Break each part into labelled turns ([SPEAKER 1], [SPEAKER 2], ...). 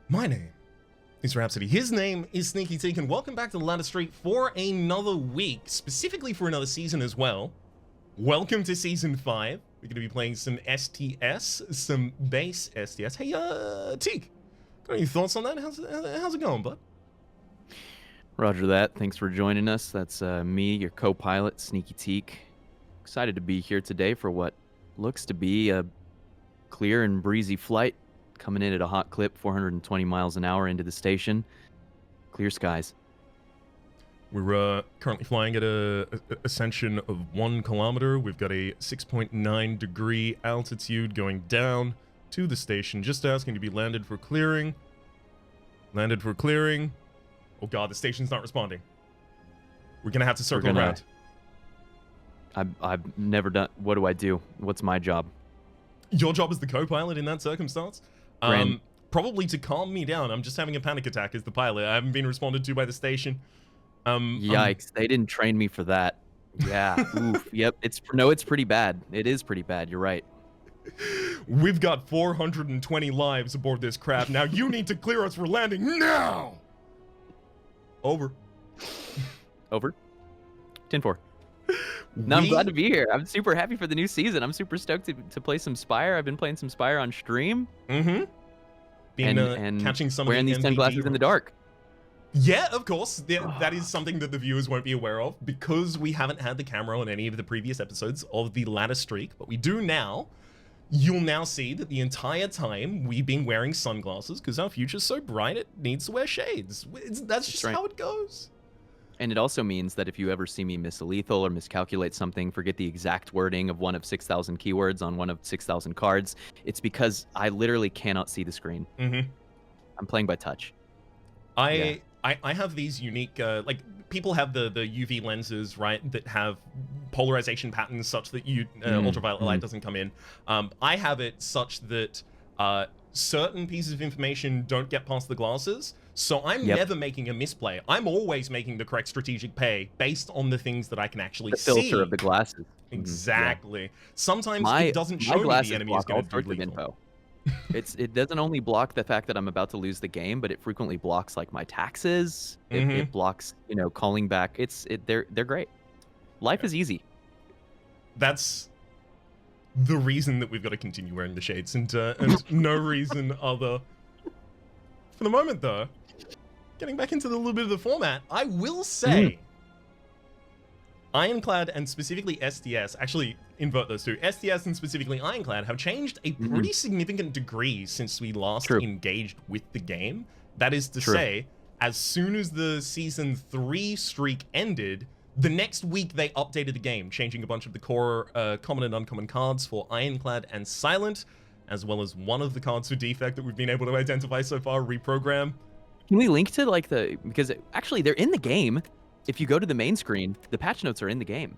[SPEAKER 1] My name is Rhapsody. His name is sneakyteak, and welcome back to the Ladder Street for another week, specifically for another season as well. Welcome to Season 5. We're going to be playing some STS, some base STS. Hey, Teak, got any thoughts on that? How's it going, bud?
[SPEAKER 2] Roger that. Thanks for joining us. That's me, your co-pilot, sneakyteak. Excited to be here today for what looks to be a clear and breezy flight. Coming in at a hot clip, 420 miles an hour into the station. Clear skies.
[SPEAKER 1] We're currently flying at a Ascension of 1 kilometer. We've got a 6.9 degree altitude going down to the station. Just asking to be landed for clearing. Landed for clearing. Oh god, the station's not responding. We're gonna have to circle around.
[SPEAKER 2] I've never done... What do I do? What's my job?
[SPEAKER 1] Your job as the co-pilot in that circumstance? Probably to calm me down. I'm just having a panic attack as the pilot. I haven't been responded to by the station.
[SPEAKER 2] Yikes, they didn't train me for that. Yeah, oof, yep, it's pretty bad. It is pretty bad, you're right.
[SPEAKER 1] We've got 420 lives aboard this crap. Now you need to clear us for landing now! Over.
[SPEAKER 2] Over. 10-4. No, I'm glad to be here. I'm super happy for the new season. I'm super stoked to play some Spire. I've been playing some Spire on stream.
[SPEAKER 1] Mm-hmm.
[SPEAKER 2] And
[SPEAKER 1] catching some
[SPEAKER 2] wearing
[SPEAKER 1] of the
[SPEAKER 2] these sunglasses in the dark.
[SPEAKER 1] Yeah, of course. That is something that the viewers won't be aware of because we haven't had the camera on any of the previous episodes of the Ladder Streak, but we do now. You'll now see that the entire time we've been wearing sunglasses because our future's so bright it needs to wear shades. That's just how it goes.
[SPEAKER 2] And it also means that if you ever see me miss a lethal or miscalculate something, forget the exact wording of one of 6,000 keywords on one of 6,000 cards, it's because I literally cannot see the screen.
[SPEAKER 1] Mm-hmm.
[SPEAKER 2] I'm playing by touch.
[SPEAKER 1] I have these unique, like, people have the UV lenses, right, that have polarization patterns such that ultraviolet light doesn't come in. I have it such that certain pieces of information don't get past the glasses, so I'm never making a misplay. I'm always making the correct strategic play based on the things that I can actually see.
[SPEAKER 2] The filter of the glasses.
[SPEAKER 1] Exactly.
[SPEAKER 2] Yeah.
[SPEAKER 1] Sometimes it doesn't show me the enemy is going to do lethal.
[SPEAKER 2] It doesn't only block the fact that I'm about to lose the game, but it frequently blocks like my taxes. It blocks, calling back. They're great. Life is easy.
[SPEAKER 1] That's the reason that we've got to continue wearing the shades, and no reason other. For the moment, though, getting back into a little bit of the format, I will say, Ironclad and specifically STS, actually invert those two, STS and specifically Ironclad have changed a pretty significant degree since we last engaged with the game. That is to say, as soon as the Season 3 streak ended, the next week they updated the game, changing a bunch of the core common and uncommon cards for Ironclad and Silent, as well as one of the cards for Defect that we've been able to identify so far, reprogram.
[SPEAKER 2] Can we link to because actually they're in the game. If you go to the main screen, the patch notes are in the game.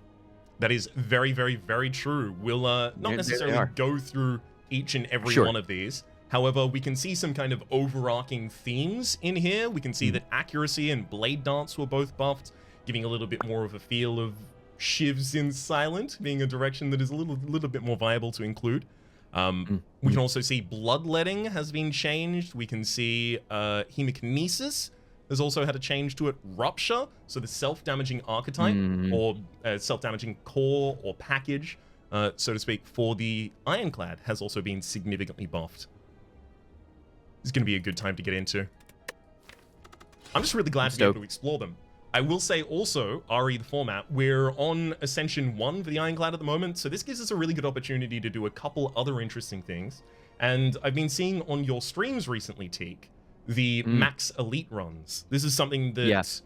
[SPEAKER 1] That is very, very, very true. We'll not necessarily go through each and every one of these. However, we can see some kind of overarching themes in here. We can see that accuracy and blade dance were both buffed, giving a little bit more of a feel of shivs in Silent, being a direction that is a little bit more viable to include. We can also see bloodletting has been changed. We can see hemokinesis has also had a change to it. Rupture, so the self-damaging archetype or self-damaging core or package, so to speak, for the Ironclad has also been significantly buffed. It's going to be a good time to get into. I'm just really glad to be able to explore them. I will say also, RE the format, we're on Ascension 1 for the Ironclad at the moment, so this gives us a really good opportunity to do a couple other interesting things. And I've been seeing on your streams recently, Teak, the max elite runs. This is something that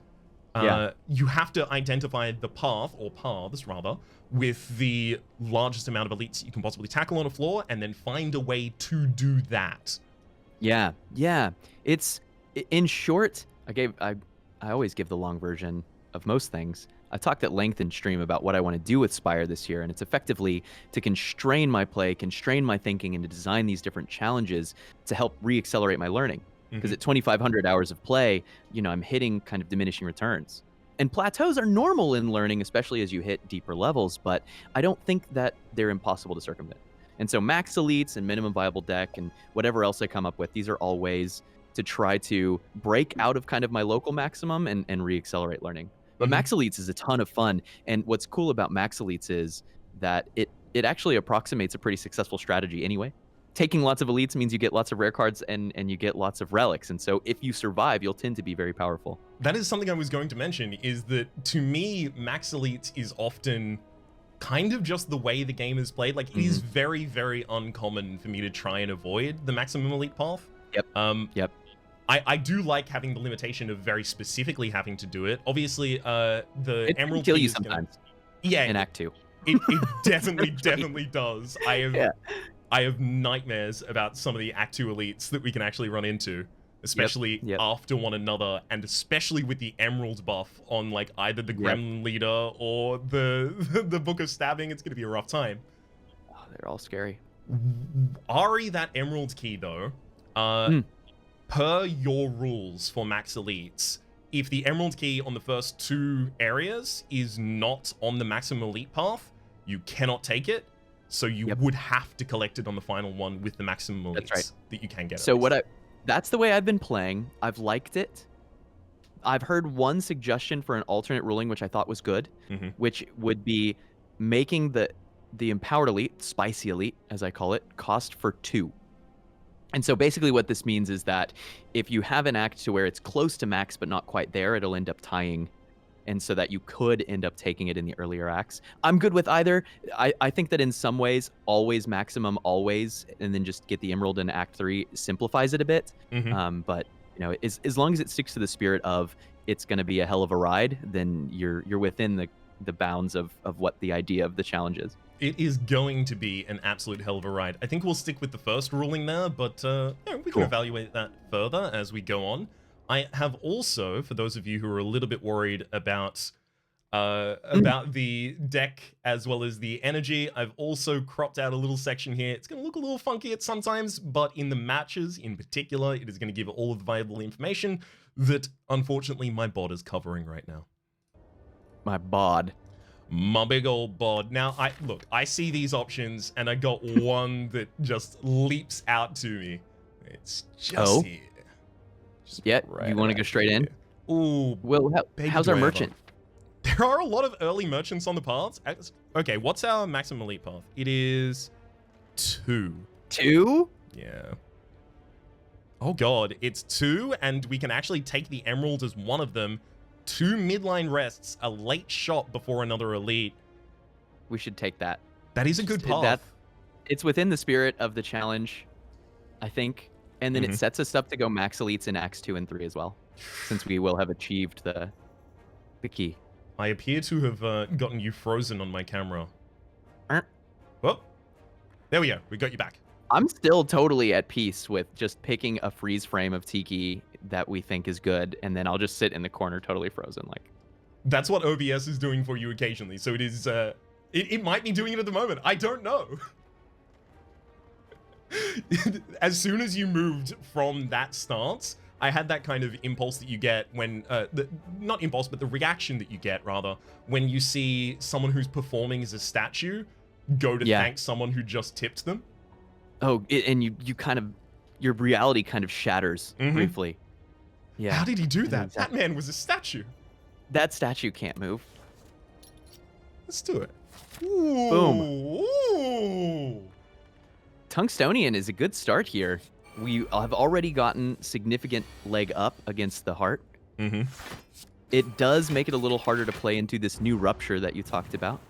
[SPEAKER 1] you have to identify the path, or paths rather, with the largest amount of elites that you can possibly tackle on a floor, and then find a way to do that.
[SPEAKER 2] Yeah. It's, in short, I always give the long version of most things. I talked at length in stream about what I want to do with Spire this year, and it's effectively to constrain my play, constrain my thinking, and to design these different challenges to help re-accelerate my learning. Because at 2,500 hours of play, I'm hitting kind of diminishing returns. And plateaus are normal in learning, especially as you hit deeper levels, but I don't think that they're impossible to circumvent. And so max elites and minimum viable deck and whatever else I come up with, these are all ways to try to break out of kind of my local maximum and re-accelerate learning. But Max Elites is a ton of fun, and what's cool about Max Elites is that it actually approximates a pretty successful strategy anyway. Taking lots of elites means you get lots of rare cards and you get lots of relics, and so if you survive, you'll tend to be very powerful.
[SPEAKER 1] That is something I was going to mention, is that to me, Max Elites is often kind of just the way the game is played. Like, it is very, very uncommon for me to try and avoid the maximum elite path.
[SPEAKER 2] Yep.
[SPEAKER 1] I do like having the limitation of very specifically having to do it. Obviously, the
[SPEAKER 2] it
[SPEAKER 1] Emerald
[SPEAKER 2] kill
[SPEAKER 1] Key
[SPEAKER 2] you
[SPEAKER 1] is
[SPEAKER 2] sometimes.
[SPEAKER 1] Yeah,
[SPEAKER 2] in Act 2.
[SPEAKER 1] It definitely does. I have nightmares about some of the Act 2 elites that we can actually run into, especially after one another, and especially with the Emerald buff on like either the Gremlin Leader or the Book of Stabbing. It's going to be a rough time.
[SPEAKER 2] Oh, they're all scary.
[SPEAKER 1] Ari, that Emerald Key though, per your rules for Max Elites, if the Emerald Key on the first 2 areas is not on the maximum elite path, you cannot take it. So you would have to collect it on the final one with the maximum elites that you can get.
[SPEAKER 2] So that's the way I've been playing. I've liked it. I've heard one suggestion for an alternate ruling, which I thought was good, which would be making the empowered elite, spicy elite, as I call it, cost for 2. And so basically what this means is that if you have an act to where it's close to max but not quite there, it'll end up tying, and so that you could end up taking it in the earlier acts. I'm good with either. I think that in some ways, always maximum, always, and then just get the emerald in Act 3 simplifies it a bit. But you know, as long as it sticks to the spirit of it's going to be a hell of a ride, then you're within the bounds of what the idea of the challenge is.
[SPEAKER 1] It is going to be an absolute hell of a ride. I think we'll stick with the first ruling there, but we can evaluate that further as we go on. I have also, for those of you who are a little bit worried about the deck as well as the energy, I've also cropped out a little section here. It's going to look a little funky at sometimes, but in the matches in particular, it is going to give all of the viable information that, unfortunately, my bod is covering right now.
[SPEAKER 2] My bod.
[SPEAKER 1] My big old bod. Now, I see these options, and I got one that just leaps out to me. It's just here.
[SPEAKER 2] Right, you want to go straight in?
[SPEAKER 1] Ooh.
[SPEAKER 2] Well, how's our merchant?
[SPEAKER 1] There are a lot of early merchants on the paths. Okay, what's our maximum elite path? It is 2.
[SPEAKER 2] 2?
[SPEAKER 1] Yeah. Oh god, it's 2, and we can actually take the emerald as one of them. 2 midline rests, a late shot before another elite.
[SPEAKER 2] We should take that.
[SPEAKER 1] That is a good path.
[SPEAKER 2] It's within the spirit of the challenge, I think. And then it sets us up to go max elites in Acts 2 and 3 as well, since we will have achieved the key.
[SPEAKER 1] I appear to have gotten you frozen on my camera. Oh, there we go. We got you back.
[SPEAKER 2] I'm still totally at peace with just picking a freeze frame of Tiki that we think is good, and then I'll just sit in the corner totally frozen. Like,
[SPEAKER 1] that's what OBS is doing for you occasionally. So it is. It might be doing it at the moment. I don't know. As soon as you moved from that stance, I had that kind of impulse that you get when, not impulse, but the reaction that you get, rather, when you see someone who's performing as a statue go to thank someone who just tipped them.
[SPEAKER 2] Oh, and you kind of, your reality kind of shatters briefly. Yeah.
[SPEAKER 1] How did he do that? Exactly. That man was a statue.
[SPEAKER 2] That statue can't move.
[SPEAKER 1] Let's do it.
[SPEAKER 2] Ooh. Boom.
[SPEAKER 1] Ooh.
[SPEAKER 2] Tungstonian is a good start here. We have already gotten significant leg up against the heart. It does make it a little harder to play into this new rupture that you talked about.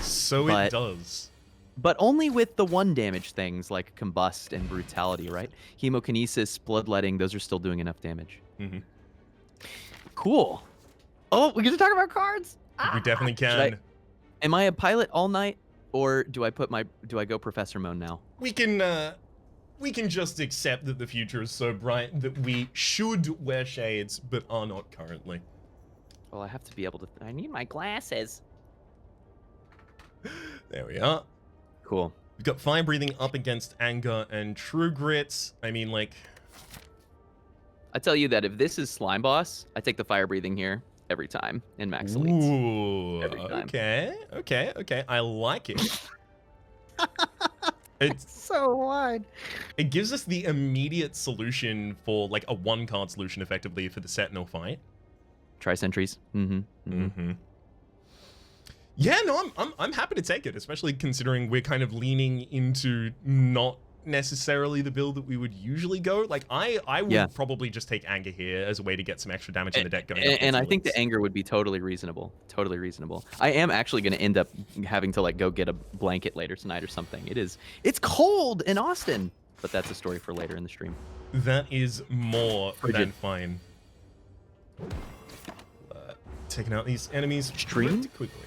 [SPEAKER 1] So it does.
[SPEAKER 2] But only with the 1 damage things like Combust and Brutality, right? Hemokinesis, Bloodletting, those are still doing enough damage. Cool. Oh, we get to talk about cards?
[SPEAKER 1] We definitely can.
[SPEAKER 2] Am I a pilot all night? Or do I go Professor Mode now?
[SPEAKER 1] We can just accept that the future is so bright that we should wear shades, but are not currently.
[SPEAKER 2] Well, I have to be able to. I need my glasses.
[SPEAKER 1] There we are.
[SPEAKER 2] Cool.
[SPEAKER 1] We've got Fire Breathing up against Anger and True Grit. I mean, like,
[SPEAKER 2] I tell you that if this is Slime Boss, I take the Fire Breathing here every time in Max Elites.
[SPEAKER 1] Ooh, every time. Okay. I like it. It's
[SPEAKER 2] so wide.
[SPEAKER 1] It gives us the immediate solution for like a 1-card solution effectively for the Sentinel fight.
[SPEAKER 2] Try sentries.
[SPEAKER 1] Yeah, no, I'm happy to take it, especially considering we're kind of leaning into not necessarily the build that we would usually go. Like I would probably just take Anger here as a way to get some extra damage in the deck going.
[SPEAKER 2] And I think the Anger would be totally reasonable. Totally reasonable. I am actually going to end up having to like go get a blanket later tonight or something. It's cold in Austin, but that's a story for later in the stream.
[SPEAKER 1] That is more than fine. Taking out these enemies
[SPEAKER 2] Stream
[SPEAKER 1] quickly.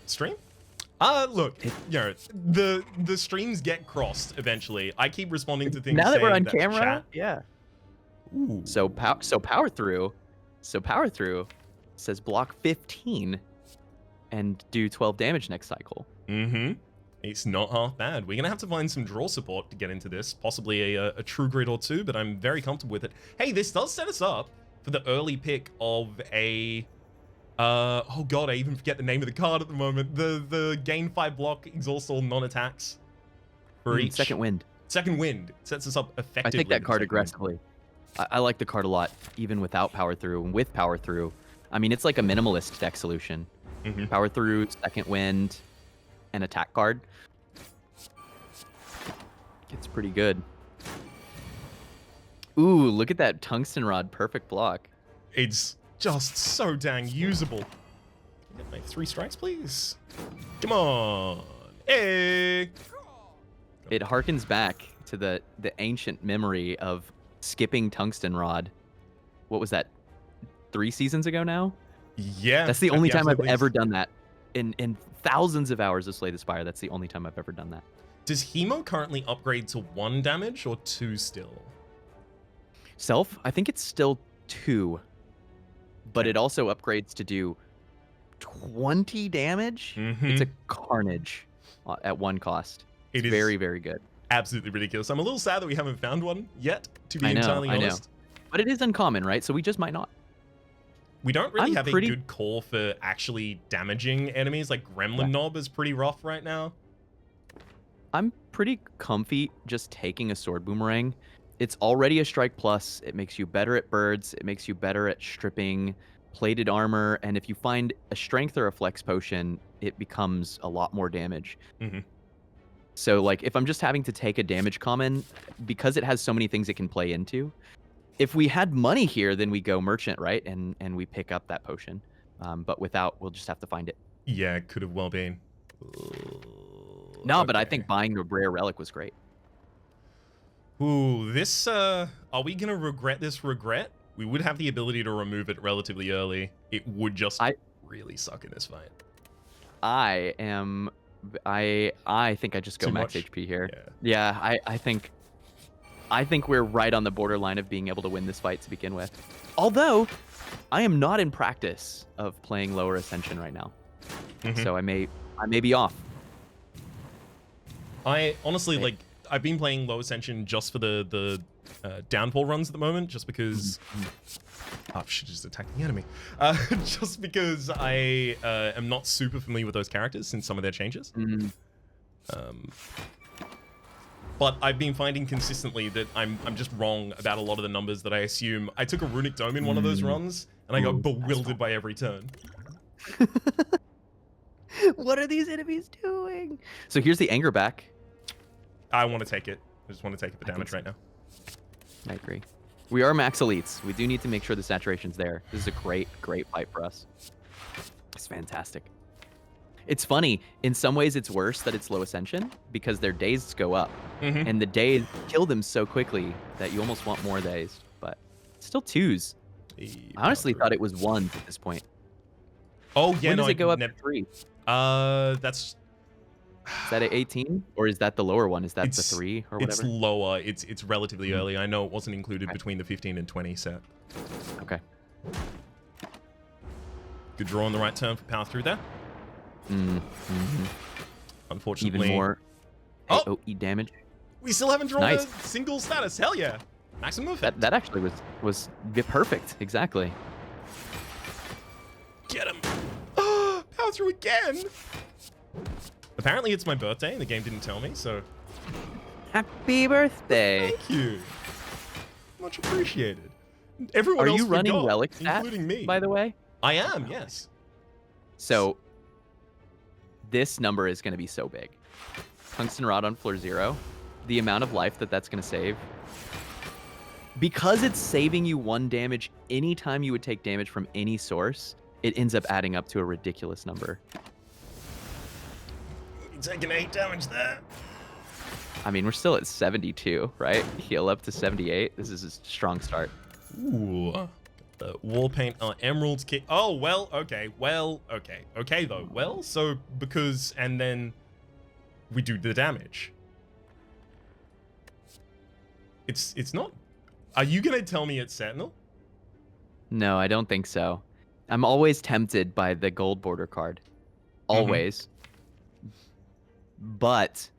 [SPEAKER 1] Stream? Look, you know, the streams get crossed eventually. I keep responding to things
[SPEAKER 2] now that we're on
[SPEAKER 1] that
[SPEAKER 2] camera.
[SPEAKER 1] chat.
[SPEAKER 2] Yeah.
[SPEAKER 1] Ooh.
[SPEAKER 2] So power through says block 15 and do 12 damage next cycle.
[SPEAKER 1] It's not half bad. We're gonna have to find some draw support to get into this, possibly a true grid or two, but I'm very comfortable with it. Hey, this does set us up for the early pick of a oh god, I even forget the name of the card at the moment. The gain 5 block exhaust all non-attacks for each.
[SPEAKER 2] Second Wind.
[SPEAKER 1] Second Wind sets us up effectively.
[SPEAKER 2] I take that card aggressively. I like the card a lot, even without power through and with power through. I mean, it's like a minimalist deck solution. Power through, Second Wind, and attack card. It's pretty good. Ooh, look at that tungsten rod, perfect block.
[SPEAKER 1] It's just so dang usable. Get my 3 strikes, please. Come on. Hey.
[SPEAKER 2] It harkens back to the ancient memory of skipping tungsten rod. What was that? 3 seasons ago now?
[SPEAKER 1] Yeah.
[SPEAKER 2] That's the only time I've ever done that. In thousands of hours of Slay the Spire, that's the only time I've ever done that.
[SPEAKER 1] Does Hemo currently upgrade to 1 damage or 2 still?
[SPEAKER 2] Self, I think it's still 2. But it also upgrades to do 20 damage. It's a carnage at 1 cost. It's very, very good.
[SPEAKER 1] Absolutely ridiculous. I'm a little sad that we haven't found one yet, to be entirely honest.
[SPEAKER 2] But it is uncommon, right? So we just might not.
[SPEAKER 1] We don't really have a good call for actually damaging enemies. Like Gremlin Knob is pretty rough right now.
[SPEAKER 2] I'm pretty comfy just taking a Sword Boomerang. It's already a strike plus. It makes you better at birds. It makes you better at stripping plated armor. And if you find a strength or a flex potion, it becomes a lot more damage. So like if I'm just having to take a damage common, because it has so many things it can play into, if we had money here, then we go merchant, right? And we pick up that potion. But without, we'll just have to find it.
[SPEAKER 1] Yeah, it could have well been.
[SPEAKER 2] No, but I think buying the rare relic was great.
[SPEAKER 1] Ooh, this, are we gonna regret this regret? We would have the ability to remove it relatively early. It would just really suck in this fight.
[SPEAKER 2] I think I just go max HP here. Yeah, I think we're right on the borderline of being able to win this fight to begin with. Although, I am not in practice of playing lower Ascension right now. So I may be off.
[SPEAKER 1] I honestly, like, I've been playing low Ascension just for the downfall runs at the moment, just because... I should just attack the enemy. Just because I am not super familiar with those characters since some of their changes. But I've been finding consistently that I'm just wrong about a lot of the numbers that I assume. I took a Runic Dome in one of those runs, and I got bewildered by every turn.
[SPEAKER 2] What are these enemies doing? So here's the Anger back.
[SPEAKER 1] I want to take it. I just want to take the damage right now.
[SPEAKER 2] I agree. We are max elites. We do need to make sure the saturation's there. This is a great fight for us. It's fantastic. It's funny. In some ways, it's worse that it's low Ascension because their days go up. And the days kill them so quickly that you almost want more days. But still 2s. I honestly thought it was 1s at this point.
[SPEAKER 1] Oh, yeah.
[SPEAKER 2] When does it go up to 3?
[SPEAKER 1] That's...
[SPEAKER 2] Is that at 18? Or is that the lower one? Is that the 3 or whatever?
[SPEAKER 1] It's lower. It's relatively early. I know it wasn't included between the 15 and 20 set.
[SPEAKER 2] Okay.
[SPEAKER 1] Good draw on the right turn for power through there. Unfortunately.
[SPEAKER 2] Even more AoE damage.
[SPEAKER 1] We still haven't drawn a single status. Hell yeah. Maximum effect.
[SPEAKER 2] That actually was perfect. Exactly.
[SPEAKER 1] Get him. Power through again. Apparently it's my birthday and the game didn't tell me, so
[SPEAKER 2] Happy birthday.
[SPEAKER 1] Thank you. Much appreciated. Everyone
[SPEAKER 2] Are
[SPEAKER 1] else
[SPEAKER 2] you running
[SPEAKER 1] forgot,
[SPEAKER 2] relic stat,
[SPEAKER 1] including me.
[SPEAKER 2] by the way?
[SPEAKER 1] I am, yes.
[SPEAKER 2] So this number is going to be so big. Tungsten Rod on floor 0. The amount of life that that's going to save. Because it's saving you 1 damage anytime you would take damage from any source, it ends up adding up to a ridiculous number.
[SPEAKER 1] You're taking 8 damage there.
[SPEAKER 2] I mean, we're still at 72, right? Heal up to 78. This is a strong start.
[SPEAKER 1] Ooh. The wall paint emeralds kit. Oh, well, okay. Well, okay. Okay, though. Well, so because... And then we do the damage. It's not... Are you going to tell me it's Sentinel?
[SPEAKER 2] No, I don't think so. I'm always tempted by the gold border card. Always. But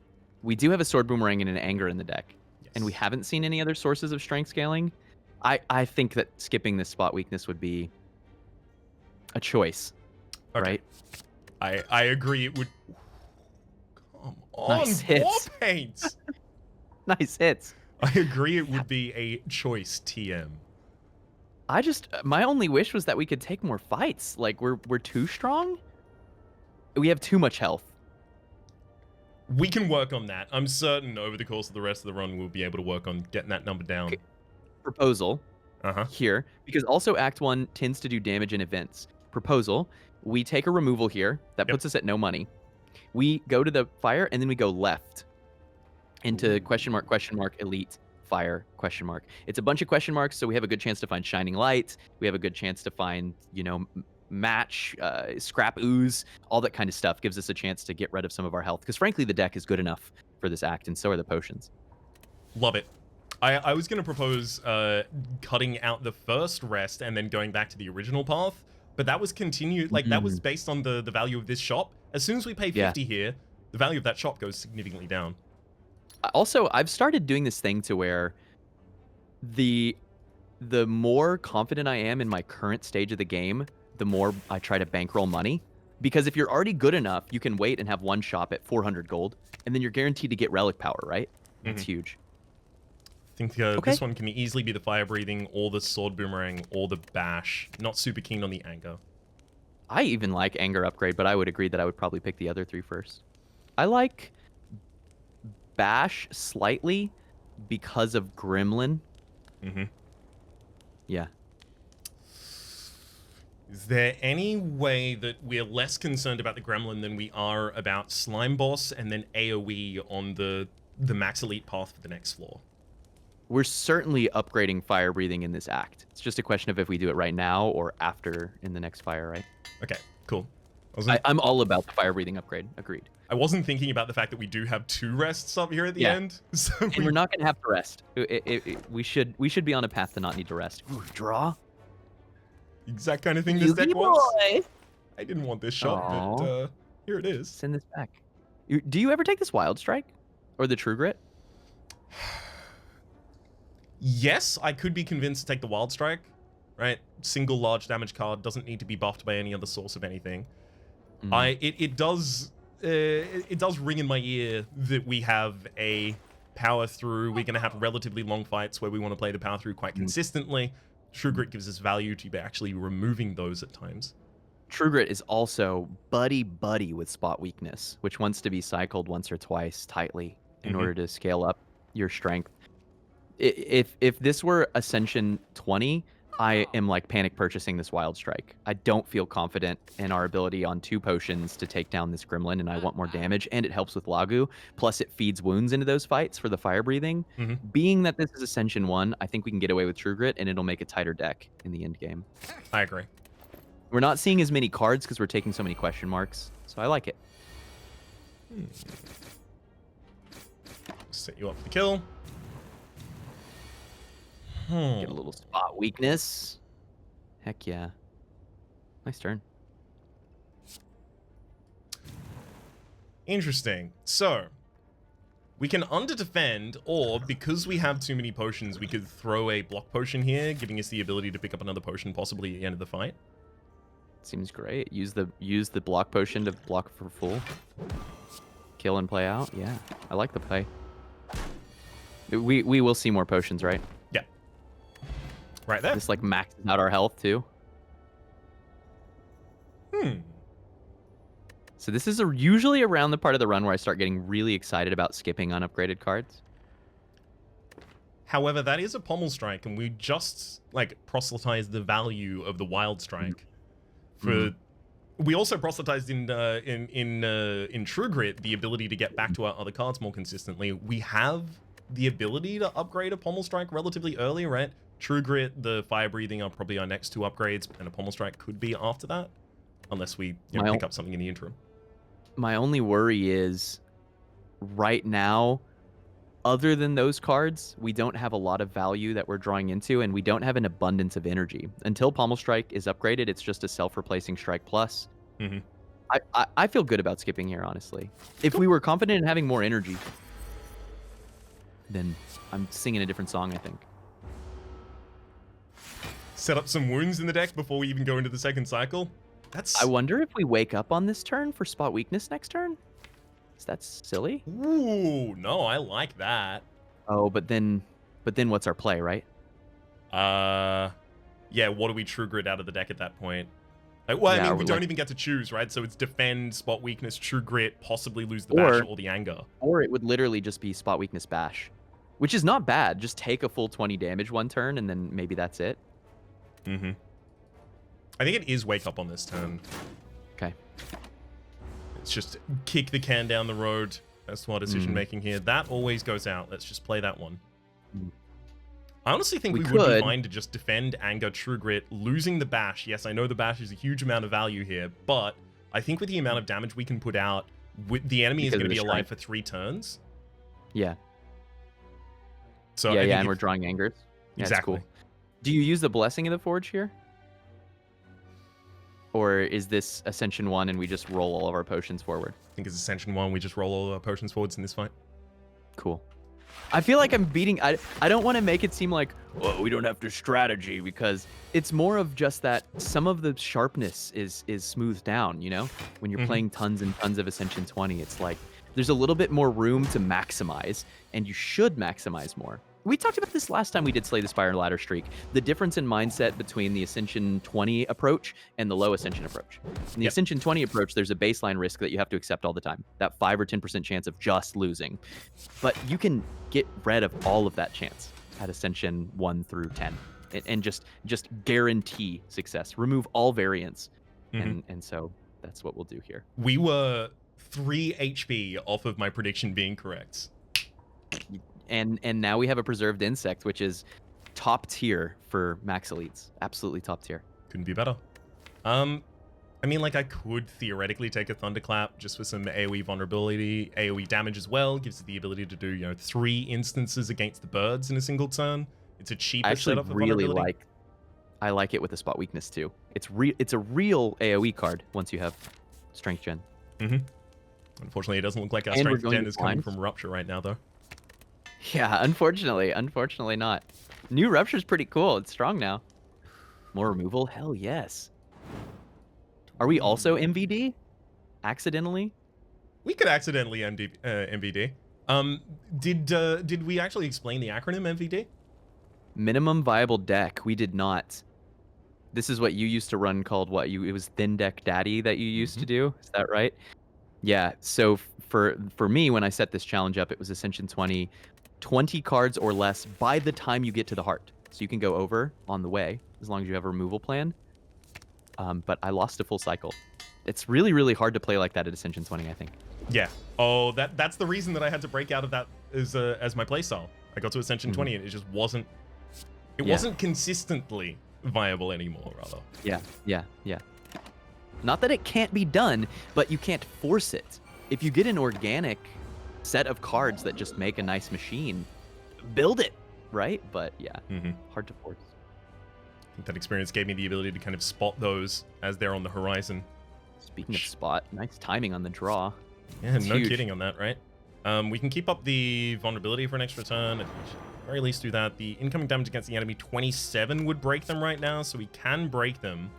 [SPEAKER 2] we do have a sword boomerang and an anger in the deck.
[SPEAKER 1] Yes.
[SPEAKER 2] And we haven't seen any other sources of strength scaling. I think that skipping this spot weakness would be a choice.
[SPEAKER 1] Okay.
[SPEAKER 2] Right?
[SPEAKER 1] I agree it would... Come on,
[SPEAKER 2] Nice
[SPEAKER 1] war
[SPEAKER 2] hits.
[SPEAKER 1] paints!
[SPEAKER 2] Nice hits.
[SPEAKER 1] I agree it would be a choice TM.
[SPEAKER 2] My only wish was that we could take more fights. Like, we're too strong? We have too much health.
[SPEAKER 1] We can work on that. I'm certain over the course of the rest of the run we'll be able to work on getting that number down.
[SPEAKER 2] Proposal
[SPEAKER 1] Uh-huh.
[SPEAKER 2] here, because also Act 1 tends to do damage in events. Proposal, we take a removal here. That puts us at no money. We go to the fire, and then we go left into question mark, elite, fire, question mark. It's a bunch of question marks, so we have a good chance to find Shining Light. We have a good chance to find, you know, match, scrap ooze, all that kind of stuff gives us a chance to get rid of some of our health. Because frankly, the deck is good enough for this act, and so are the potions.
[SPEAKER 1] Love it. I was going to propose cutting out the first rest and then going back to the original path, but that was continued, like that was based on the value of this shop. As soon as we pay 50 here, the value of that shop goes significantly down.
[SPEAKER 2] Also, I've started doing this thing to where the more confident I am in my current stage of the game, the more I try to bankroll money. Because if you're already good enough, you can wait and have one shop at 400 gold, and then you're guaranteed to get relic power, right? That's huge.
[SPEAKER 1] I think this one can easily be the fire breathing or the sword boomerang or the bash. Not super keen on the anger.
[SPEAKER 2] I even like anger upgrade, but I would agree that I would probably pick the other 3 first. I like bash slightly because of Gremlin. Yeah.
[SPEAKER 1] Is there any way that we're less concerned about the gremlin than we are about slime boss and then AoE on the max elite path for the next floor?
[SPEAKER 2] We're certainly upgrading fire breathing in this act. It's just a question of if we do it right now or after in the next fire, right?
[SPEAKER 1] Okay, cool.
[SPEAKER 2] I'm all about the fire breathing upgrade. Agreed.
[SPEAKER 1] I wasn't thinking about the fact that we do have 2 rests up here at the end. So
[SPEAKER 2] and we're not going to have to rest. We should be on a path to not need to rest. Ooh, draw.
[SPEAKER 1] Exact kind of thing this deck was. I didn't want this shot, but here it is.
[SPEAKER 2] Send this back. Do you ever take this Wild Strike? Or the True Grit?
[SPEAKER 1] Yes, I could be convinced to take the Wild Strike, right? Single large damage card, doesn't need to be buffed by any other source of anything. It does ring in my ear that we have a power through. We're going to have relatively long fights where we want to play the power through quite consistently. True Grit gives us value to be actually removing those at times.
[SPEAKER 2] True Grit is also buddy-buddy with Spot Weakness, which wants to be cycled once or twice tightly in order to scale up your strength. If this were Ascension 20, I am like panic purchasing this Wild Strike. I don't feel confident in our ability on 2 potions to take down this gremlin, and I want more damage, and it helps with Lagu. Plus, it feeds wounds into those fights for the fire breathing. Being that this is Ascension 1, I think we can get away with True Grit, and it'll make a tighter deck in the end game.
[SPEAKER 1] I agree.
[SPEAKER 2] We're not seeing as many cards because we're taking so many question marks, so I like it.
[SPEAKER 1] Set you up for the kill.
[SPEAKER 2] Get a little spot weakness. Heck yeah. Nice turn.
[SPEAKER 1] Interesting. So, we can under-defend, or because we have too many potions, we could throw a block potion here, giving us the ability to pick up another potion possibly at the end of the fight.
[SPEAKER 2] Seems great. Use the block potion to block for full. Kill and play out. Yeah, I like the play. We will see more potions, right?
[SPEAKER 1] Yeah. Right there.
[SPEAKER 2] This like maxes out our health too. So this is usually around the part of the run where I start getting really excited about skipping unupgraded cards.
[SPEAKER 1] However, that is a pommel strike, and we just like proselytized the value of the wild strike. We also proselytized in True Grit the ability to get back to our other cards more consistently. We have the ability to upgrade a pommel strike relatively early, right? True Grit, the fire breathing are probably our next 2 upgrades, and a pommel strike could be after that, unless we pick up something in the interim.
[SPEAKER 2] My only worry is right now, other than those cards, we don't have a lot of value that we're drawing into, and we don't have an abundance of energy. Until Pommel Strike is upgraded, it's just a self-replacing Strike Plus. I feel good about skipping here, honestly. If we were confident in having more energy, then I'm singing a different song, I think.
[SPEAKER 1] Set up some wounds in the deck before we even go into the second cycle.
[SPEAKER 2] I wonder if we wake up on this turn for spot weakness next turn? Is that silly?
[SPEAKER 1] Ooh, no, I like that.
[SPEAKER 2] Oh, but then what's our play, right?
[SPEAKER 1] Yeah, what do we True Grit out of the deck at that point? Well, I mean, we don't even get to choose, right? So it's defend, spot weakness, True Grit, possibly lose the bash or the anger.
[SPEAKER 2] Or it would literally just be spot weakness bash, which is not bad. Just take a full 20 damage one turn, and then maybe that's it.
[SPEAKER 1] I think it is wake up on this turn.
[SPEAKER 2] Okay.
[SPEAKER 1] It's just kick the can down the road. That's what decision making here. That always goes out. Let's just play that one. I honestly think we would be fine to just defend, anger, True Grit, losing the bash. Yes, I know the bash is a huge amount of value here, but I think with the amount of damage we can put out, the enemy is going to be alive for 3 turns.
[SPEAKER 2] Yeah.
[SPEAKER 1] So
[SPEAKER 2] yeah, and we're drawing angers. Yeah,
[SPEAKER 1] exactly.
[SPEAKER 2] Cool. Do you use the Blessing of the Forge here? Or is this Ascension 1 and we just roll all of our potions forward?
[SPEAKER 1] I think it's Ascension 1. We just roll all of our potions forwards in this fight.
[SPEAKER 2] Cool. I feel like I'm beating... I don't want to make it seem like, oh, we don't have to strategy, because it's more of just that some of the sharpness is smoothed down, you know? When you're playing tons and tons of Ascension 20, it's like there's a little bit more room to maximize, and you should maximize more. We talked about this last time we did Slay the Spire Ladder Streak. The difference in mindset between the Ascension 20 approach and the low Ascension approach. In the Ascension 20 approach, there's a baseline risk that you have to accept all the time. That 5 or 10% chance of just losing. But you can get rid of all of that chance at Ascension 1 through 10. And just guarantee success. Remove all variance. And so that's what we'll do here.
[SPEAKER 1] We were 3 HP off of my prediction being correct.
[SPEAKER 2] And now we have a Preserved Insect, which is top tier for max elites. Absolutely top tier.
[SPEAKER 1] Couldn't be better. I mean, like, I could theoretically take a Thunderclap just for some AoE vulnerability, AoE damage as well. Gives it the ability to do, 3 instances against the birds in a single turn. It's a cheaper setup of vulnerability.
[SPEAKER 2] I like it with the spot weakness too. It's a real AoE card once you have Strength Gen.
[SPEAKER 1] Unfortunately, it doesn't look like our Strength Gen is coming from Rupture right now, though.
[SPEAKER 2] Yeah, unfortunately not. New Rupture's pretty cool. It's strong now. More removal? Hell yes. Are we also MVD? Accidentally?
[SPEAKER 1] We could accidentally MVD. Did we actually explain the acronym MVD?
[SPEAKER 2] Minimum Viable Deck. We did not. This is what you used to run called what? It was Thin Deck Daddy that you used to do? Is that right? Yeah, so for me, when I set this challenge up, it was Ascension 20 cards or less by the time you get to the heart. So you can go over on the way, as long as you have a removal plan. But I lost a full cycle. It's really, really hard to play like that at Ascension 20, I think.
[SPEAKER 1] Yeah. Oh, that's the reason that I had to break out of that as my playstyle. I got to Ascension 20 and it just wasn't... It wasn't consistently viable anymore, rather.
[SPEAKER 2] Yeah. Not that it can't be done, but you can't force it. If you get an organic set of cards that just make a nice machine, build it, right? But yeah, hard to force.
[SPEAKER 1] I think that experience gave me the ability to kind of spot those as they're on the horizon.
[SPEAKER 2] Speaking of spot, nice timing on the draw.
[SPEAKER 1] Yeah, no kidding on that, right? We can keep up the vulnerability for an extra turn. At the very least do that. The incoming damage against the enemy, 27 would break them right now, so we can break them.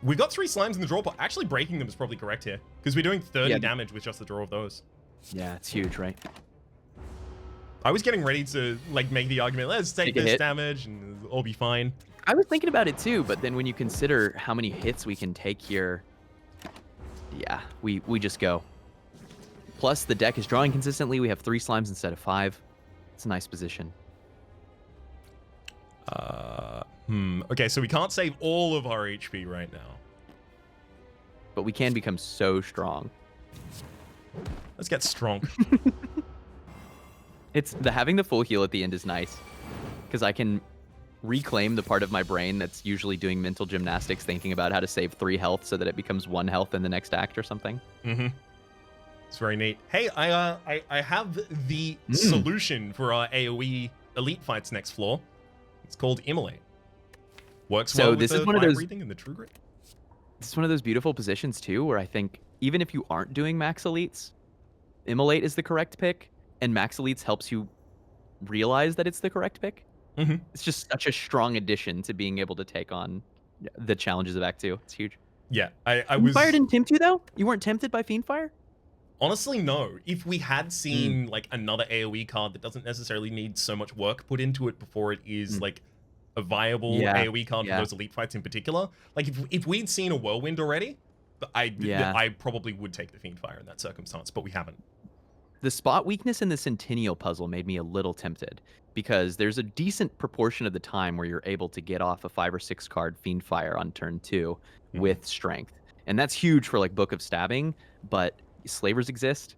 [SPEAKER 1] We've got 3 slimes in the draw pot. Actually, breaking them is probably correct here, because we're doing 30 damage with just the draw of those.
[SPEAKER 2] Yeah, it's huge, right?
[SPEAKER 1] I was getting ready to like make the argument, let's take this damage and it'll all be fine.
[SPEAKER 2] I was thinking about it too, but then when you consider how many hits we can take here, yeah, we just go. Plus, the deck is drawing consistently. We have 3 slimes instead of 5. It's a nice position.
[SPEAKER 1] Okay, so we can't save all of our HP right now.
[SPEAKER 2] But we can become so strong.
[SPEAKER 1] Let's get strong.
[SPEAKER 2] Having the full heal at the end is nice. Because I can reclaim the part of my brain that's usually doing mental gymnastics, thinking about how to save 3 health so that it becomes 1 health in the next act or something.
[SPEAKER 1] Mm-hmm. It's very neat. Hey, I have the solution for our AoE elite fights next floor. It's called Immolate. Works well with the fire breathing and the true grit.
[SPEAKER 2] This is one of those beautiful positions too, where I think even if you aren't doing max elites, Immolate is the correct pick, and max elites helps you realize that it's the correct pick.
[SPEAKER 1] Mm-hmm.
[SPEAKER 2] It's just such a strong addition to being able to take on the challenges of Act 2. It's huge.
[SPEAKER 1] Yeah, I was...
[SPEAKER 2] Fiendfire didn't tempt you though? You weren't tempted by Fiendfire?
[SPEAKER 1] Honestly, no. If we had seen like another AoE card that doesn't necessarily need so much work put into it before it is like a viable AoE card for those elite fights in particular, like if we'd seen a Whirlwind already, I probably would take the Fiendfire in that circumstance, but we haven't.
[SPEAKER 2] The spot weakness in the Centennial puzzle made me a little tempted, because there's a decent proportion of the time where you're able to get off a 5 or 6 card Fiendfire on turn 2 with strength. And that's huge for like Book of Stabbing, but Slavers exist,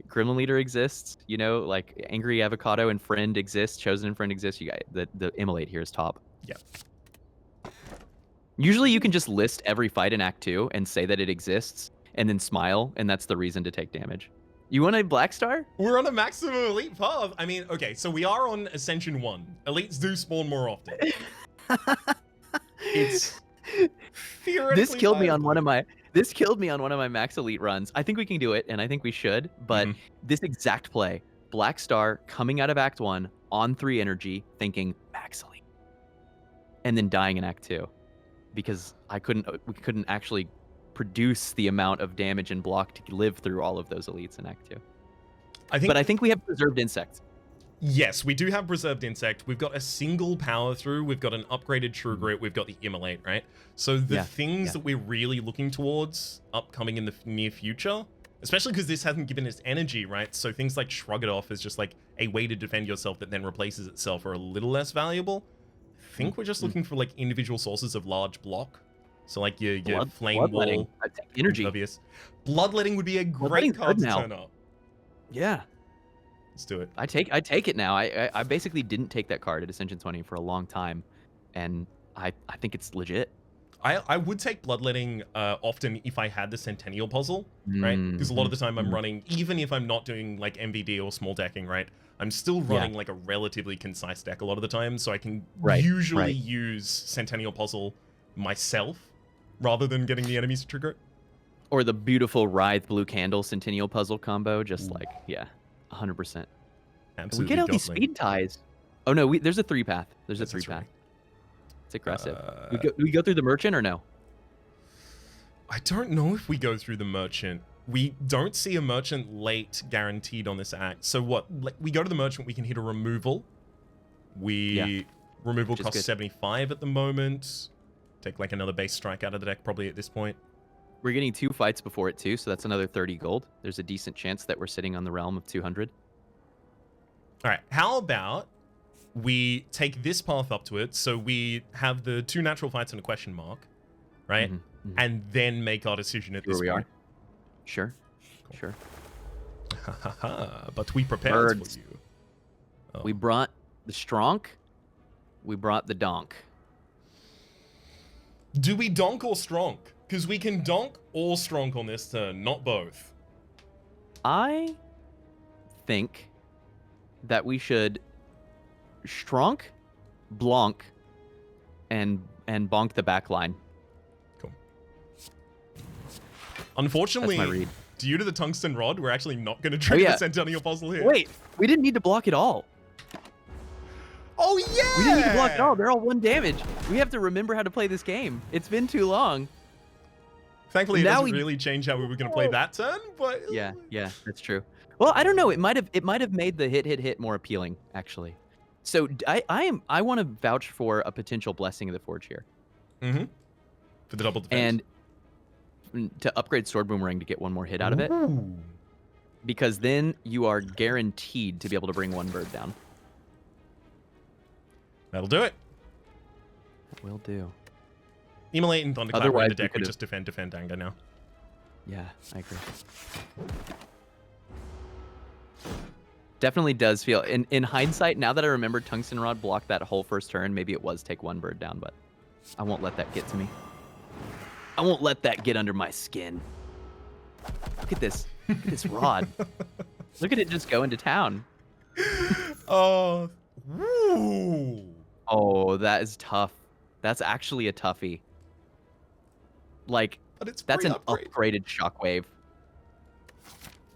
[SPEAKER 2] Gremlin Leader exists, you know, like Angry Avocado and Friend exists, Chosen and Friend exists. You guys, the Immolate here is top.
[SPEAKER 1] Yeah.
[SPEAKER 2] Usually you can just list every fight in Act 2 and say that it exists, and then smile, and that's the reason to take damage. You want a Black Star?
[SPEAKER 1] We're on a maximum elite path. I mean, okay, so we are on Ascension 1. Elites do spawn more often. It's theoretically
[SPEAKER 2] This killed me on one of my max elite runs. I think we can do it, and I think we should, but this exact play, Black Star coming out of Act 1 on 3 energy, thinking max elite, and then dying in Act 2, because we couldn't actually produce the amount of damage and block to live through all of those elites in Act 2. But I think we have Preserved Insect.
[SPEAKER 1] Yes, we do have Preserved Insect. We've got a single power through. We've got an upgraded True Grit. We've got the Immolate, right? So the things that we're really looking towards upcoming in the near future, especially because this hasn't given us energy, right? So things like Shrug It Off is just like a way to defend yourself that then replaces itself are a little less valuable. I think we're just looking for like individual sources of large block. So like your Flame Wall,
[SPEAKER 2] energy.
[SPEAKER 1] Obvious. Bloodletting would be a great card to turn up.
[SPEAKER 2] Yeah.
[SPEAKER 1] Let's do it.
[SPEAKER 2] I take it now. I basically didn't take that card at Ascension 20 for a long time, and I think it's legit.
[SPEAKER 1] I would take Bloodletting often if I had the Centennial puzzle, right? Because a lot of the time I'm running, even if I'm not doing like MVD or small decking, right? I'm still running like a relatively concise deck a lot of the time, so I can usually use Centennial puzzle myself rather than getting the enemies to trigger it.
[SPEAKER 2] Or the beautiful Writhe Blue Candle Centennial puzzle combo, just like 100%.
[SPEAKER 1] Absolutely.
[SPEAKER 2] We get all these speed ties. Oh no, there's a 3-path. There's a 3-path. It's aggressive. We go through the merchant or no?
[SPEAKER 1] I don't know if we go through the merchant. We don't see a merchant late guaranteed on this act. So what? Like, we go to the merchant, we can hit a removal. Removal costs 75 at the moment. Take like another base strike out of the deck probably at this point.
[SPEAKER 2] We're getting 2 fights before it too, so that's another 30 gold. There's a decent chance that we're sitting on the realm of 200.
[SPEAKER 1] All right, how about we take this path up to it, so we have the 2 natural fights and a question mark, right? And then make our decision at this point.
[SPEAKER 2] Sure. Sure.
[SPEAKER 1] But we prepared for you. Oh.
[SPEAKER 2] We brought the Stronk. We brought the Donk.
[SPEAKER 1] Do we donk or stronk? Because we can donk or stronk on this turn, not both.
[SPEAKER 2] I think that we should stronk, blonk, and bonk the back line.
[SPEAKER 1] Cool. Unfortunately, due to the tungsten rod, we're actually not going to trigger the Centennial puzzle here.
[SPEAKER 2] Wait, we didn't need to block at all.
[SPEAKER 1] Oh, yeah!
[SPEAKER 2] We didn't need to block at all. They're all 1 damage. We have to remember how to play this game. It's been too long.
[SPEAKER 1] Thankfully, it doesn't really change how we were going to play that turn, but...
[SPEAKER 2] Yeah, that's true. Well, I don't know. It might have made the hit more appealing, actually. So I want to vouch for a potential Blessing of the Forge here.
[SPEAKER 1] Mm-hmm. For the double defense.
[SPEAKER 2] And to upgrade Sword Boomerang to get one more hit out of it.
[SPEAKER 1] Ooh.
[SPEAKER 2] Because then you are guaranteed to be able to bring one bird down.
[SPEAKER 1] That'll do it.
[SPEAKER 2] That will do.
[SPEAKER 1] Immolate and Thunderclap are in the deck. We just defend anger now.
[SPEAKER 2] Yeah, I agree. Definitely does feel, in hindsight, now that I remember Tungsten Rod blocked that whole first turn, maybe it was take one bird down, but I won't let that get to me. I won't let that get under my skin. Look at this. Look at this rod. Look at it just go into town.
[SPEAKER 1] Oh. Woo.
[SPEAKER 2] Oh, that is tough. That's actually a toughie. Like, that's an upgraded Shockwave.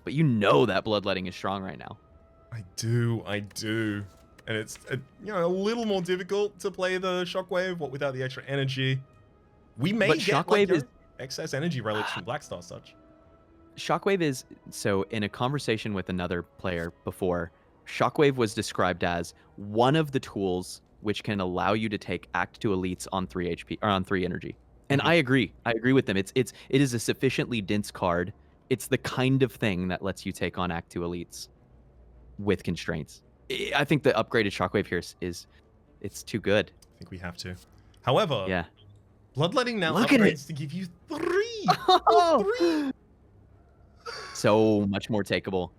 [SPEAKER 2] But you know that Bloodletting is strong right now.
[SPEAKER 1] I do. And it's a little more difficult to play the Shockwave, without the extra energy. We may get excess energy relics from Blackstar such.
[SPEAKER 2] Shockwave is, so in a conversation with another player before, Shockwave was described as one of the tools which can allow you to take Act 2 elites on 3 HP or on 3 energy. And I agree. I agree with them. It is a sufficiently dense card. It's the kind of thing that lets you take on Act 2 elites with constraints. I think the upgraded Shockwave here is it's too good.
[SPEAKER 1] I think we have to. However,
[SPEAKER 2] yeah.
[SPEAKER 1] Bloodletting now upgrades to give you 3. 3.
[SPEAKER 2] So much more takeable.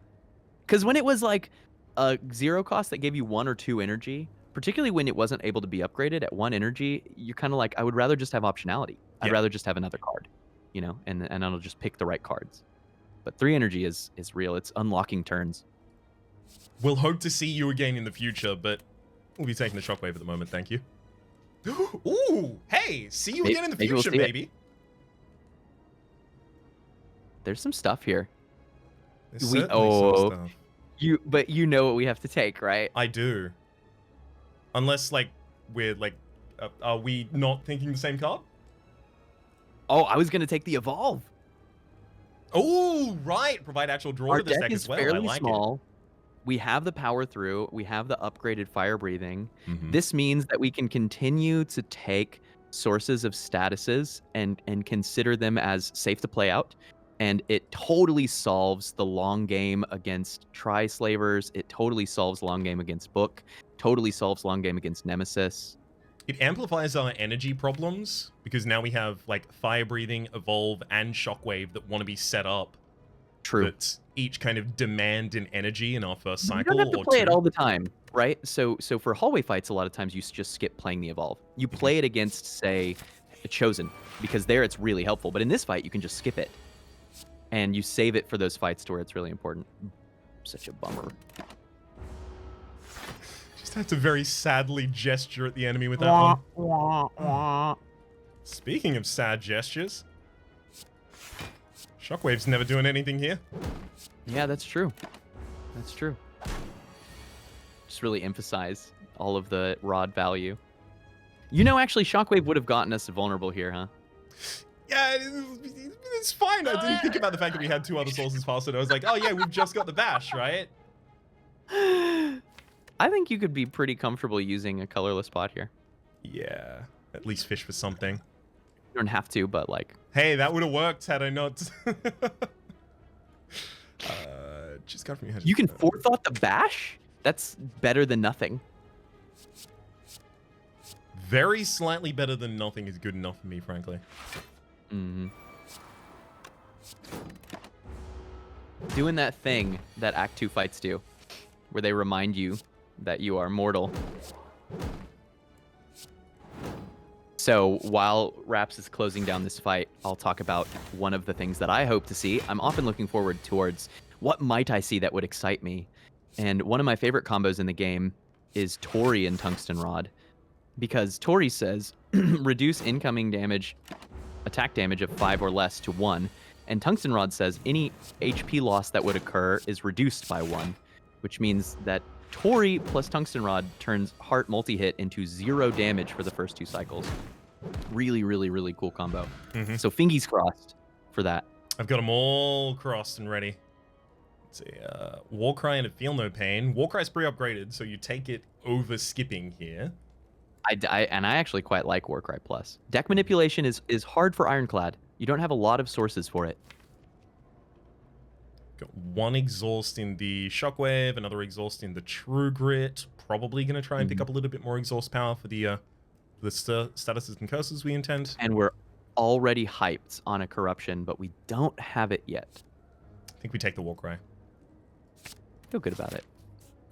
[SPEAKER 2] Because when it was like a 0 cost that gave you 1 or 2 energy, particularly when it wasn't able to be upgraded at 1 energy, you're kind of like, I would rather just have optionality. I'd rather just have another card, and I'll just pick the right cards. But 3 energy is real. It's unlocking turns.
[SPEAKER 1] We'll hope to see you again in the future, but we'll be taking the Shockwave at the moment, thank you. Ooh, hey, see you again in the future, maybe.
[SPEAKER 2] There's some stuff here.
[SPEAKER 1] There's some stuff.
[SPEAKER 2] But you know what we have to take, right?
[SPEAKER 1] I do. Unless, we're, are we not thinking the same card?
[SPEAKER 2] Oh, I was going to take the Evolve.
[SPEAKER 1] Oh, right. Provide actual draw to this deck as well.
[SPEAKER 2] Our deck is fairly small. We have the power through. We have the upgraded fire breathing. This means that we can continue to take sources of statuses and consider them as safe to play out. And it totally solves the long game against Tri-Slavers. It totally solves long game against Book. Totally solves long game against Nemesis.
[SPEAKER 1] It amplifies our energy problems because now we have fire breathing, evolve, and shockwave that want to be set up.
[SPEAKER 2] True.
[SPEAKER 1] That each kind of demand an energy in our first cycle.
[SPEAKER 2] You don't have to play it all the time, right? So for hallway fights, a lot of times you just skip playing the evolve. You play it against, say, a Chosen, because there it's really helpful. But in this fight, you can just skip it. And you save it for those fights to where it's really important. Such a bummer.
[SPEAKER 1] Just have to very sadly gesture at the enemy with that one. Speaking of sad gestures, Shockwave's never doing anything here.
[SPEAKER 2] Yeah, that's true. That's true. Just really emphasize all of the rod value. Actually, Shockwave would have gotten us vulnerable here, huh?
[SPEAKER 1] Yeah, it's fine. I didn't think about the fact that we had 2 other sources faster. I was like, oh yeah, we've just got the bash, right?
[SPEAKER 2] I think you could be pretty comfortable using a colorless spot here.
[SPEAKER 1] Yeah, at least fish for something.
[SPEAKER 2] You don't have to, but
[SPEAKER 1] Hey, that would have worked had I not. Just got from your head.
[SPEAKER 2] You can forethought the bash? That's better than nothing.
[SPEAKER 1] Very slightly better than nothing is good enough for me, frankly.
[SPEAKER 2] Doing that thing that Act 2 fights do, where they remind you that you are mortal. So while Raps is closing down this fight, I'll talk about one of the things that I hope to see. I'm often looking forward towards what might I see that would excite me. And one of my favorite combos in the game is Tori and Tungsten Rod. Because Tori says, reduce incoming damage, attack damage of 5 or less to 1. And Tungsten Rod says any HP loss that would occur is reduced by 1. Which means that Tori plus Tungsten Rod turns Heart multi-hit into 0 damage for the first 2 cycles. Really, really, really cool combo. So fingies crossed for that.
[SPEAKER 1] I've got them all crossed and ready. It's a Warcry and a Feel No Pain. Warcry's pre-upgraded, so you take it over skipping here.
[SPEAKER 2] I actually quite like Warcry Plus. Deck manipulation is hard for Ironclad. You don't have a lot of sources for it.
[SPEAKER 1] Got one exhaust in the Shockwave, another exhaust in the True Grit. Probably going to try and pick up a little bit more exhaust power for the statuses and curses we intend.
[SPEAKER 2] And we're already hyped on a corruption, but we don't have it yet.
[SPEAKER 1] I think we take the Warcry.
[SPEAKER 2] Feel good about it.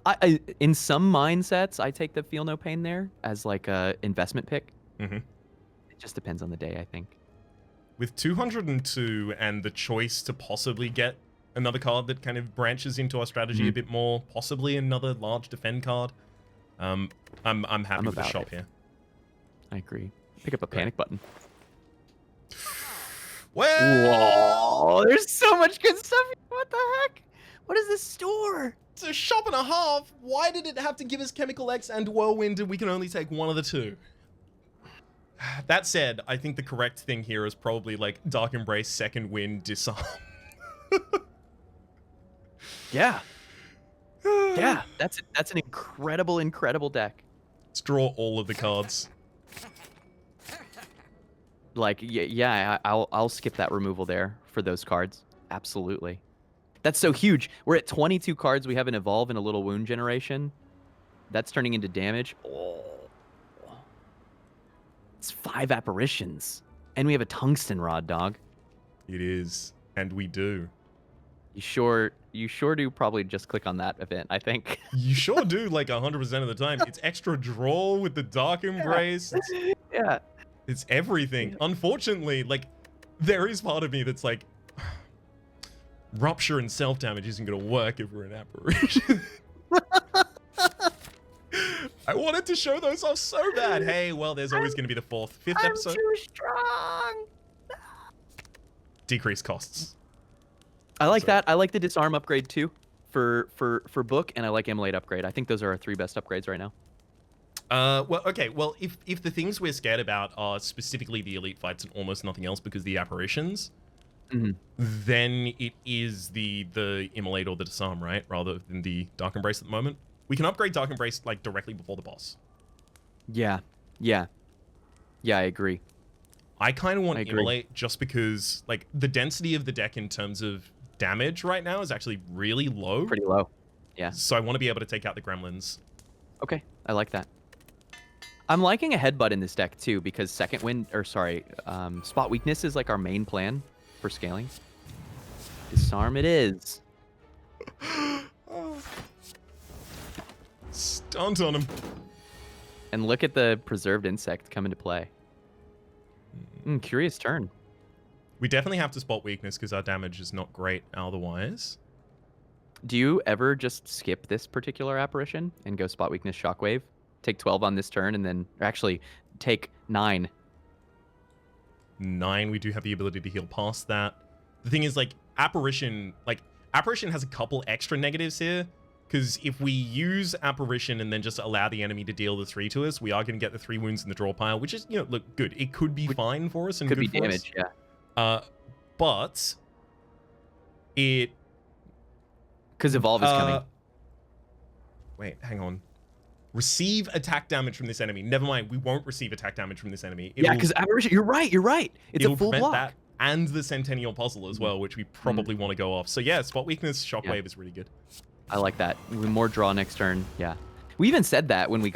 [SPEAKER 2] I in some mindsets, I take the Feel No Pain there as like a investment pick.
[SPEAKER 1] Mm-hmm.
[SPEAKER 2] It just depends on the day, I think.
[SPEAKER 1] With 202 and the choice to possibly get another card that kind of branches into our strategy a bit more, possibly another large defend card, I'm happy with the shop here.
[SPEAKER 2] I agree. Pick up a panic button.
[SPEAKER 1] Well,
[SPEAKER 2] whoa, there's so much good stuff. What the heck? What is this store?
[SPEAKER 1] It's a shop and a half. Why did it have to give us Chemical X and Whirlwind and we can only take one of the two? That said, I think the correct thing here is probably like Dark Embrace, Second Wind, Disarm.
[SPEAKER 2] Yeah. Yeah, that's an incredible deck.
[SPEAKER 1] Let's draw all of the cards.
[SPEAKER 2] Like, yeah, I'll skip that removal there for those cards. Absolutely. That's so huge. We're at 22 cards. We have an Evolve and a Little Wound generation. That's turning into damage. Oh. It's 5 apparitions. And we have a Tungsten Rod, dog.
[SPEAKER 1] It is. And we do.
[SPEAKER 2] You sure do probably just click on that event, I think.
[SPEAKER 1] You sure do, like 100% of the time. It's extra draw with the Dark Embrace.
[SPEAKER 2] Yeah.
[SPEAKER 1] It's everything. Unfortunately, like, there is part of me that's like, Rupture and self-damage isn't going to work if we're an apparition. I wanted to show those off so bad. Hey, well, there's always going to be the 4th, 5th episode.
[SPEAKER 2] I'm too strong.
[SPEAKER 1] Decrease costs.
[SPEAKER 2] I like that. I like the Disarm upgrade too for Book, and I like Immolate upgrade. I think those are our 3 best upgrades right now.
[SPEAKER 1] Well, okay. Well, if the things we're scared about are specifically the elite fights and almost nothing else because the apparitions, then it is the Immolate or the Disarm, right? Rather than the Dark Embrace at the moment. We can upgrade Dark Embrace like directly before the boss.
[SPEAKER 2] Yeah, I agree.
[SPEAKER 1] I kind of want Immolate just because like the density of the deck in terms of damage right now is actually really low.
[SPEAKER 2] Pretty low. Yeah.
[SPEAKER 1] So I want to be able to take out the gremlins.
[SPEAKER 2] Okay, I like that. I'm liking a Headbutt in this deck too because Spot Weakness is like our main plan for scaling. Disarm it is.
[SPEAKER 1] Stunt on him.
[SPEAKER 2] And look at the Preserved Insect come into play. Curious turn.
[SPEAKER 1] We definitely have to spot weakness because our damage is not great otherwise.
[SPEAKER 2] Do you ever just skip this particular apparition and go spot weakness Shockwave? Take 12 on this turn and then actually take 9.
[SPEAKER 1] 9, we do have the ability to heal past that. The thing is, like, Apparition has a couple extra negatives here. Because if we use Apparition and then just allow the enemy to deal the 3 to us, we are going to get the 3 wounds in the draw pile, which is, you know, look, good. It could be fine for us and
[SPEAKER 2] could
[SPEAKER 1] good
[SPEAKER 2] be
[SPEAKER 1] for
[SPEAKER 2] damage,
[SPEAKER 1] us.
[SPEAKER 2] Yeah.
[SPEAKER 1] But it...
[SPEAKER 2] Because Evolve is coming.
[SPEAKER 1] Wait, hang on. Receive attack damage from this enemy. Never mind, we won't receive attack damage from this enemy.
[SPEAKER 2] Yeah, because Apparition, you're right. It's a full block.
[SPEAKER 1] That and the Centennial Puzzle as well, which we probably want to go off. So yeah, Spot Weakness, Shockwave is really good.
[SPEAKER 2] I like that. More draw next turn. Yeah. We even said that when we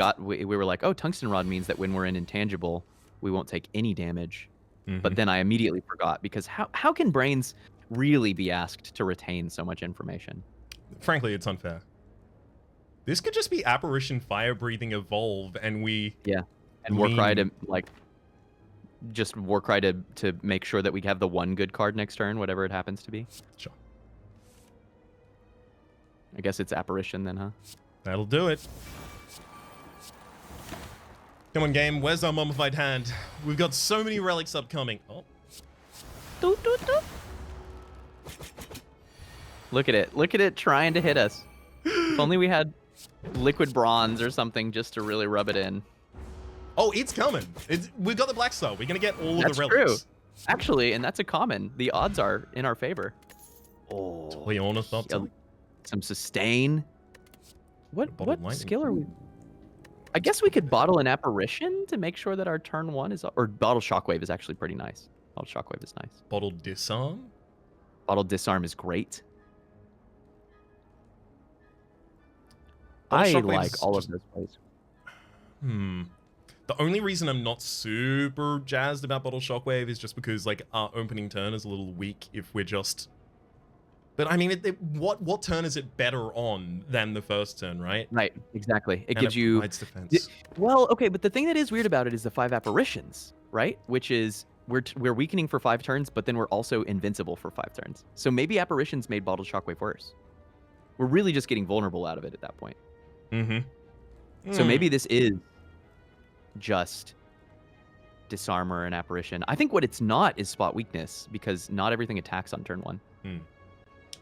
[SPEAKER 2] were like, oh, Tungsten Rod means that when we're in Intangible, we won't take any damage. But then I immediately forgot because how can Brains really be asked to retain so much information?
[SPEAKER 1] Frankly, it's unfair. This could just be Apparition, Fire Breathing, Evolve, and we...
[SPEAKER 2] Yeah. And Warcry to, like... Just Warcry to make sure that we have the 1 good card next turn, whatever it happens to be.
[SPEAKER 1] Sure.
[SPEAKER 2] I guess it's Apparition then, huh?
[SPEAKER 1] That'll do it. Come on, game. Where's our Mummified Hand? We've got so many relics upcoming. Oh.
[SPEAKER 2] Doot, doot, doot. Look at it. Look at it trying to hit us. If only we had liquid bronze or something just to really rub it in.
[SPEAKER 1] Oh, it's coming. We've got the Black Star. We're going to get all of the relics.
[SPEAKER 2] That's true. Actually, and that's a common. The odds are in our favor.
[SPEAKER 1] Oh. Leona thought so.
[SPEAKER 2] some sustain. What
[SPEAKER 1] lightning.
[SPEAKER 2] skill are we? I guess we could bottle an apparition to make sure that our turn 1 is, or bottle shockwave is actually pretty nice. Bottle shockwave is nice.
[SPEAKER 1] Bottle disarm.
[SPEAKER 2] Bottle disarm is great.
[SPEAKER 1] Bottle
[SPEAKER 2] I
[SPEAKER 1] shockwave
[SPEAKER 2] like
[SPEAKER 1] is
[SPEAKER 2] all
[SPEAKER 1] just...
[SPEAKER 2] of those plays.
[SPEAKER 1] The only reason I'm not super jazzed about Bottle Shockwave is just because, like, our opening turn is a little weak if we're just... But, I mean, what turn is it better on than the first turn, right?
[SPEAKER 2] Right, exactly. It
[SPEAKER 1] and
[SPEAKER 2] gives
[SPEAKER 1] it
[SPEAKER 2] you...
[SPEAKER 1] provides defense.
[SPEAKER 2] Well, okay, but the thing that is weird about it is the 5 apparitions, right? Which is, we're weakening for 5 turns, but then we're also invincible for 5 turns. So maybe apparitions made Bottle Shockwave worse. We're really just getting vulnerable out of it at that point. So maybe this is just disarmor and apparition. I think what it's not is spot weakness, because not everything attacks on turn 1.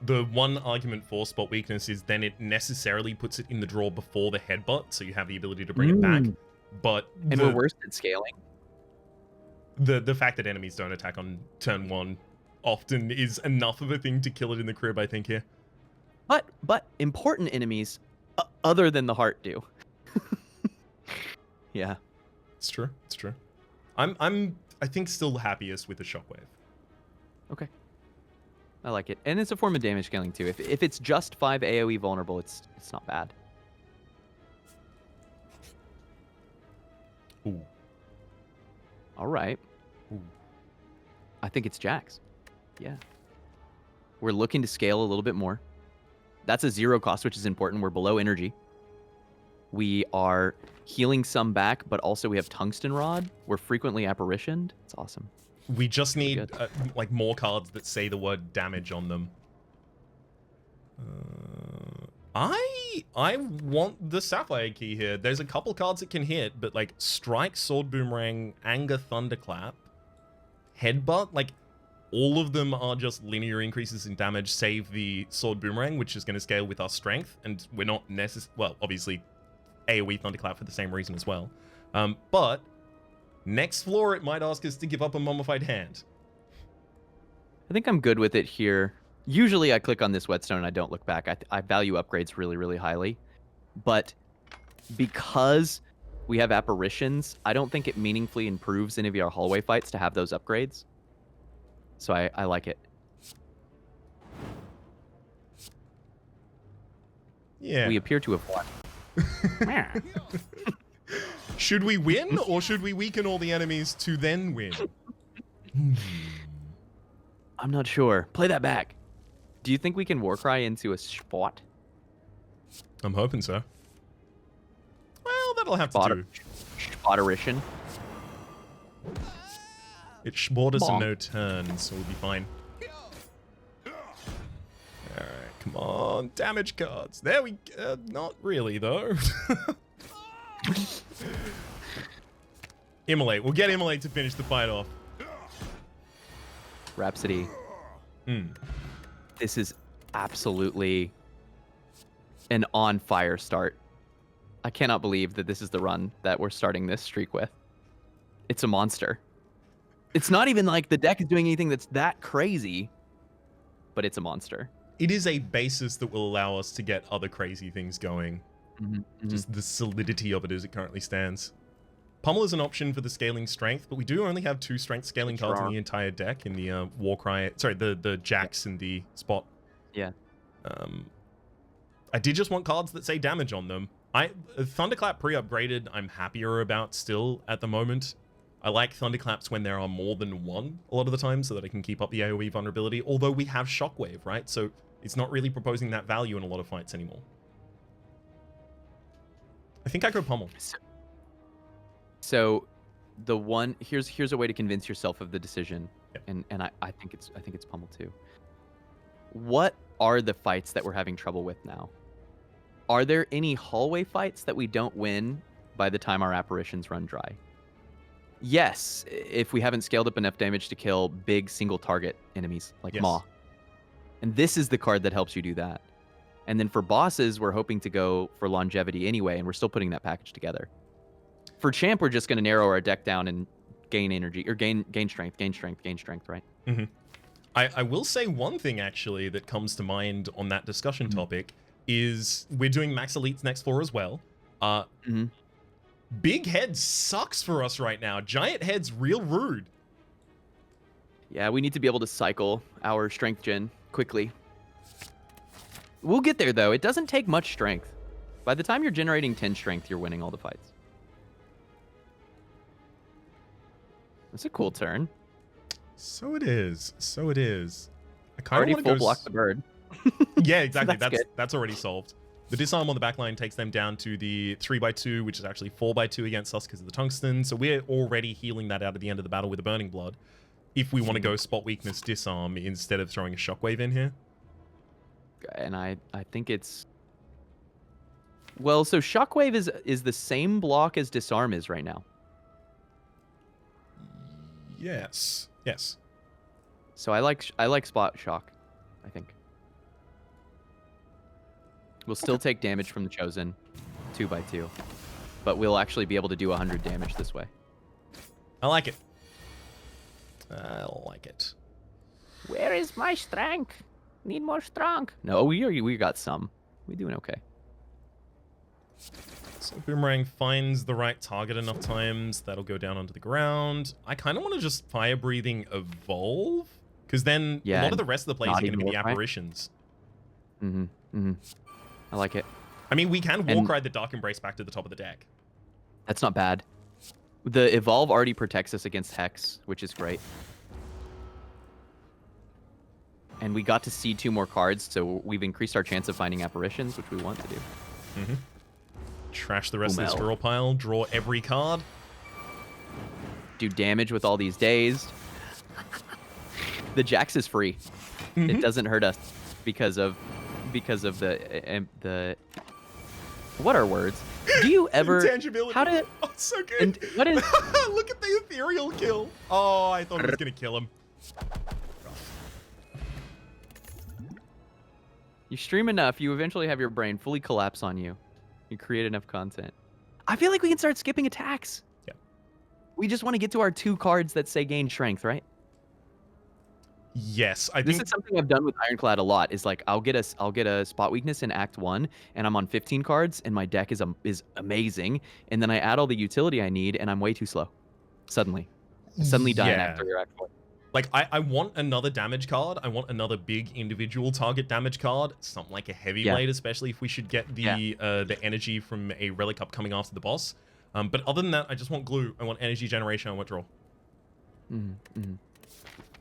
[SPEAKER 1] The one argument for spot weakness is then it necessarily puts it in the draw before the headbutt, so you have the ability to bring it back. But
[SPEAKER 2] we're worse at scaling.
[SPEAKER 1] The fact that enemies don't attack on turn 1 often is enough of a thing to kill it in the crib, I think, here.
[SPEAKER 2] But important enemies other than the heart do. Yeah.
[SPEAKER 1] It's true. It's true. I think still happiest with the shockwave.
[SPEAKER 2] Okay. I like it. And it's a form of damage scaling too. If it's just 5 AoE vulnerable, it's not bad.
[SPEAKER 1] Ooh.
[SPEAKER 2] All right.
[SPEAKER 1] Ooh.
[SPEAKER 2] I think it's Jax. Yeah. We're looking to scale a little bit more. That's a 0 cost, which is important. We're below energy. We are healing some back, but also we have tungsten rod. We're frequently apparitioned. It's awesome.
[SPEAKER 1] We just need like more cards that say the word damage on them. I want the Sapphire Key here. There's a couple cards that can hit, but like Strike, Sword Boomerang, Anger, Thunderclap, Headbutt, like all of them are just linear increases in damage, save the Sword Boomerang, which is going to scale with our strength, and we're not well, obviously AoE Thunderclap for the same reason as well. But next floor, it might ask us to give up a Mummified Hand.
[SPEAKER 2] I think I'm good with it here. Usually I click on this whetstone and I don't look back. I value upgrades really, really highly. But because we have apparitions, I don't think it meaningfully improves any of our hallway fights to have those upgrades. So I like it.
[SPEAKER 1] Yeah.
[SPEAKER 2] We appear to have won.
[SPEAKER 1] Should we win, or should we weaken all the enemies to then win?
[SPEAKER 2] I'm not sure. Play that back. Do you think we can Warcry into a spot?
[SPEAKER 1] I'm hoping so. Well, that'll have to do.
[SPEAKER 2] Spotterition.
[SPEAKER 1] It sport us in no turn, so we'll be fine. Alright, come on. Damage cards. There we go. Not really, though. Immolate. We'll get Immolate to finish the fight off.
[SPEAKER 2] Rhapsody. This is absolutely an on-fire start. I cannot believe that this is the run that we're starting this streak with. It's a monster. It's not even like the deck is doing anything that's that crazy, but it's a monster.
[SPEAKER 1] It is a basis that will allow us to get other crazy things going. Just the solidity of it as it currently stands. Pummel is an option for the scaling strength, but we do only have 2 strength scaling cards in the entire deck in the Warcry. Sorry, the Jax and the Spot.
[SPEAKER 2] Yeah.
[SPEAKER 1] I did just want cards that say damage on them. Thunderclap pre-upgraded, I'm happier about still at the moment. I like Thunderclaps when there are more than 1 a lot of the time, so that I can keep up the AoE vulnerability, although we have Shockwave, right? So it's not really proposing that value in a lot of fights anymore. I think I go Pummel.
[SPEAKER 2] So the one here's a way to convince yourself of the decision.
[SPEAKER 1] Yep.
[SPEAKER 2] And I think it's Pummel too. What are the fights that we're having trouble with now? Are there any hallway fights that we don't win by the time our apparitions run dry? Yes, if we haven't scaled up enough damage to kill big single target enemies like Maw. And this is the card that helps you do that. And then for bosses, we're hoping to go for longevity anyway, and we're still putting that package together. For champ, we're just going to narrow our deck down and gain energy, or gain strength, right?
[SPEAKER 1] I will say one thing, actually, that comes to mind on that discussion topic is we're doing Max Elites next floor as well. Big head sucks for us right now. Giant head's real rude.
[SPEAKER 2] Yeah, we need to be able to cycle our strength gen quickly. We'll get there, though. It doesn't take much strength. By the time you're generating 10 strength, you're winning all the fights. That's a cool turn.
[SPEAKER 1] So it is. So it is. I kind of
[SPEAKER 2] Already
[SPEAKER 1] want
[SPEAKER 2] full
[SPEAKER 1] to go...
[SPEAKER 2] block the bird.
[SPEAKER 1] Yeah, exactly.
[SPEAKER 2] So
[SPEAKER 1] that's already solved. The disarm on the backline takes them down to the 3x2, which is actually 4x2 against us because of the tungsten. So we're already healing that out at the end of the battle with a burning blood. If we want to go spot weakness disarm instead of throwing a shockwave in here.
[SPEAKER 2] And I think it's... Well, so shockwave is the same block as disarm is right now.
[SPEAKER 1] Yes. Yes.
[SPEAKER 2] So I like spot shock, I think. We'll still take damage from the chosen 2x2, but we'll actually be able to do 100 damage this way.
[SPEAKER 1] I like it. I like it.
[SPEAKER 2] Where is my strength? Need more strength. No, we got some. We're doing okay.
[SPEAKER 1] So Boomerang finds the right target enough times. That'll go down onto the ground. I kind of want to just Fire Breathing evolve, because then a lot of the rest of the plays are going to be the apparitions.
[SPEAKER 2] I like it.
[SPEAKER 1] I mean, we can Walk Ride the Dark Embrace back to the top of the deck.
[SPEAKER 2] That's not bad. The evolve already protects us against Hex, which is great. And we got to see 2 more cards, so we've increased our chance of finding apparitions, which we want to do.
[SPEAKER 1] Trash the rest of the scroll pile, draw every card.
[SPEAKER 2] Do damage with all these dazed. The Jax is free. It doesn't hurt us because of the what are words? Do you ever
[SPEAKER 1] intangibility?
[SPEAKER 2] How did
[SPEAKER 1] Oh, it's so good.
[SPEAKER 2] And what is
[SPEAKER 1] Look at the ethereal kill. Oh, I thought it was gonna kill him.
[SPEAKER 2] You stream enough, you eventually have your brain fully collapse on you. You create enough content. I feel like we can start skipping attacks.
[SPEAKER 1] Yeah.
[SPEAKER 2] We just want to get to our 2 cards that say gain strength, right?
[SPEAKER 1] Yes, I think
[SPEAKER 2] This is something I've done with Ironclad a lot. Is like I'll get a spot weakness in Act 1, and I'm on 15 cards, and my deck is amazing, and then I add all the utility I need, and I'm way too slow. Suddenly die in Act 3 or Act 4.
[SPEAKER 1] Like, I want another damage card. I want another big individual target damage card. Something like a heavy blade, especially if we should get the energy from a relic up coming after the boss. But other than that, I just want glue. I want energy generation. I want draw.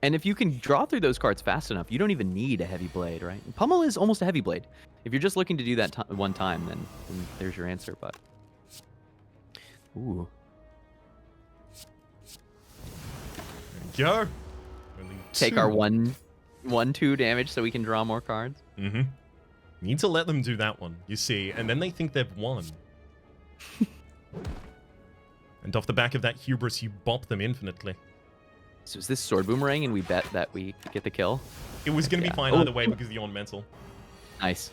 [SPEAKER 2] And if you can draw through those cards fast enough, you don't even need a heavy blade, right? Pummel is almost a heavy blade. If you're just looking to do that one time, then there's your answer. But ooh,
[SPEAKER 1] there you go.
[SPEAKER 2] Take our 1/2 damage so we can draw more cards.
[SPEAKER 1] Need to let them do that one, you see, and then they think they've won. And off the back of that hubris, you bop them infinitely.
[SPEAKER 2] So is this sword boomerang, and we bet that we get the kill?
[SPEAKER 1] It was going to be fine either way because of the ornamental.
[SPEAKER 2] Nice.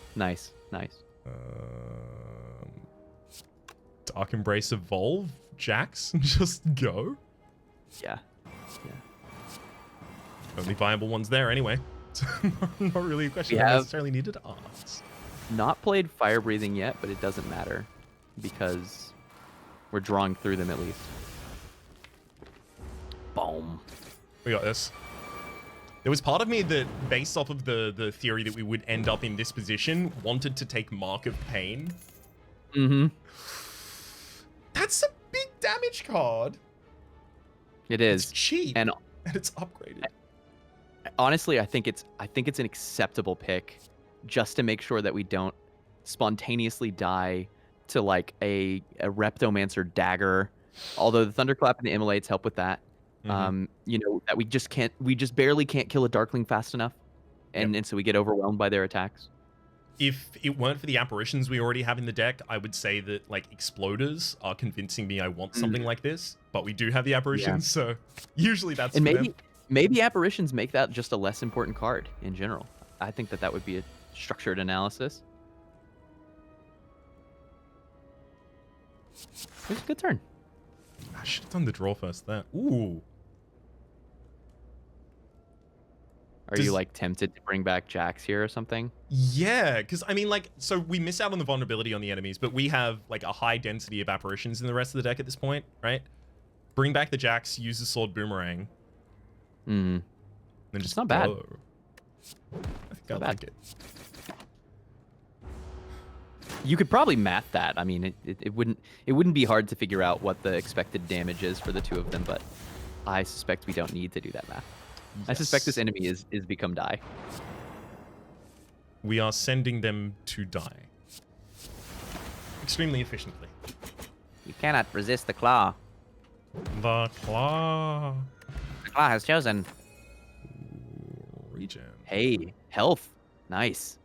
[SPEAKER 1] Dark Embrace evolve, Jax, and just go.
[SPEAKER 2] Yeah.
[SPEAKER 1] Only viable ones there anyway. Not really a question I necessarily needed to ask.
[SPEAKER 2] Not played fire breathing yet, but it doesn't matter because we're drawing through them at least. Boom.
[SPEAKER 1] We got this. There was part of me that, based off of the theory that we would end up in this position, wanted to take Mark of Pain. That's a big damage card.
[SPEAKER 2] It is.
[SPEAKER 1] It's cheap and it's upgraded.
[SPEAKER 2] Honestly, I think it's an acceptable pick, just to make sure that we don't spontaneously die to like a Reptomancer dagger. Although the Thunderclap and the Immolates help with that. You know, that we just barely can't kill a Darkling fast enough, and so we get overwhelmed by their attacks.
[SPEAKER 1] If it weren't for the apparitions we already have in the deck, I would say that like Exploders are convincing me I want something like this. But we do have the apparitions, so usually that's
[SPEAKER 2] and
[SPEAKER 1] for them.
[SPEAKER 2] Maybe apparitions make that just a less important card in general. I think that would be a structured analysis. It was a good turn.
[SPEAKER 1] I should have done the draw first there. Ooh.
[SPEAKER 2] Are you like tempted to bring back Jax here or something?
[SPEAKER 1] Yeah, because I mean, like, so we miss out on the vulnerability on the enemies, but we have like a high density of apparitions in the rest of the deck at this point, right? Bring back the Jax, use the sword boomerang.
[SPEAKER 2] Then
[SPEAKER 1] just
[SPEAKER 2] it's not bad.
[SPEAKER 1] I think I like it.
[SPEAKER 2] You could probably math that. I mean, it wouldn't be hard to figure out what the expected damage is for the two of them, but I suspect we don't need to do that math. Yes. I suspect this enemy is become die.
[SPEAKER 1] We are sending them to die. Extremely efficiently.
[SPEAKER 2] You cannot resist the claw.
[SPEAKER 1] The claw.
[SPEAKER 2] The claw has chosen.
[SPEAKER 1] Regen.
[SPEAKER 2] Hey, health. Nice.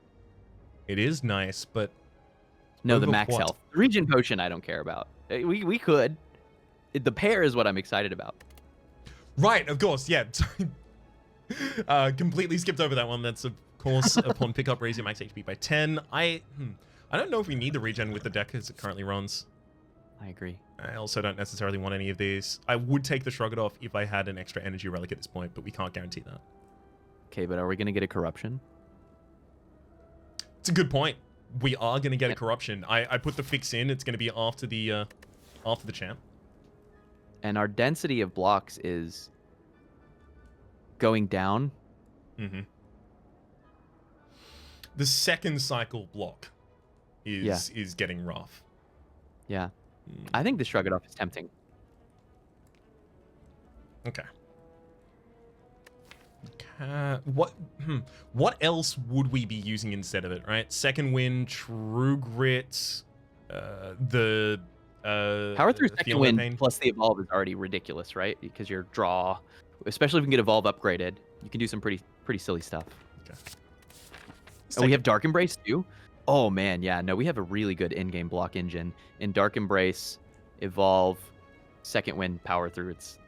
[SPEAKER 1] It is nice, but...
[SPEAKER 2] No, the max health. The regen potion I don't care about. We could. The pair is what I'm excited about.
[SPEAKER 1] Right, of course, yeah. Completely skipped over that one. That's, of course, upon pickup, raise your max HP by 10. I don't know if we need the regen with the deck as it currently runs.
[SPEAKER 2] I agree.
[SPEAKER 1] I also don't necessarily want any of these. I would take the Shrug It Off if I had an extra energy relic at this point, but we can't guarantee that.
[SPEAKER 2] Okay, but are we going to get a corruption?
[SPEAKER 1] It's a good point. We are going to get a corruption. I put the fix in. It's going to be after the champ.
[SPEAKER 2] And our density of blocks is going down.
[SPEAKER 1] The second cycle block is getting rough.
[SPEAKER 2] Yeah. I think the Shrug It Off is tempting.
[SPEAKER 1] Okay. What else would we be using instead of it, right? Second Wind, True Grit, the
[SPEAKER 2] Power Through Second Wind plus the Evolve is already ridiculous, right? Because your draw, especially if we can get Evolve upgraded, you can do some pretty silly stuff.
[SPEAKER 1] Okay.
[SPEAKER 2] And we have Dark Embrace too? Oh man, yeah, no, we have a really good in-game block engine. In Dark Embrace, Evolve, Second Wind, Power Through, it's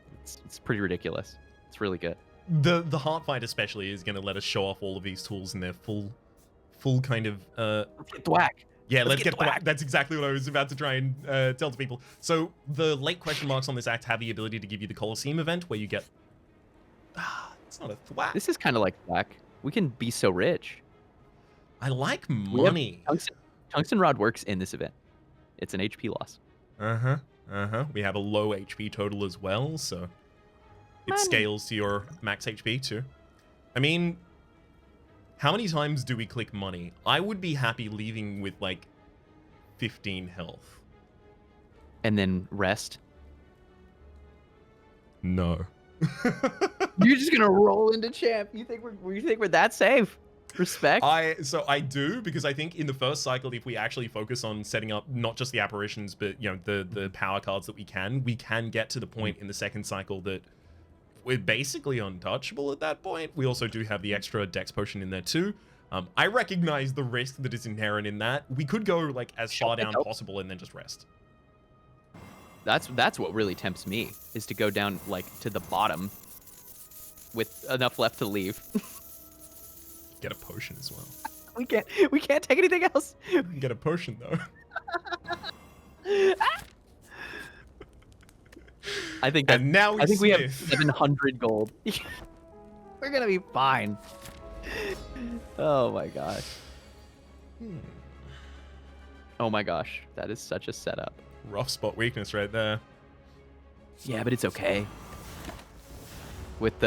[SPEAKER 2] pretty ridiculous. It's really good.
[SPEAKER 1] The Heart Fight especially is going to let us show off all of these tools in their full kind of...
[SPEAKER 2] Let's get thwack.
[SPEAKER 1] Yeah, let's get thwack. That's exactly what I was about to try and tell to people. So the late question marks on this act have the ability to give you the Colosseum event where you get... it's not a thwack.
[SPEAKER 2] This is kind of like thwack. We can be so rich.
[SPEAKER 1] I like money.
[SPEAKER 2] Tungsten Rod works in this event. It's an HP loss.
[SPEAKER 1] We have a low HP total as well, so... It scales to your max HP too. I mean, how many times do we click money? I would be happy leaving with like 15 health.
[SPEAKER 2] And then rest?
[SPEAKER 1] No.
[SPEAKER 2] You're just gonna roll into champ. You think we're that safe? Respect.
[SPEAKER 1] So I do, because I think in the first cycle, if we actually focus on setting up not just the apparitions, but the power cards that we can get to the point in the second cycle that we're basically untouchable at that point. We also do have the extra dex potion in there too. I recognize the risk that is inherent in that. We could go like as far down possible and then just rest.
[SPEAKER 2] That's what really tempts me, is to go down like to the bottom with enough left to leave.
[SPEAKER 1] Get a potion as well.
[SPEAKER 2] We can't take anything else.
[SPEAKER 1] We can get a potion though.
[SPEAKER 2] I think we have 700 gold. We're gonna be fine. Oh my gosh. Oh my gosh, that is such a setup.
[SPEAKER 1] Rough spot weakness right there.
[SPEAKER 2] Yeah, but it's okay. With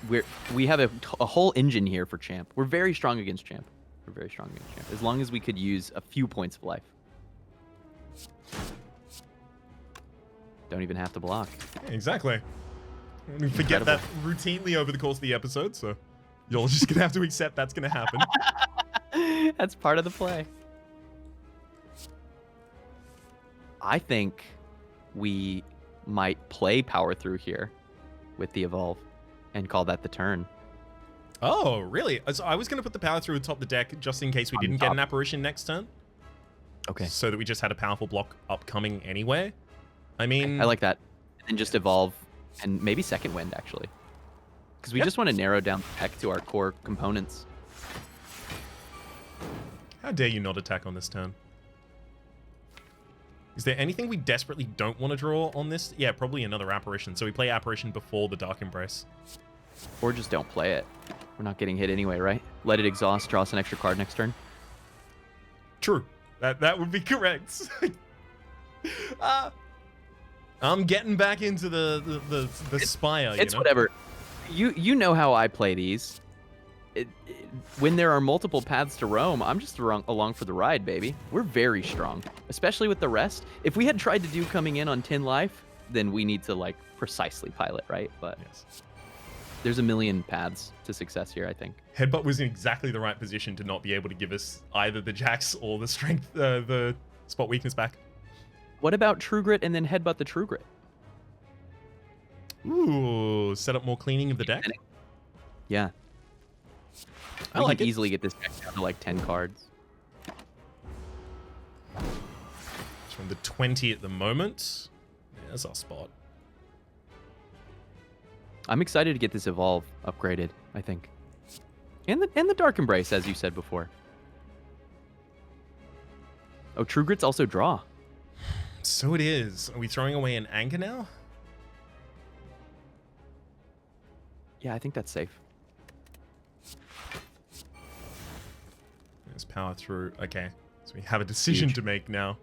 [SPEAKER 2] we have a whole engine here for champ. We're very strong against champ. As long as we could use a few points of life. Don't even have to block.
[SPEAKER 1] Yeah, exactly. We forget that routinely over the course of the episode, so you're just gonna have to accept that's gonna happen.
[SPEAKER 2] That's part of the play. I think we might play Power Through here with the Evolve and call that the turn.
[SPEAKER 1] Oh, really? So I was gonna put the Power Through atop the deck just in case we didn't get an apparition next turn.
[SPEAKER 2] Okay.
[SPEAKER 1] So that we just had a powerful block upcoming anyway. I mean,
[SPEAKER 2] I like that. And just Evolve and maybe Second Wind, actually. Because we just want to narrow down the deck to our core components.
[SPEAKER 1] How dare you not attack on this turn? Is there anything we desperately don't want to draw on this? Yeah, probably another Apparition. So we play Apparition before the Dark Embrace.
[SPEAKER 2] Or just don't play it. We're not getting hit anyway, right? Let it exhaust, draw us an extra card next turn.
[SPEAKER 1] True. That would be correct. I'm getting back into the Spire.
[SPEAKER 2] It's whatever. You know how I play these. When there are multiple paths to roam, I'm just along for the ride, baby. We're very strong, especially with the rest. If we had tried to do coming in on 10 life, then we need to like precisely pilot, right? But yes. There's a million paths to success here, I think.
[SPEAKER 1] Headbutt was in exactly the right position to not be able to give us either the Jax or the strength, the spot weakness back.
[SPEAKER 2] What about True Grit and then Headbutt the True Grit?
[SPEAKER 1] Ooh, set up more cleaning of the deck.
[SPEAKER 2] Yeah. I can easily get this deck down to like 10 cards.
[SPEAKER 1] It's from the 20 at the moment. Yeah, that's our spot.
[SPEAKER 2] I'm excited to get this Evolve upgraded, I think. And the Dark Embrace, as you said before. Oh, True Grit's also draw.
[SPEAKER 1] So it is. Are we throwing away an anchor now?
[SPEAKER 2] Yeah, I think that's safe.
[SPEAKER 1] Let's power through. Okay. So we have a decision to make now.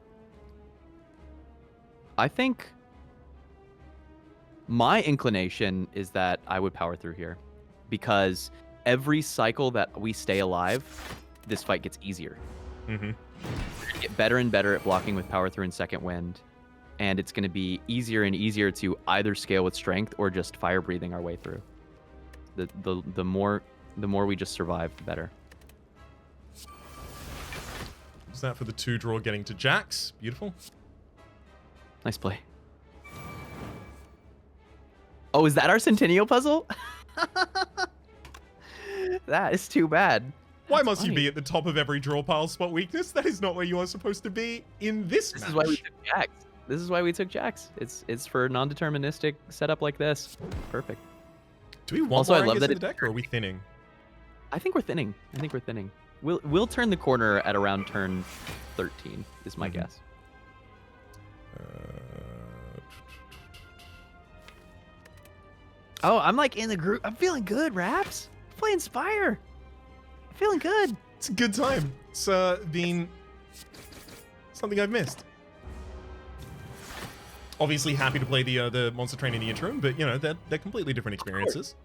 [SPEAKER 2] I think my inclination is that I would power through here. Because every cycle that we stay alive, this fight gets easier.
[SPEAKER 1] Mm-hmm.
[SPEAKER 2] We're going to get better and better at blocking with power through and second wind. And it's going to be easier and easier to either scale with strength or just fire breathing our way through. The more we just survive, the better.
[SPEAKER 1] Is that for the 2-draw getting to Jax? Beautiful.
[SPEAKER 2] Nice play. Oh, is that our Centennial puzzle? That is too bad.
[SPEAKER 1] Why must you be at the top of every draw pile spot weakness? That is not where you are supposed to be in this match.
[SPEAKER 2] This is why we took Jax. This is why we took Jax. It's for non-deterministic setup like this. Perfect.
[SPEAKER 1] Do we want more angers in the deck, or are we thinning?
[SPEAKER 2] I think we're thinning. We'll turn the corner at around turn 13, is my guess. Oh, I'm like in the group. I'm feeling good, Raps. Playing Spire. I'm feeling good.
[SPEAKER 1] It's a good time. It's been something I've missed. Obviously happy to play the Monster Train in the interim, but you know, they're completely different experiences.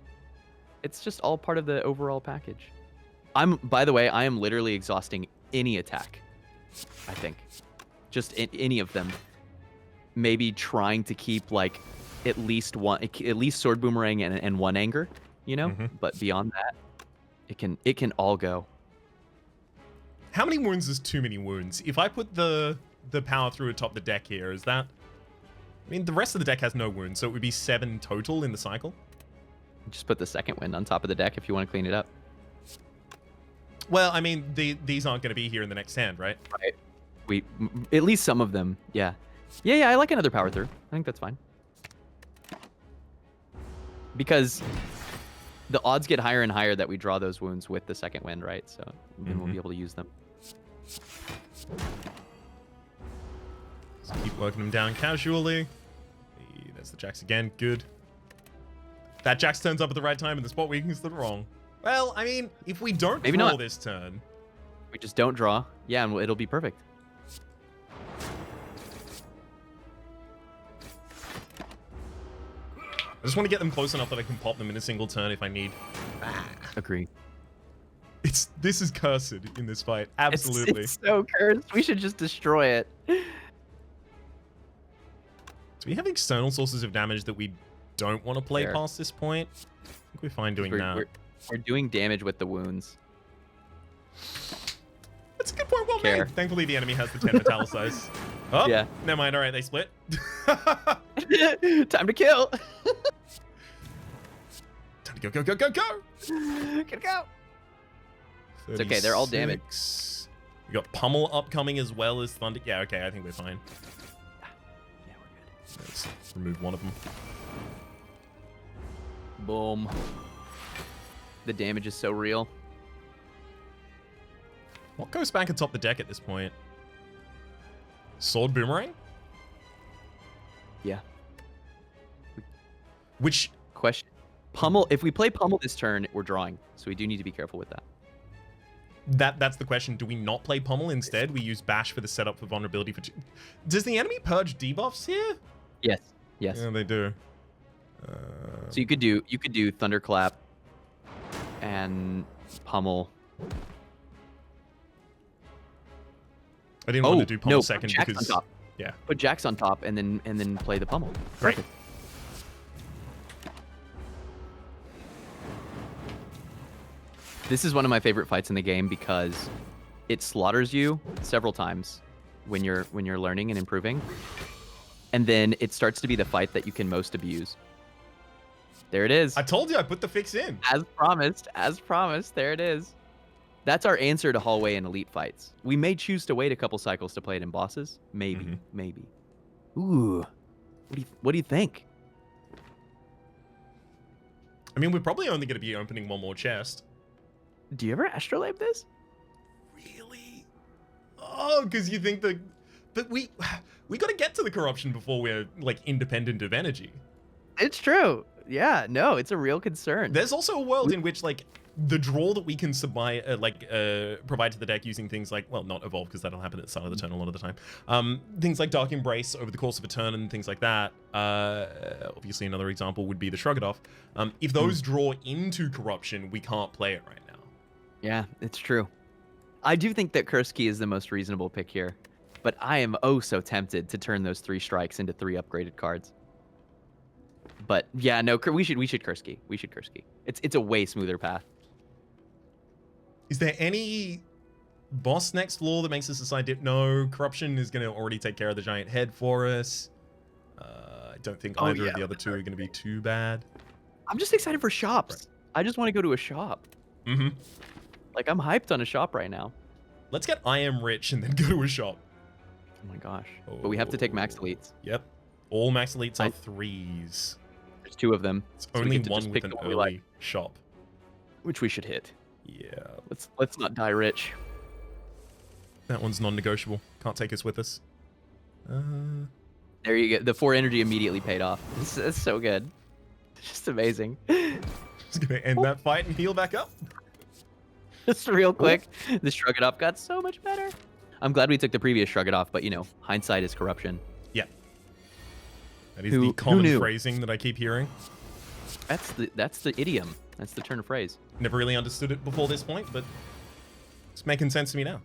[SPEAKER 2] It's just all part of the overall package. By the way, I am literally exhausting any attack. I think. Just any of them. Maybe trying to keep like at least Sword Boomerang and one anger, you know? But beyond that, it can all go.
[SPEAKER 1] How many wounds is too many wounds? If I put the power through atop the deck here, is that... I mean, the rest of the deck has no wounds, so it would be 7 total in the cycle.
[SPEAKER 2] Just put the second wind on top of the deck if you want to clean it up.
[SPEAKER 1] Well, I mean, these aren't going to be here in the next hand, right?
[SPEAKER 2] Right. At least some of them, yeah. Yeah, I like another power through. I think that's fine. Because the odds get higher and higher that we draw those wounds with the second wind, right? So then we'll be able to use them.
[SPEAKER 1] Let's keep working them down casually. There's the Jax again. Good. That Jax turns up at the right time and the spot weakness is wrong. Well, I mean, if we don't draw this turn...
[SPEAKER 2] We just don't draw. Yeah, and it'll be perfect.
[SPEAKER 1] I just want to get them close enough that I can pop them in a single turn if I need.
[SPEAKER 2] Agree.
[SPEAKER 1] This is cursed in this fight. Absolutely.
[SPEAKER 2] It's so cursed. We should just destroy it.
[SPEAKER 1] Do we have external sources of damage that we don't want to play past this point? I think we're fine doing that.
[SPEAKER 2] We're doing damage with the wounds.
[SPEAKER 1] That's a good point. Well made. Thankfully, the enemy has the 10 metallicize. Oh, yeah. Never mind. All right, they split.
[SPEAKER 2] Time to kill.
[SPEAKER 1] Time to go.
[SPEAKER 2] Gotta go. It's okay. They're all damaged.
[SPEAKER 1] We got Pummel upcoming as well as Thunder. Yeah, okay. I think we're fine.
[SPEAKER 2] Yeah, we're good.
[SPEAKER 1] Let's remove one of them.
[SPEAKER 2] Boom. The damage is so real.
[SPEAKER 1] What goes back atop the deck at this point? Sword Boomerang?
[SPEAKER 2] Yeah.
[SPEAKER 1] Which...
[SPEAKER 2] Question. Pummel. If we play Pummel this turn, we're drawing. So we do need to be careful with that.
[SPEAKER 1] That's the question. Do we not play Pummel instead? We use Bash for the setup for vulnerability for... Does the enemy purge debuffs here?
[SPEAKER 2] Yes. Yes.
[SPEAKER 1] Yeah, they do.
[SPEAKER 2] So you could do Thunderclap and Pummel.
[SPEAKER 1] I didn't want to do Pummel second
[SPEAKER 2] Jax
[SPEAKER 1] because...
[SPEAKER 2] on top.
[SPEAKER 1] Yeah.
[SPEAKER 2] Put Jax on top and then play the Pummel.
[SPEAKER 1] Great.
[SPEAKER 2] Perfect. This is one of my favorite fights in the game because it slaughters you several times when you're learning and improving. And then it starts to be the fight that you can most abuse. There it is.
[SPEAKER 1] I told you I put the fix in.
[SPEAKER 2] As promised, there it is. That's our answer to hallway and elite fights. We may choose to wait a couple cycles to play it in bosses. Maybe. Ooh. What do you think?
[SPEAKER 1] I mean, we're probably only going to be opening one more chest.
[SPEAKER 2] Do you ever astrolabe this?
[SPEAKER 1] Really? Oh, because you think that... But we got to get to the corruption before we're, like, independent of energy.
[SPEAKER 2] It's true. Yeah, no, it's a real concern.
[SPEAKER 1] There's also a world in which, like, the draw that we can provide to the deck using things like, well, not evolve, because that'll happen at the start of the turn a lot of the time. Things like Dark Embrace over the course of a turn and things like that. Obviously, another example would be the Shrug It Off. If those draw into corruption, we can't play it right now.
[SPEAKER 2] Yeah, it's true. I do think that Curse Key is the most reasonable pick here, but I am oh so tempted to turn those 3 strikes into 3 upgraded cards. But yeah, no, we should Curse Key. We should Curse Key. It's a way smoother path.
[SPEAKER 1] Is there any boss next floor that makes us decide no, corruption is going to already take care of the giant head for us? I don't think either of the other two are going to be too bad.
[SPEAKER 2] I'm just excited for shops. Right. I just want to go to a shop.
[SPEAKER 1] Mm-hmm.
[SPEAKER 2] Like, I'm hyped on a shop right now.
[SPEAKER 1] Let's get I Am Rich and then go to a shop.
[SPEAKER 2] Oh my gosh. Oh. But we have to take max elites.
[SPEAKER 1] Yep. All max elites are 3s.
[SPEAKER 2] There's 2 of them.
[SPEAKER 1] It's only one with an early shop.
[SPEAKER 2] Which we should hit.
[SPEAKER 1] Yeah.
[SPEAKER 2] Let's not die rich.
[SPEAKER 1] That one's non-negotiable. Can't take us with us.
[SPEAKER 2] There you go. The 4 energy immediately paid off. It's so good. It's just amazing.
[SPEAKER 1] Just gonna end that fight and heal back up.
[SPEAKER 2] Just real quick. The Shrug It Off got so much better. I'm glad we took the previous Shrug It Off, but you know, hindsight is corruption.
[SPEAKER 1] Yeah. That is the common phrasing that I keep hearing.
[SPEAKER 2] That's the idiom. That's the turn of phrase.
[SPEAKER 1] Never really understood it before this point, but it's making sense to me now.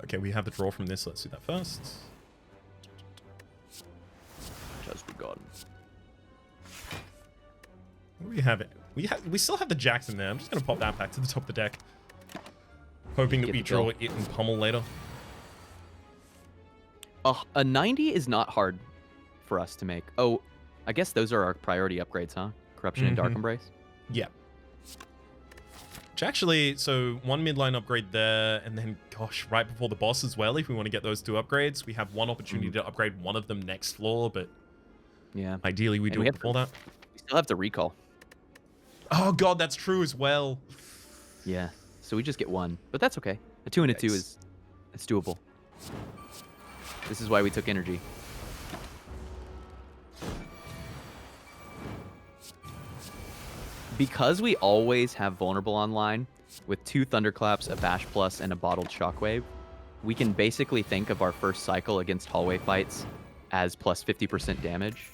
[SPEAKER 1] Okay, we have the draw from this. Let's do that first.
[SPEAKER 2] Just begun.
[SPEAKER 1] What do we have? We still have the Jackson there. I'm just gonna pop that back to the top of the deck, hoping that we draw it in Pummel later.
[SPEAKER 2] A 90 is not hard for us to make. Oh, I guess those are our priority upgrades, huh? Corruption and Dark Embrace.
[SPEAKER 1] Yeah. Which actually, so 1 midline upgrade there, and then, gosh, right before the boss as well, if we want to get those 2 upgrades. We have 1 opportunity to upgrade one of them next floor, but yeah, ideally we do it before that.
[SPEAKER 2] We still have to recall.
[SPEAKER 1] Oh god, that's true as well.
[SPEAKER 2] Yeah, so we just get 1, but that's okay. A 2 and a 2 it's doable. This is why we took energy. Because we always have vulnerable online, with 2 Thunderclaps, a Bash Plus, and a bottled Shockwave, we can basically think of our first cycle against hallway fights as plus 50% damage,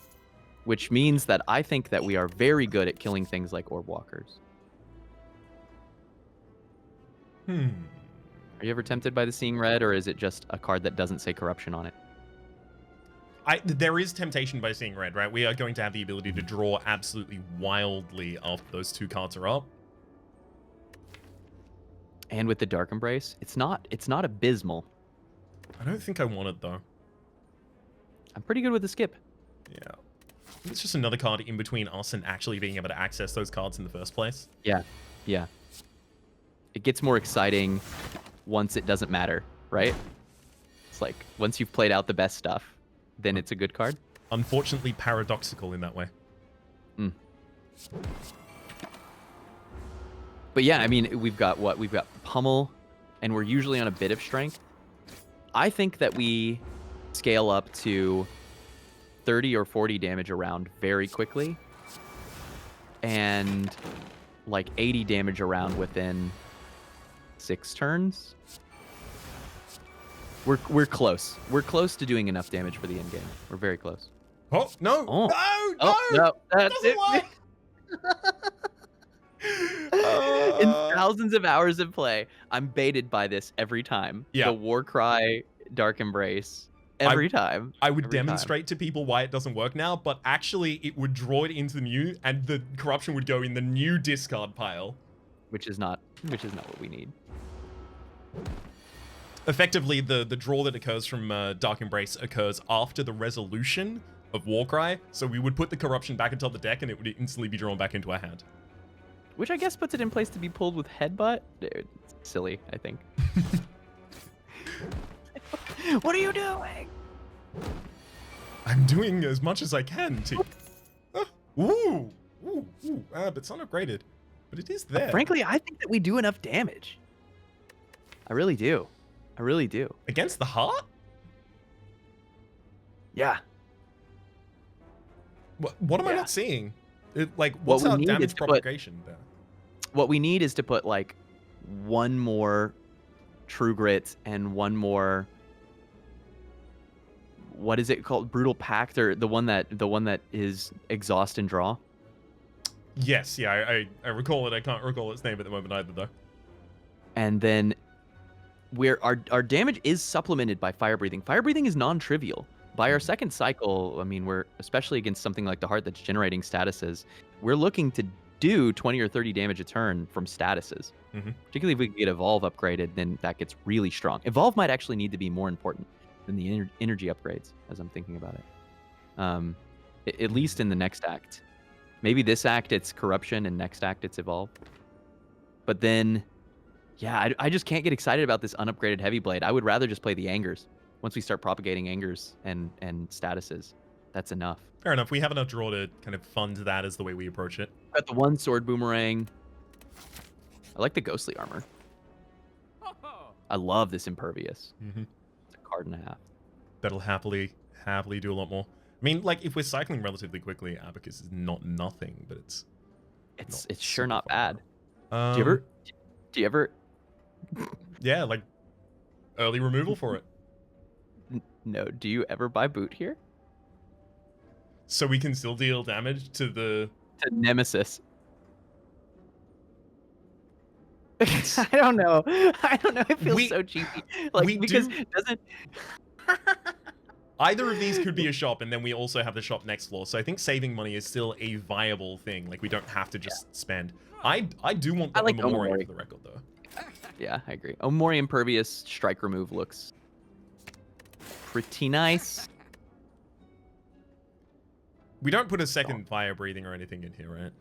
[SPEAKER 2] which means that I think that we are very good at killing things like Orb Walkers. Are you ever tempted by the Seeing Red, or is it just a card that doesn't say corruption on it?
[SPEAKER 1] There is temptation by Seeing Red, right? We are going to have the ability to draw absolutely wildly after those 2 cards are up.
[SPEAKER 2] And with the Dark Embrace, it's not abysmal.
[SPEAKER 1] I don't think I want it though.
[SPEAKER 2] I'm pretty good with the skip.
[SPEAKER 1] Yeah. It's just another card in between us and actually being able to access those cards in the first place.
[SPEAKER 2] Yeah. Yeah. It gets more exciting once it doesn't matter, right? It's like once you've played out the best stuff, then it's a good card.
[SPEAKER 1] Unfortunately paradoxical in that way.
[SPEAKER 2] But yeah, I mean, we've got Pummel, and we're usually on a bit of strength. I think that we scale up to 30 or 40 damage a round very quickly. and like 80 damage around within 6 turns. We're close. We're close to doing enough damage for the end game. We're very close.
[SPEAKER 1] Oh, no.
[SPEAKER 2] Oh.
[SPEAKER 1] No,
[SPEAKER 2] No. That's
[SPEAKER 1] doesn't
[SPEAKER 2] it. In thousands of hours of play, I'm baited by this every time.
[SPEAKER 1] Yeah.
[SPEAKER 2] The Warcry Dark Embrace. Every time.
[SPEAKER 1] I would demonstrate to people why it doesn't work now, but actually it would draw it into the new, and the corruption would go in the new discard pile.
[SPEAKER 2] Which is not what we need.
[SPEAKER 1] Effectively, the draw that occurs from Dark Embrace occurs after the resolution of Warcry, so we would put the corruption back into the deck and it would instantly be drawn back into our hand.
[SPEAKER 2] Which I guess puts it in place to be pulled with Headbutt. It's silly, I think. What are you doing?
[SPEAKER 1] I'm doing as much as I can to... Ooh, but it's not upgraded. But it is there.
[SPEAKER 2] Frankly, I think that we do enough damage. I really do. I really do.
[SPEAKER 1] Against the heart?
[SPEAKER 2] Yeah.
[SPEAKER 1] What am I not seeing? What's our damage propagation there?
[SPEAKER 2] What we need is to put, like, one more True Grit and one more... What is it called? Brutal Pact, or the one that is Exhaust and Draw?
[SPEAKER 1] Yes, yeah, I recall it. I can't recall its name at the moment either, though.
[SPEAKER 2] And then our damage is supplemented by Fire Breathing. Fire Breathing is non-trivial. By our second cycle, I mean, we're, especially against something like the Heart that's generating statuses, we're looking to do 20 or 30 damage a turn from statuses. Particularly if we can get Evolve upgraded, then that gets really strong. Evolve might actually need to be more important than the energy upgrades, as I'm thinking about it. At least in the next act. Maybe this act it's Corruption, and next act it's Evolve. But then, yeah, I just can't get excited about this unupgraded Heavy Blade. I would rather just play the Angers. Once we start propagating Angers and statuses, that's enough.
[SPEAKER 1] Fair enough. We have enough draw to kind of fund that as the way we approach it.
[SPEAKER 2] Got the one Sword Boomerang. I like the Ghostly Armor. I love this Impervious. It's a card and a half.
[SPEAKER 1] That'll happily do a lot more. I mean, like, if we're cycling relatively quickly, Abacus is not nothing, but it's
[SPEAKER 2] sure not bad.
[SPEAKER 1] Do
[SPEAKER 2] Do you ever?
[SPEAKER 1] Yeah, like early removal for it.
[SPEAKER 2] No. Do you ever buy Boot here?
[SPEAKER 1] So we can still deal damage to
[SPEAKER 2] Nemesis. I don't know. It feels so cheapy. Like, because it doesn't.
[SPEAKER 1] Either of these could be a shop, and then we also have the shop next floor. So I think saving money is still a viable thing. Like, we don't have to just spend. I do want the Omori for the record, though.
[SPEAKER 2] Yeah, I agree. Omori Impervious strike remove looks pretty nice.
[SPEAKER 1] We don't put a second Fire Breathing or anything in here, right?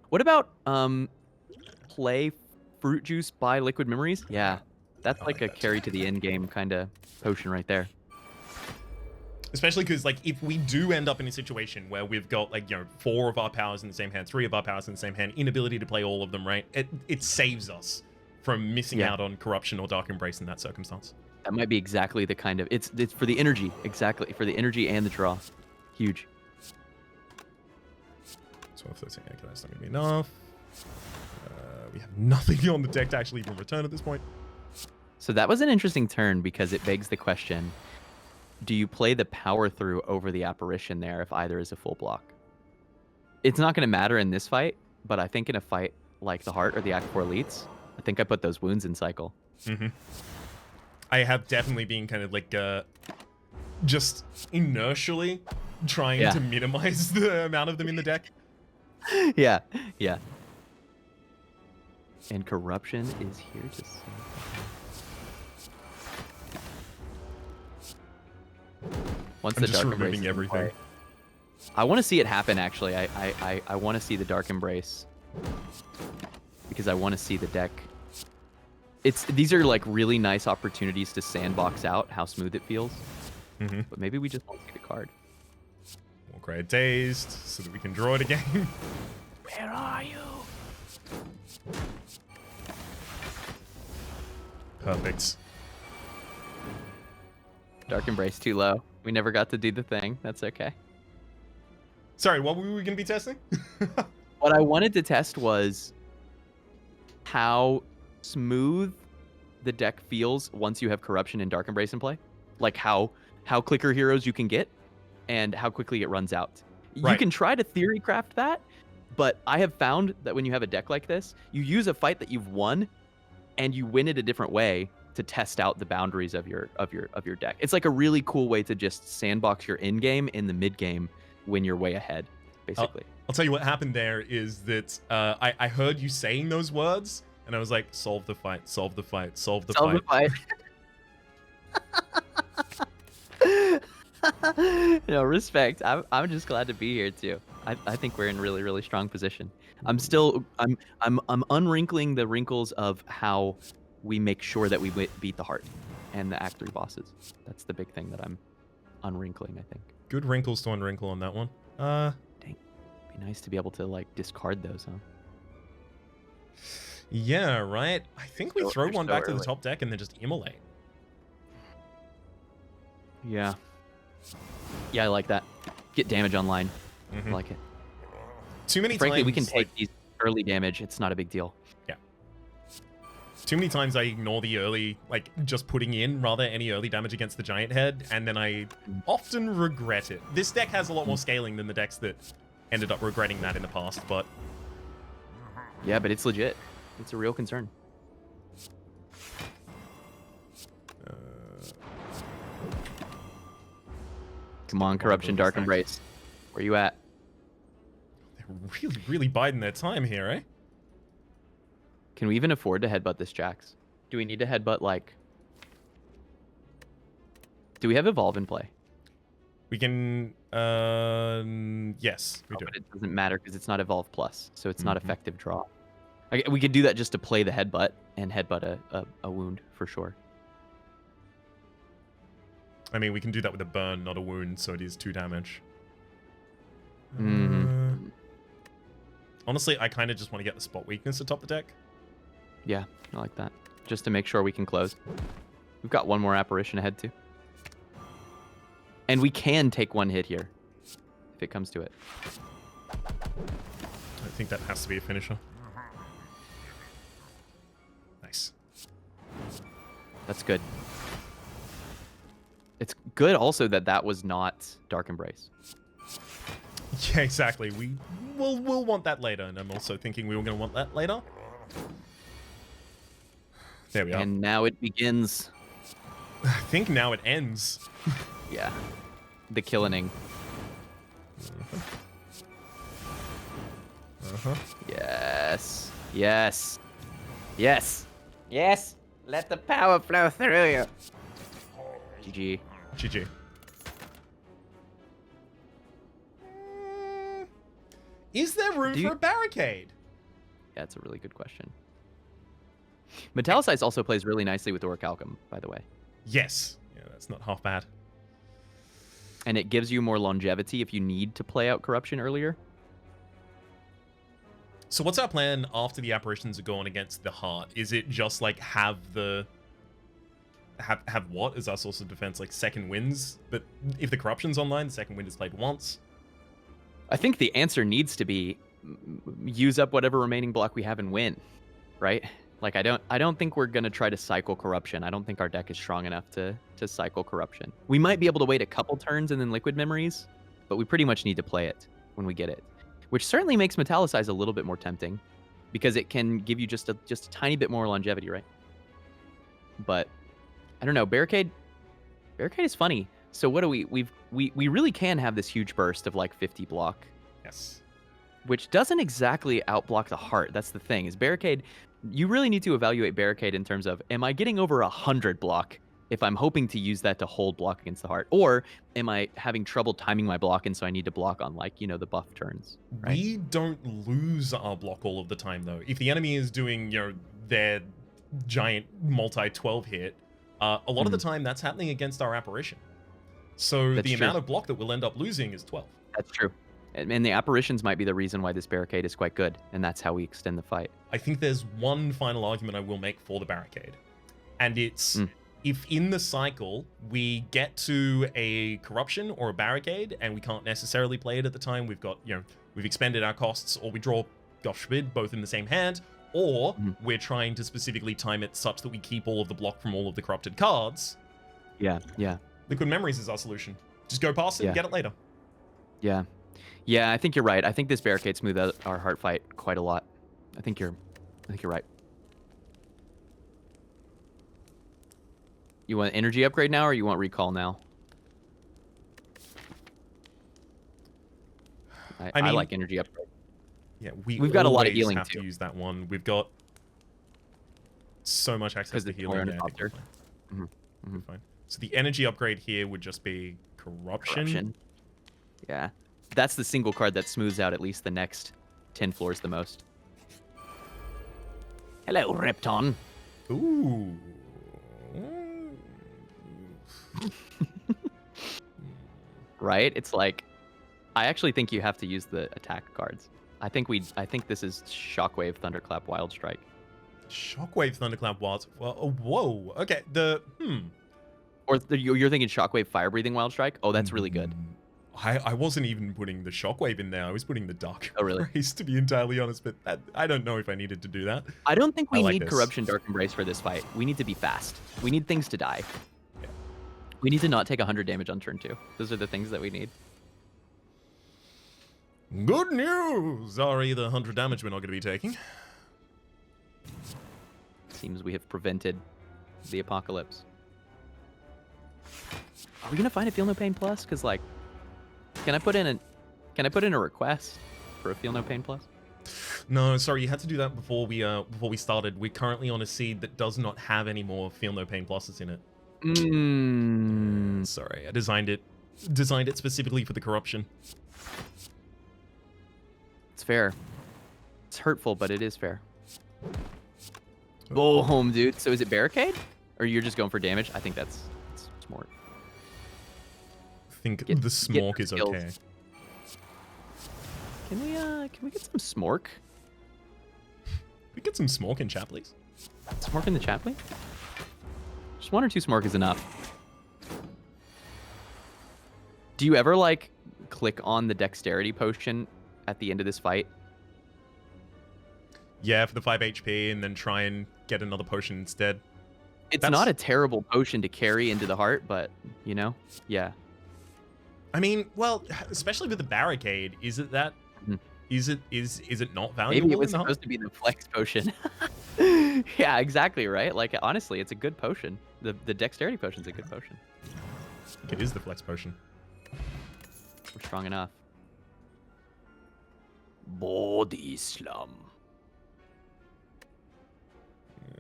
[SPEAKER 2] What about play Fruit Juice, buy Liquid Memories? Yeah, that's like a carry to the end game kind of potion right there.
[SPEAKER 1] Especially because, like, if we do end up in a situation where we've got, like, 4 of our powers in the same hand, 3 of our powers in the same hand, inability to play all of them, right? It saves us from missing out on Corruption or Dark Embrace in that circumstance.
[SPEAKER 2] That might be exactly the kind of... It's for the energy, exactly. For the energy and the draw. Huge.
[SPEAKER 1] 12, 13, okay, that's not going to be enough. We have nothing on the deck to actually even return at this point.
[SPEAKER 2] So that was an interesting turn because it begs the question, do you play the power through over the apparition there if either is a full block? It's not going to matter in this fight, but I think in a fight like the Heart or the Act 4 Elites, I think I put those wounds in cycle.
[SPEAKER 1] I have definitely been kind of like just inertially trying to minimize the amount of them in the deck.
[SPEAKER 2] Yeah. And Corruption is here to stay. Once
[SPEAKER 1] I'm
[SPEAKER 2] the
[SPEAKER 1] just
[SPEAKER 2] Dark
[SPEAKER 1] removing
[SPEAKER 2] Embrace
[SPEAKER 1] everything.
[SPEAKER 2] I want to see it happen, actually. I want to see the Dark Embrace. Because I want to see the deck. These are like really nice opportunities to sandbox out how smooth it feels. But maybe we just won't see the card.
[SPEAKER 1] We'll create Dazed so that we can draw it again.
[SPEAKER 2] Where are you?
[SPEAKER 1] Perfect.
[SPEAKER 2] Dark Embrace too low. We never got to do the thing. That's okay.
[SPEAKER 1] Sorry, what were we going to be testing?
[SPEAKER 2] What I wanted to test was how smooth the deck feels once you have Corruption and Dark Embrace in play. Like how clicker heroes you can get and how quickly it runs out.
[SPEAKER 1] Right.
[SPEAKER 2] You can try to theory craft that, but I have found that when you have a deck like this, you use a fight that you've won and you win it a different way to test out the boundaries of your deck. It's like a really cool way to just sandbox your in game in the mid game when you're way ahead, basically.
[SPEAKER 1] I'll tell you what happened there is that I heard you saying those words and I was like, solve the fight, solve the fight, solve the fight.
[SPEAKER 2] No, respect. I'm just glad to be here too. I think we're in really, really strong position. I'm unwrinkling the wrinkles of how we make sure that we beat the heart and the Act 3 bosses. That's the big thing that I'm unwrinkling, I think.
[SPEAKER 1] Good wrinkles to unwrinkle on that one.
[SPEAKER 2] Dang. Be nice to be able to like discard those, huh?
[SPEAKER 1] Yeah, right. I think we throw one back to the
[SPEAKER 2] early.
[SPEAKER 1] top deck and then just immolate.
[SPEAKER 2] Yeah. Yeah, I like that. Get damage online.
[SPEAKER 1] Mm-hmm.
[SPEAKER 2] I like it.
[SPEAKER 1] Too many
[SPEAKER 2] Frankly,
[SPEAKER 1] times,
[SPEAKER 2] we can take these early damage. It's not a big deal.
[SPEAKER 1] Yeah. Too many times I ignore the early, like, just putting in, rather, any early damage against the giant head, and then I often regret it. This deck has a lot more scaling than the decks that ended up regretting that in the past, but...
[SPEAKER 2] Yeah, but it's legit. It's a real concern. Come on, Corruption, Dark Embrace. Where you at?
[SPEAKER 1] They're really, really biding their time here, eh?
[SPEAKER 2] Can we even afford to headbutt this Jax? Do we need to headbutt, like... Do we have Evolve in play?
[SPEAKER 1] We can... yes, we do.
[SPEAKER 2] But it doesn't matter because it's not Evolve Plus, so it's not effective draw. We could do that just to play the headbutt and headbutt a wound, for sure.
[SPEAKER 1] I mean, we can do that with a burn, not a wound, so it is 2 damage. Honestly, I kind of just want to get the spot weakness atop the deck.
[SPEAKER 2] Yeah, I like that. Just to make sure we can close. We've got one more apparition ahead, too. And we can take one hit here, if it comes to it.
[SPEAKER 1] I think that has to be a finisher. Nice.
[SPEAKER 2] That's good. It's good also that that was not Dark Embrace.
[SPEAKER 1] Yeah, exactly. We'll want that later, and I'm also thinking we were going to want that later. There we are.
[SPEAKER 2] And now it begins.
[SPEAKER 1] I think now it ends.
[SPEAKER 2] Yeah. The killing. Yes. Yes. Yes. Yes. Let the power flow through you. GG.
[SPEAKER 1] GG. Is there room for a barricade?
[SPEAKER 2] Yeah, that's a really good question. Metallicize also plays really nicely with Orichalcum, by the way.
[SPEAKER 1] Yes. Yeah, that's not half bad.
[SPEAKER 2] And it gives you more longevity if you need to play out Corruption earlier.
[SPEAKER 1] So what's our plan after the apparitions are going against the heart? Is it just like have what as our source of defense, like second wins? But if the Corruption's online, the second wind is played once.
[SPEAKER 2] I think the answer needs to be use up whatever remaining block we have and win, right? Like I don't think we're gonna try to cycle Corruption. I don't think our deck is strong enough to cycle Corruption. We might be able to wait a couple turns and then Liquid Memories, but we pretty much need to play it when we get it, which certainly makes Metallicize a little bit more tempting because it can give you just a tiny bit more longevity, right? But I don't know. Barricade is funny. So what do we really can have this huge burst of like 50 block.
[SPEAKER 1] Yes.
[SPEAKER 2] Which doesn't exactly outblock the heart. That's the thing. Is Barricade, you really need to evaluate Barricade in terms of, am I getting over 100 block if I'm hoping to use that to hold block against the heart? Or am I having trouble timing my block and so I need to block on like, the buff turns, right?
[SPEAKER 1] We don't lose our block all of the time though. If the enemy is doing, their giant multi-12 hit, a lot of the time that's happening against our apparition. So
[SPEAKER 2] That's
[SPEAKER 1] the
[SPEAKER 2] true.
[SPEAKER 1] amount of block that we'll end up losing is 12.
[SPEAKER 2] That's true. And the apparitions might be the reason why this Barricade is quite good, and that's how we extend the fight.
[SPEAKER 1] I think there's one final argument I will make for the Barricade. And it's if in the cycle we get to a corruption or a barricade and we can't necessarily play it at the time, we've got, we've expended our costs, or we draw, gosh forbid, both in the same hand, or we're trying to specifically time it such that we keep all of the block from all of the corrupted cards.
[SPEAKER 2] Yeah.
[SPEAKER 1] Liquid Memories is our solution. Just go past it and get it later.
[SPEAKER 2] Yeah, I think you're right. I think this barricade smoothed out our heart fight quite a lot. I think you're right. You want energy upgrade now, or you want recall now? I like energy upgrade.
[SPEAKER 1] Yeah,
[SPEAKER 2] we've got a lot of healing
[SPEAKER 1] have
[SPEAKER 2] too.
[SPEAKER 1] To use that one. We've got so much access to healing. Fine. So the energy upgrade here would just be corruption.
[SPEAKER 2] Yeah, that's the single card that smooths out at least the next 10 floors the most. Hello, Repton.
[SPEAKER 1] Ooh.
[SPEAKER 2] Right? It's like, I actually think you have to use the attack cards. I think this is Shockwave, Thunderclap, Wild Strike.
[SPEAKER 1] Shockwave, Thunderclap, Wild. Well, whoa. Okay.
[SPEAKER 2] Or you're thinking Shockwave, Fire Breathing, Wild Strike. Oh, that's really good.
[SPEAKER 1] I wasn't even putting the Shockwave in there. I was putting the Dark
[SPEAKER 2] really?
[SPEAKER 1] Embrace, to be entirely honest. But I don't know if I needed to do that.
[SPEAKER 2] I don't think we need Corruption, Dark Embrace for this fight. We need to be fast. We need things to die.
[SPEAKER 1] Yeah.
[SPEAKER 2] We need to not take 100 damage on turn 2. Those are the things that we need.
[SPEAKER 1] Good news! Ari, the 100 damage we're not going to be taking.
[SPEAKER 2] Seems we have prevented the apocalypse. Are we going to find a Feel No Pain Plus? Because, like, can I put in a request for a Feel No Pain Plus?
[SPEAKER 1] No, sorry, you had to do that before we started. We're currently on a seed that does not have any more Feel No Pain Pluses in it. Sorry, I designed it specifically for the corruption.
[SPEAKER 2] It's fair. It's hurtful, but it is fair. Boom, dude. So is it barricade, or you're just going for damage? I think that's smart.
[SPEAKER 1] I think the smork is okay.
[SPEAKER 2] Can we get some smork?
[SPEAKER 1] We get some smork in chat, please.
[SPEAKER 2] Smork in the chat, please. Just 1 or 2 smork is enough. Do you ever like click on the dexterity potion at the end of this fight?
[SPEAKER 1] Yeah, for the 5 HP, and then try and get another potion instead.
[SPEAKER 2] That's not a terrible potion to carry into the heart, but yeah. I
[SPEAKER 1] mean, well, especially with the barricade, is it that? Is it not valuable?
[SPEAKER 2] Maybe it was supposed to be the flex potion. Yeah, exactly, right? Like, honestly, it's a good potion. The dexterity potion's a good potion.
[SPEAKER 1] It is the flex potion.
[SPEAKER 2] We're strong enough. Body slam.
[SPEAKER 1] Yeah.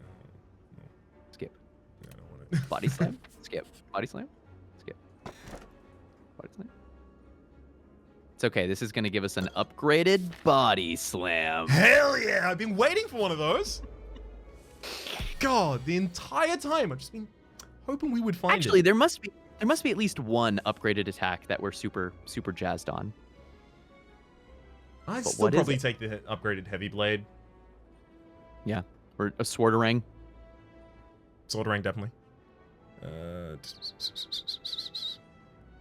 [SPEAKER 2] Skip.
[SPEAKER 1] Yeah, I don't want it.
[SPEAKER 2] Body slam. Skip. Body slam. Skip. Body slam. It's okay. This is going to give us an upgraded body slam.
[SPEAKER 1] Hell yeah! I've been waiting for one of those. God, the entire time I've just been hoping we would find it.
[SPEAKER 2] Actually, there must be at least one upgraded attack that we're super jazzed on.
[SPEAKER 1] I'd still probably take the upgraded heavy blade.
[SPEAKER 2] Yeah, or a Swordarang.
[SPEAKER 1] Swordarang, definitely.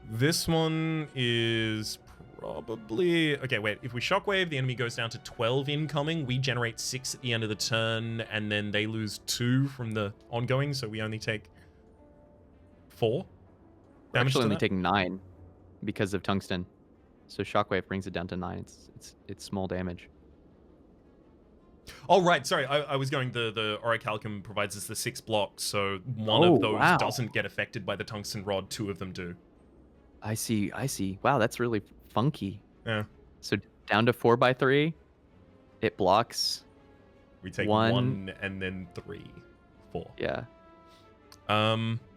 [SPEAKER 1] This one is probably... Okay, wait. If we Shockwave, the enemy goes down to 12 incoming. We generate 6 at the end of the turn, and then they lose 2 from the ongoing, so we only take 4 damage.
[SPEAKER 2] Actually, only taking 9 because of tungsten. So Shockwave brings it down to 9. It's small damage.
[SPEAKER 1] Oh, right. Sorry, I was going... The Orichalcum provides us the 6 blocks, so one of those doesn't get affected by the tungsten rod. 2 of them do.
[SPEAKER 2] I see. Wow, that's really funky.
[SPEAKER 1] Yeah.
[SPEAKER 2] So down to 4x3, it blocks.
[SPEAKER 1] We take 1 and then 3, 4.
[SPEAKER 2] Yeah. Wow.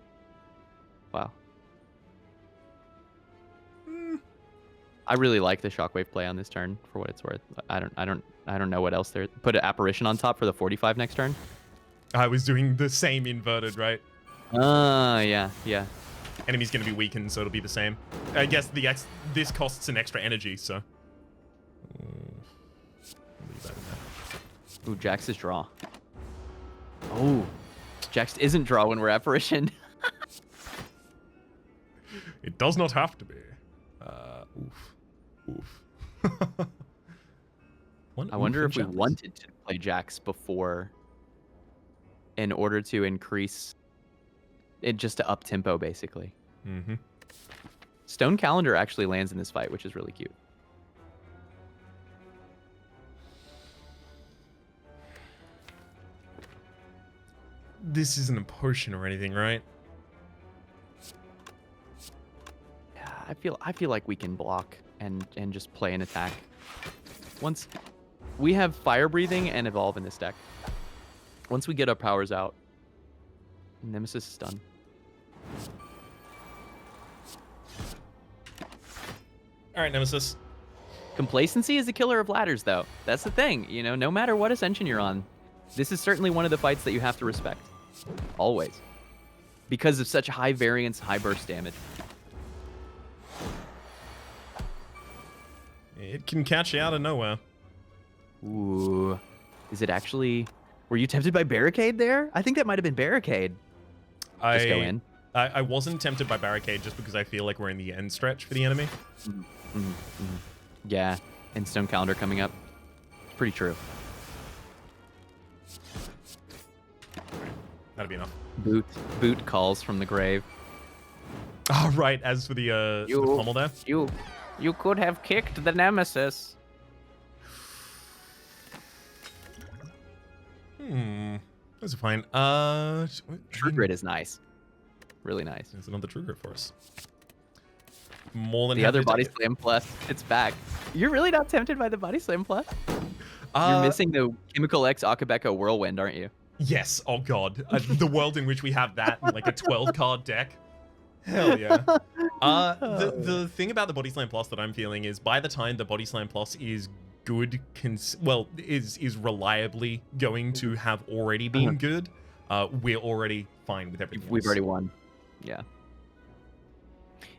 [SPEAKER 2] I really like the Shockwave play on this turn for what it's worth. I don't know what else there. Put an Apparition on top for the 45 next turn.
[SPEAKER 1] I was doing the same inverted, right?
[SPEAKER 2] Yeah.
[SPEAKER 1] Enemy's going to be weakened, so it'll be the same. I guess this costs an extra energy, so...
[SPEAKER 2] Ooh, Jax's draw. Oh. Jax isn't draw when we're apparition.
[SPEAKER 1] It does not have to be. Oof.
[SPEAKER 2] I wonder if we wanted to play Jax before in order to increase it, just to up tempo, basically.
[SPEAKER 1] Mm-hmm.
[SPEAKER 2] Stone Calendar actually lands in this fight, which is really cute.
[SPEAKER 1] This isn't a potion or anything, right?
[SPEAKER 2] Yeah, I feel like we can block and just play an attack. Once we have Fire Breathing and Evolve in this deck. Once we get our powers out, Nemesis is done.
[SPEAKER 1] All right, Nemesis.
[SPEAKER 2] Complacency is a killer of ladders, though. That's the thing. You know, no matter what Ascension you're on, this is certainly one of the fights that you have to respect. Always. Because of such high variance, high burst damage.
[SPEAKER 1] It can catch you out of nowhere.
[SPEAKER 2] Ooh. Is it actually... Were you tempted by Barricade there? I think that might have been Barricade. Just go in.
[SPEAKER 1] I wasn't tempted by Barricade just because I feel like we're in the end stretch for the enemy.
[SPEAKER 2] Yeah, and Stone Calendar coming up. It's pretty true.
[SPEAKER 1] That'd be enough.
[SPEAKER 2] Boot calls from the grave.
[SPEAKER 1] Oh, right. As for the pommel there.
[SPEAKER 2] You could have kicked the Nemesis.
[SPEAKER 1] Those are fine.
[SPEAKER 2] True Grit is nice. Really nice.
[SPEAKER 1] There's another True Grit for us. More than
[SPEAKER 2] the other Body Slam Plus. It's back. You're really not tempted by the Body Slam Plus? You're missing the Chemical X Akabeko Whirlwind, aren't you?
[SPEAKER 1] Yes. Oh god. The world in which we have that in like a 12-card deck. Hell yeah. The thing about the Body Slam Plus that I'm feeling is by the time the Body Slam Plus is good, is reliably going to have already been good, we're already fine with everything.
[SPEAKER 2] We've already won. Yeah.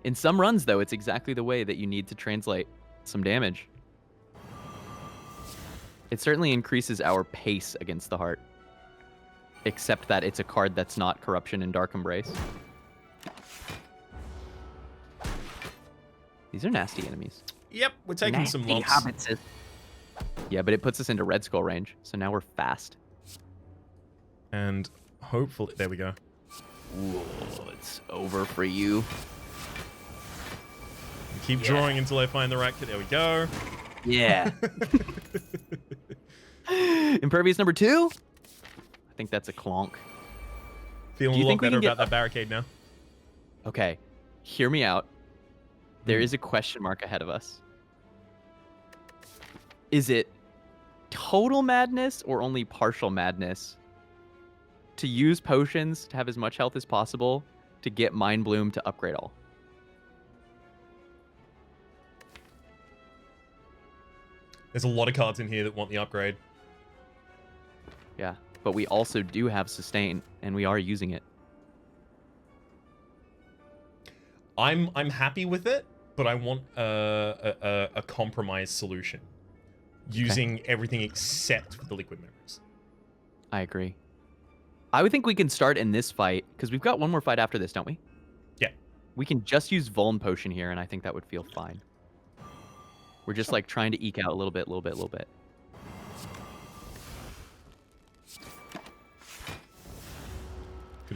[SPEAKER 2] In some runs, though, it's exactly the way that you need to translate some damage. It certainly increases our pace against the heart. Except that it's a card that's not Corruption and Dark Embrace. These are nasty enemies.
[SPEAKER 1] Yep, we're taking some lumps.
[SPEAKER 2] Hobbitses. Yeah, but it puts us into Red Skull range, so now we're fast.
[SPEAKER 1] And hopefully... There we go.
[SPEAKER 2] Ooh, it's over for you.
[SPEAKER 1] Keep drawing until I find the right... There we go.
[SPEAKER 2] Yeah. Impervious number 2? I think that's a clonk.
[SPEAKER 1] Feeling a lot better about that barricade now.
[SPEAKER 2] Okay, hear me out. There is a question mark ahead of us. Is it total madness or only partial madness to use potions to have as much health as possible to get Mind Bloom to upgrade all?
[SPEAKER 1] There's a lot of cards in here that want the upgrade.
[SPEAKER 2] Yeah, but we also do have Sustain, and we are using it.
[SPEAKER 1] I'm happy with it, but I want a compromise solution. Using everything except for the liquid memories.
[SPEAKER 2] I agree. I would think we can start in this fight, because we've got one more fight after this, don't we?
[SPEAKER 1] Yeah.
[SPEAKER 2] We can just use Vuln Potion here, and I think that would feel fine. We're just like trying to eke out a little bit. I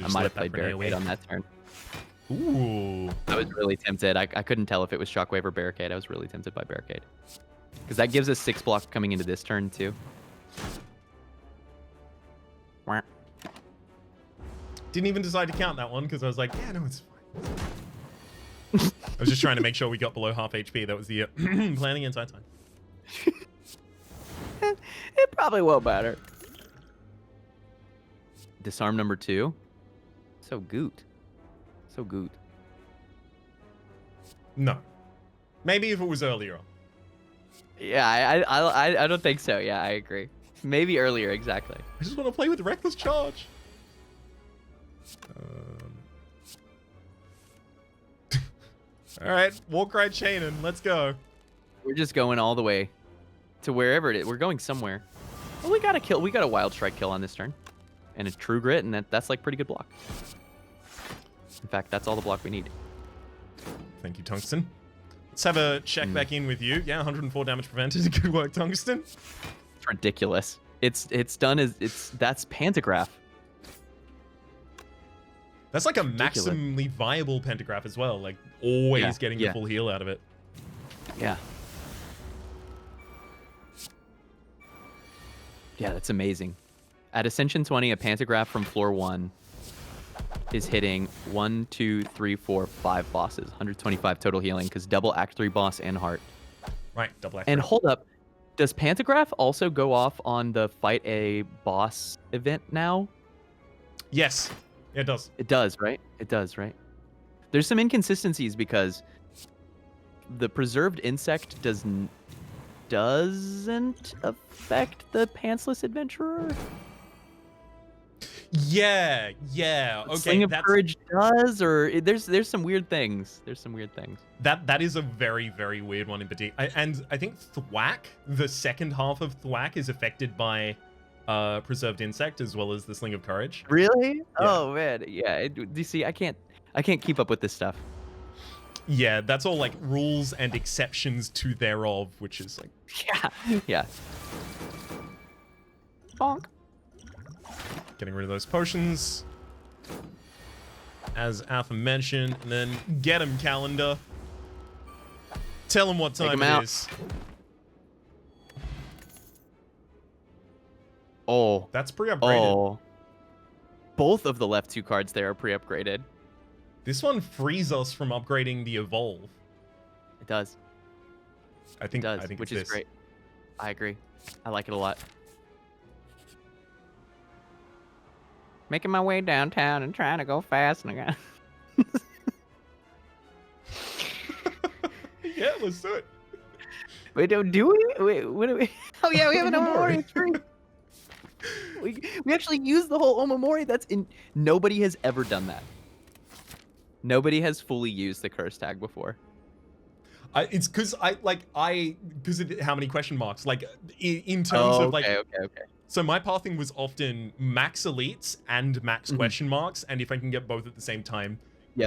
[SPEAKER 2] might have played Barricade on that turn.
[SPEAKER 1] Ooh.
[SPEAKER 2] I was really tempted. I couldn't tell if it was Shockwave or Barricade. I was really tempted by Barricade. Because that gives us 6 block coming into this turn, too.
[SPEAKER 1] Didn't even decide to count that one, because I was like, yeah, no, it's fine. I was just trying to make sure we got below half HP. That was the planning inside time.
[SPEAKER 2] It probably won't matter. Disarm number 2. So goot.
[SPEAKER 1] No. Maybe if it was earlier on.
[SPEAKER 2] Yeah, I don't think so. Yeah, I agree. Maybe earlier, exactly.
[SPEAKER 1] I just want to play with Reckless Charge. All right, Warcry Chainin, let's go.
[SPEAKER 2] We're just going all the way to wherever it is. We're going somewhere. Well, we got a kill. We got a Wild Strike kill on this turn. and a True Grit, and that's like pretty good block. In fact, that's all the block we need.
[SPEAKER 1] Thank you, Tungsten. Let's have a check back in with you. Yeah, 104 damage prevented. Good work, Tungsten.
[SPEAKER 2] It's ridiculous. It's done as that's Pantograph.
[SPEAKER 1] That's like a maximally viable Pantograph as well. Like always getting the full heal out of it.
[SPEAKER 2] Yeah. Yeah, that's amazing. At Ascension 20, a Pantograph from floor 1 is hitting 1, 2, 3, 4, 5 bosses. 125 total healing because double Act 3 boss and heart.
[SPEAKER 1] Right, double Act 3.
[SPEAKER 2] And hold up, does Pantograph also go off on the fight a boss event now?
[SPEAKER 1] Yes, it does.
[SPEAKER 2] It does, right? It does, right? There's some inconsistencies because the preserved insect doesn't affect the pantsless adventurer.
[SPEAKER 1] Yeah. Okay.
[SPEAKER 2] Sling of Courage does, or there's some weird things.
[SPEAKER 1] That is a very, very weird one in particular. And I think Thwack, the second half of Thwack, is affected by preserved insect as well as the Sling of Courage.
[SPEAKER 2] Really?
[SPEAKER 1] Yeah.
[SPEAKER 2] Oh man, yeah. You see, I can't keep up with this stuff.
[SPEAKER 1] Yeah, that's all like rules and exceptions to thereof, which is like
[SPEAKER 2] yeah. Bonk.
[SPEAKER 1] Getting rid of those potions, as Alpha mentioned, and then get him, Calendar. Tell him what time it is.
[SPEAKER 2] Oh,
[SPEAKER 1] that's pre-upgraded.
[SPEAKER 2] Oh, both of the left 2 cards there are pre-upgraded.
[SPEAKER 1] This one frees us from upgrading the Evolve.
[SPEAKER 2] It does.
[SPEAKER 1] I think
[SPEAKER 2] which
[SPEAKER 1] it's
[SPEAKER 2] is great. I agree. I like it a lot. Making my way downtown and trying to go fast. And
[SPEAKER 1] yeah, let's do it.
[SPEAKER 2] Wait, do we? Wait, what do we? Oh yeah, we have an Omamori. It's free. We actually used the whole Omamori. Nobody has ever done that. Nobody has fully used the curse tag before.
[SPEAKER 1] It's because because of how many question marks. Like in terms of like.
[SPEAKER 2] Okay.
[SPEAKER 1] So my pathing was often max elites and max question marks, and if I can get both at the same time,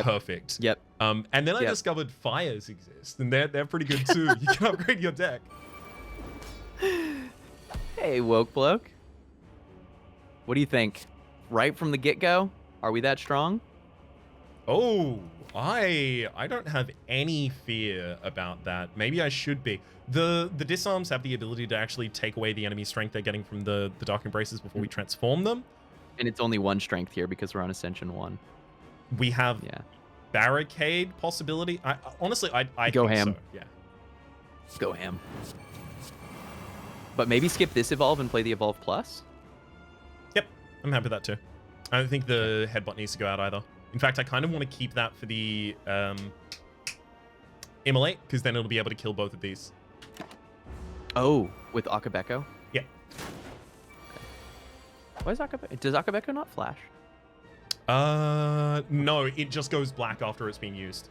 [SPEAKER 1] perfect.
[SPEAKER 2] Yep.
[SPEAKER 1] And then I discovered fires exist, and they're pretty good too. You can upgrade your deck.
[SPEAKER 2] Hey, woke bloke. What do you think? Right from the get-go, are we that strong?
[SPEAKER 1] Oh, I don't have any fear about that. Maybe I should be. The disarms have the ability to actually take away the enemy strength they're getting from the Dark Embraces before we transform them.
[SPEAKER 2] And it's only 1 strength here because we're on Ascension 1.
[SPEAKER 1] We have barricade possibility. Honestly, I
[SPEAKER 2] go
[SPEAKER 1] think
[SPEAKER 2] ham.
[SPEAKER 1] So. Yeah.
[SPEAKER 2] Go ham. But maybe skip this Evolve and play the Evolve Plus?
[SPEAKER 1] Yep, I'm happy with that too. I don't think the headbutt needs to go out either. In fact, I kind of want to keep that for the Immolate, because then it'll be able to kill both of these.
[SPEAKER 2] Oh, with Akabeko?
[SPEAKER 1] Yeah.
[SPEAKER 2] Okay. Why is Akabeko? Does Akabeko not flash?
[SPEAKER 1] No, it just goes black after it's been used.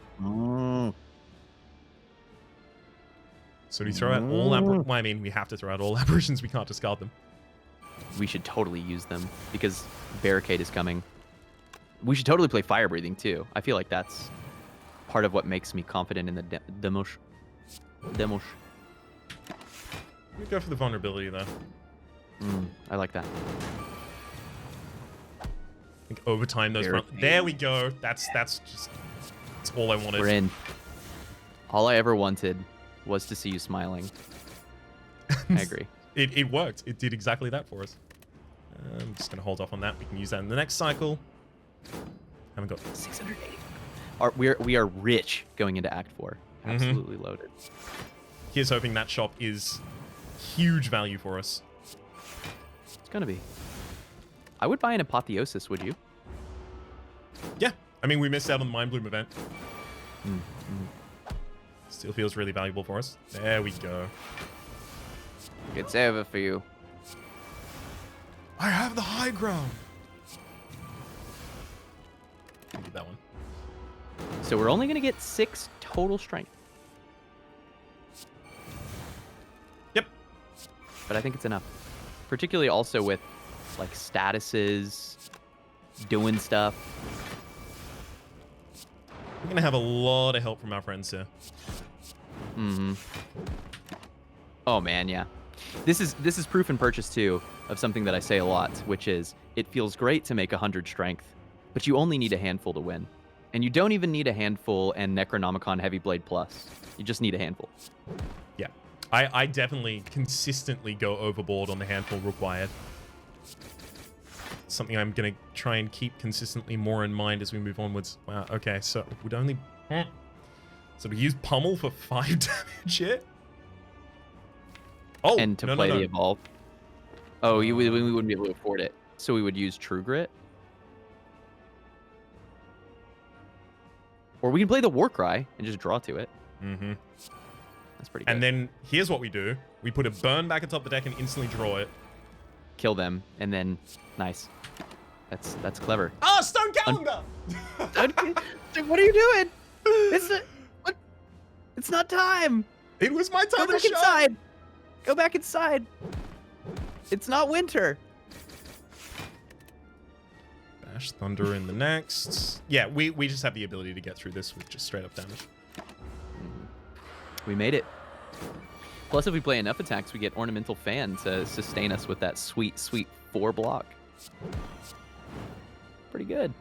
[SPEAKER 1] So do you throw out all well, I mean, we have to throw out all apparitions. We can't discard them.
[SPEAKER 2] We should totally use them because Barricade is coming. We should totally play Fire Breathing too. I feel like that's part of what makes me confident in the Demosh.
[SPEAKER 1] We go for the vulnerability though.
[SPEAKER 2] I like that.
[SPEAKER 1] I think over time those there we go. That's all I wanted.
[SPEAKER 2] We're in. All I ever wanted was to see you smiling. I agree.
[SPEAKER 1] It worked. It did exactly that for us. I'm just gonna hold off on that. We can use that in the next cycle. Haven't got
[SPEAKER 2] 680. We are rich going into Act 4. Absolutely loaded.
[SPEAKER 1] Here's hoping that shop is huge value for us.
[SPEAKER 2] It's gonna be. I would buy an Apotheosis, would you?
[SPEAKER 1] Yeah. I mean, we missed out on the Mind Bloom event. Still feels really valuable for us. There we go.
[SPEAKER 2] It's over for you.
[SPEAKER 1] I have the high ground. I need that one.
[SPEAKER 2] So we're only going to get 6 total strength.
[SPEAKER 1] Yep.
[SPEAKER 2] But I think it's enough. Particularly also with like statuses doing stuff.
[SPEAKER 1] We're gonna have a lot of help from our friends here.
[SPEAKER 2] Mm-hmm. Oh man, yeah. This is proof and purchase too of something that I say a lot, which is it feels great to make 100 strength, but you only need a handful to win. And you don't even need a handful and Necronomicon Heavy Blade Plus. You just need a handful.
[SPEAKER 1] Yeah. I definitely consistently go overboard on the handful required. Something I'm going to try and keep consistently more in mind as we move onwards. Wow, okay, so we'd only... So we use Pummel for 5 damage here? Oh,
[SPEAKER 2] and to play the Evolve. Oh, we wouldn't be able to afford it. So we would use True Grit. Or we can play the Warcry and just draw to it.
[SPEAKER 1] Mm-hmm.
[SPEAKER 2] That's pretty good.
[SPEAKER 1] And then here's what we do. We put a burn back atop the deck and instantly draw it.
[SPEAKER 2] Kill them, and then... Nice. That's clever.
[SPEAKER 1] Oh, Stone Calendar!
[SPEAKER 2] Dude, what are you doing? It's not time!
[SPEAKER 1] It was my time
[SPEAKER 2] Go back inside! Go back inside! It's not winter!
[SPEAKER 1] Bash Thunder in the next. Yeah, we just have the ability to get through this with just straight up damage.
[SPEAKER 2] We made it. Plus, if we play enough attacks, we get Ornamental Fan to sustain us with that sweet, sweet 4 block. Pretty good.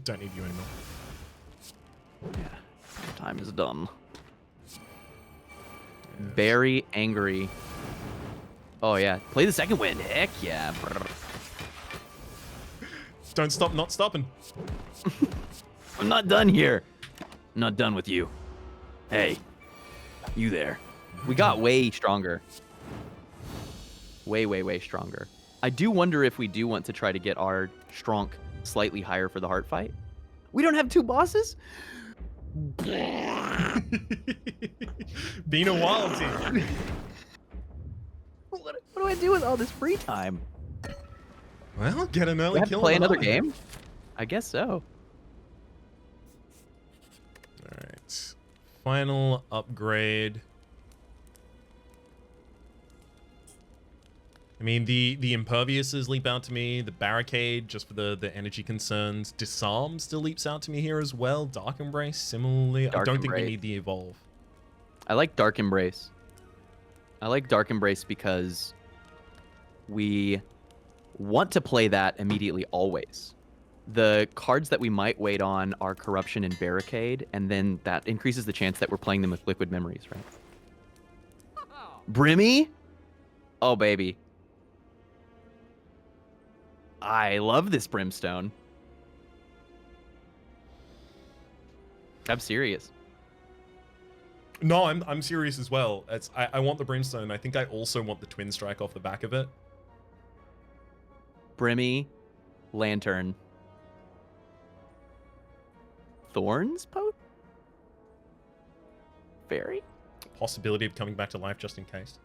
[SPEAKER 1] Don't need you anymore.
[SPEAKER 2] Yeah, time is done. Yes. Very angry. Oh yeah, play the second wind. Heck yeah.
[SPEAKER 1] Don't stop not stopping.
[SPEAKER 2] I'm not done here. I'm not done with you. Hey, you there. We got way stronger. Way, way, way stronger. I do wonder if we do want to try to get our Stronk slightly higher for the heart fight. We don't have 2 bosses?
[SPEAKER 1] Being a wild team.
[SPEAKER 2] What do I do with all this free time?
[SPEAKER 1] Well, get an early kill.
[SPEAKER 2] Play another game? I guess so.
[SPEAKER 1] Alright. Final upgrade. I mean, the Imperviouses leap out to me. The Barricade, just for the energy concerns. Disarm still leaps out to me here as well. Dark Embrace, similarly. I don't think we need the Evolve.
[SPEAKER 2] I like Dark Embrace. I like Dark Embrace because we want to play that immediately always. The cards that we might wait on are Corruption and Barricade, and then that increases the chance that we're playing them with Liquid Memories, right? Brimmy? Oh, baby. I love this Brimstone. I'm serious.
[SPEAKER 1] No, I'm serious as well. I want the Brimstone. I think I also want the Twin Strike off the back of it.
[SPEAKER 2] Brimmy, Lantern, Thorns Poke? Fairy?
[SPEAKER 1] Possibility of coming back to life just in case.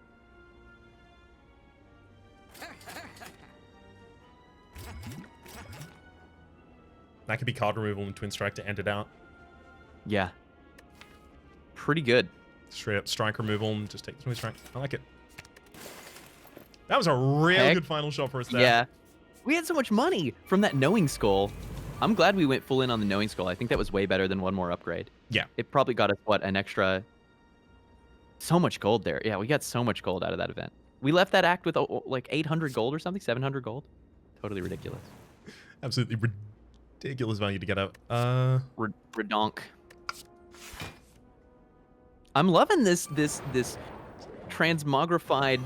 [SPEAKER 1] That could be card removal and Twin Strike to end it out.
[SPEAKER 2] Yeah. Pretty good.
[SPEAKER 1] Straight up strike removal and just take the Twin Strike. I like it. That was a real good final shot for us there.
[SPEAKER 2] Yeah. We had so much money from that Knowing Skull. I'm glad we went full in on the Knowing Skull. I think that was way better than one more upgrade.
[SPEAKER 1] Yeah.
[SPEAKER 2] It probably got us, what, an extra... So much gold there. Yeah, we got so much gold out of that event. We left that act with like 800 gold or something, 700 gold. Totally ridiculous.
[SPEAKER 1] Absolutely ridiculous value to get out.
[SPEAKER 2] Redonk. I'm loving this transmogrified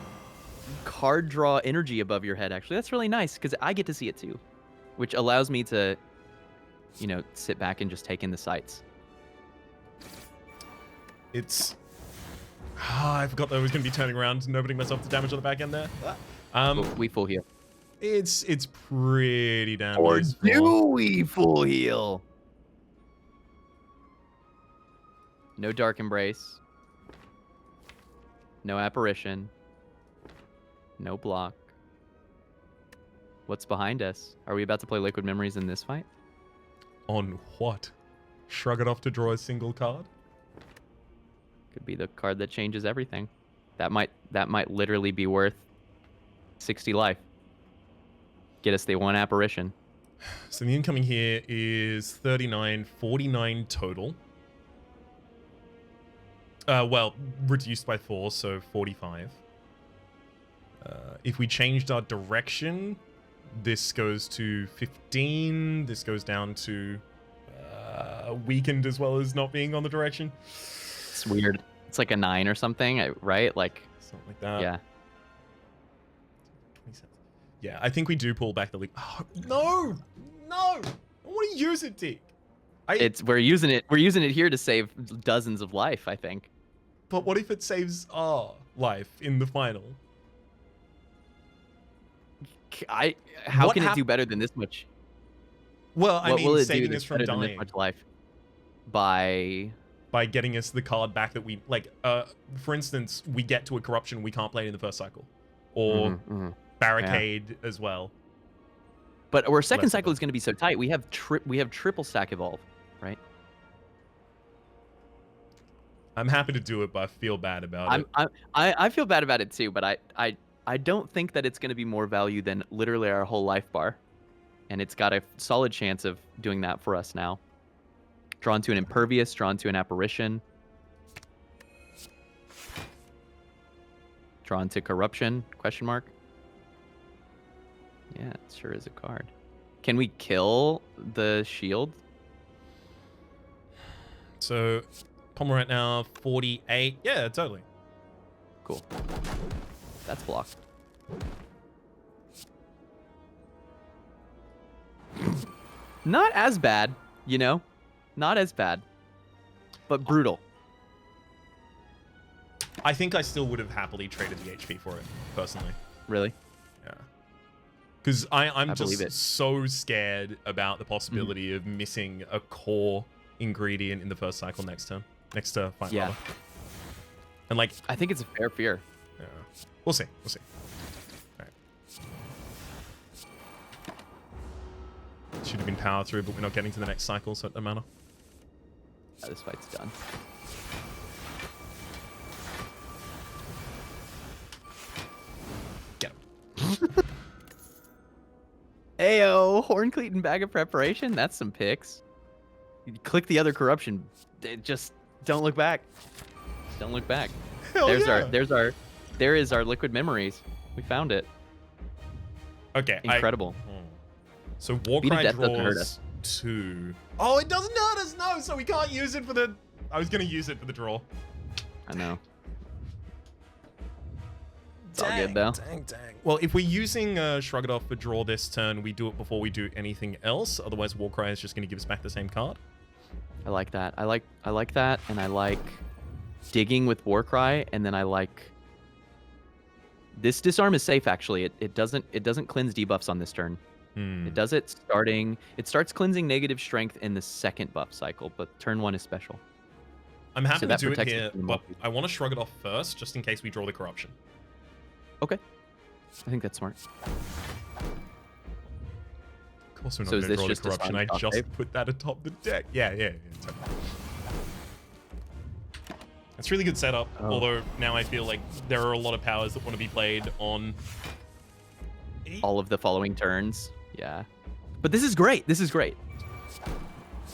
[SPEAKER 2] card draw energy above your head, actually. That's really nice, because I get to see it too. Which allows me to, you know, sit back and just take in the sights.
[SPEAKER 1] It's... I forgot that I was going to be turning around, nobodying myself to damage on the back end there.
[SPEAKER 2] We full heal.
[SPEAKER 1] It's pretty damn
[SPEAKER 2] Or
[SPEAKER 1] useful.
[SPEAKER 2] do we full heal? No Dark Embrace. No Apparition. No block. What's behind us? Are we about to play Liquid Memories in this fight?
[SPEAKER 1] On what? Shrug it off to draw a single card?
[SPEAKER 2] Could be the card that changes everything. That might literally be worth 60 life. Get us the one apparition.
[SPEAKER 1] So the incoming here is 39, 49 total. Well, reduced by 4, so 45. If we changed our direction, this goes to 15. This goes down to weakened as well as not being on the direction.
[SPEAKER 2] It's weird. It's like a 9 or something, right? Like
[SPEAKER 1] something like that.
[SPEAKER 2] Yeah.
[SPEAKER 1] Yeah, I think we do pull back the league. Oh, no! I want to use it, Dick.
[SPEAKER 2] We're using it here to save dozens of life, I think.
[SPEAKER 1] But what if it saves our life in the final?
[SPEAKER 2] How can it do better than this much?
[SPEAKER 1] Well, I mean, saving us from dying.
[SPEAKER 2] This much life? By
[SPEAKER 1] getting us the card back that we like. For instance, we get to a corruption, we can't play it in the first cycle, or barricade as well.
[SPEAKER 2] But our second cycle is going to be so tight. We have triple stack evolve, right?
[SPEAKER 1] I'm happy to do it, but I feel bad about it.
[SPEAKER 2] I feel bad about it too, but I don't think that it's going to be more value than literally our whole life bar, and it's got a solid chance of doing that for us now. Drawn to an impervious, drawn to an apparition, drawn to corruption? Question mark. Yeah, it sure is a card. Can we kill the shield?
[SPEAKER 1] So, Pommel right now, 48. Yeah, totally.
[SPEAKER 2] Cool. That's blocked. Not as bad, you know? Not as bad. But brutal.
[SPEAKER 1] I think I still would have happily traded the HP for it, personally.
[SPEAKER 2] Really?
[SPEAKER 1] Yeah. Because I'm just so scared about the possibility of missing a core ingredient in the first cycle next turn. Next fight.
[SPEAKER 2] Yeah.
[SPEAKER 1] And like,
[SPEAKER 2] I think it's a fair fear.
[SPEAKER 1] Yeah. We'll see. All right. Should have been power through, but we're not getting to the next cycle, so it doesn't matter.
[SPEAKER 2] Yeah, this fight's done.
[SPEAKER 1] Get him.
[SPEAKER 2] Ayo, Horncleat and Bag of Preparation. That's some picks. You click the other corruption. Just don't look back. Just don't look back.
[SPEAKER 1] Hell yeah.
[SPEAKER 2] There is our liquid memories. We found it.
[SPEAKER 1] Okay.
[SPEAKER 2] Incredible.
[SPEAKER 1] So Warcry draws 2. Oh, it doesn't hurt us, no, so we can't use it for the... I was going to use it for the draw.
[SPEAKER 2] I know. It's all good, though.
[SPEAKER 1] Dang. Well, if we're using Shrug It Off for draw this turn, we do it before we do anything else. Otherwise, Warcry is just going to give us back the same card.
[SPEAKER 2] I like that. I like that, and I like digging with Warcry, and then I like... This disarm is safe, actually. It doesn't cleanse debuffs on this turn. It does it starting... It starts cleansing negative strength in the second buff cycle, but turn 1 is special.
[SPEAKER 1] I'm happy to do it here, but I want to Shrug It Off first, just in case we draw the corruption.
[SPEAKER 2] Okay. I think that's smart.
[SPEAKER 1] Of course we're not going to draw the corruption. I just put that atop the deck. Yeah. Totally. It's really good setup, although now I feel like there are a lot of powers that want to be played on...
[SPEAKER 2] all of the following turns. Yeah. But this is great. This is great.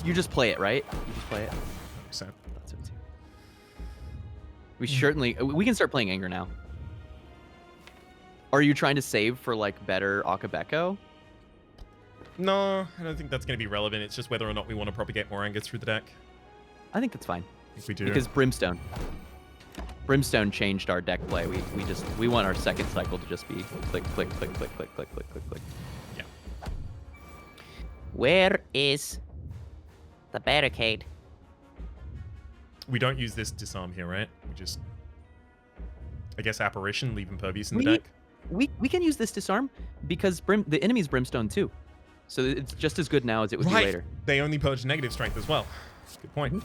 [SPEAKER 2] You just play it, right? You just play it.
[SPEAKER 1] So.
[SPEAKER 2] That's it too. We can start playing Anger now. Are you trying to save for like better Akabeko?
[SPEAKER 1] No, I don't think that's going to be relevant. It's just whether or not we want to propagate more anger through the deck.
[SPEAKER 2] I think that's fine.
[SPEAKER 1] I think we do.
[SPEAKER 2] Because Brimstone. Brimstone changed our deck play. We want our second cycle to just be click, click, click, click, click, click, click, click, click.
[SPEAKER 1] Yeah.
[SPEAKER 3] Where is the barricade?
[SPEAKER 1] We don't use this disarm here, right? We just, I guess, apparition, leave impervious in the deck.
[SPEAKER 2] We can use this disarm because the enemy's Brimstone too, so it's just as good now as it would be later.
[SPEAKER 1] They only purge negative strength as well. Good point.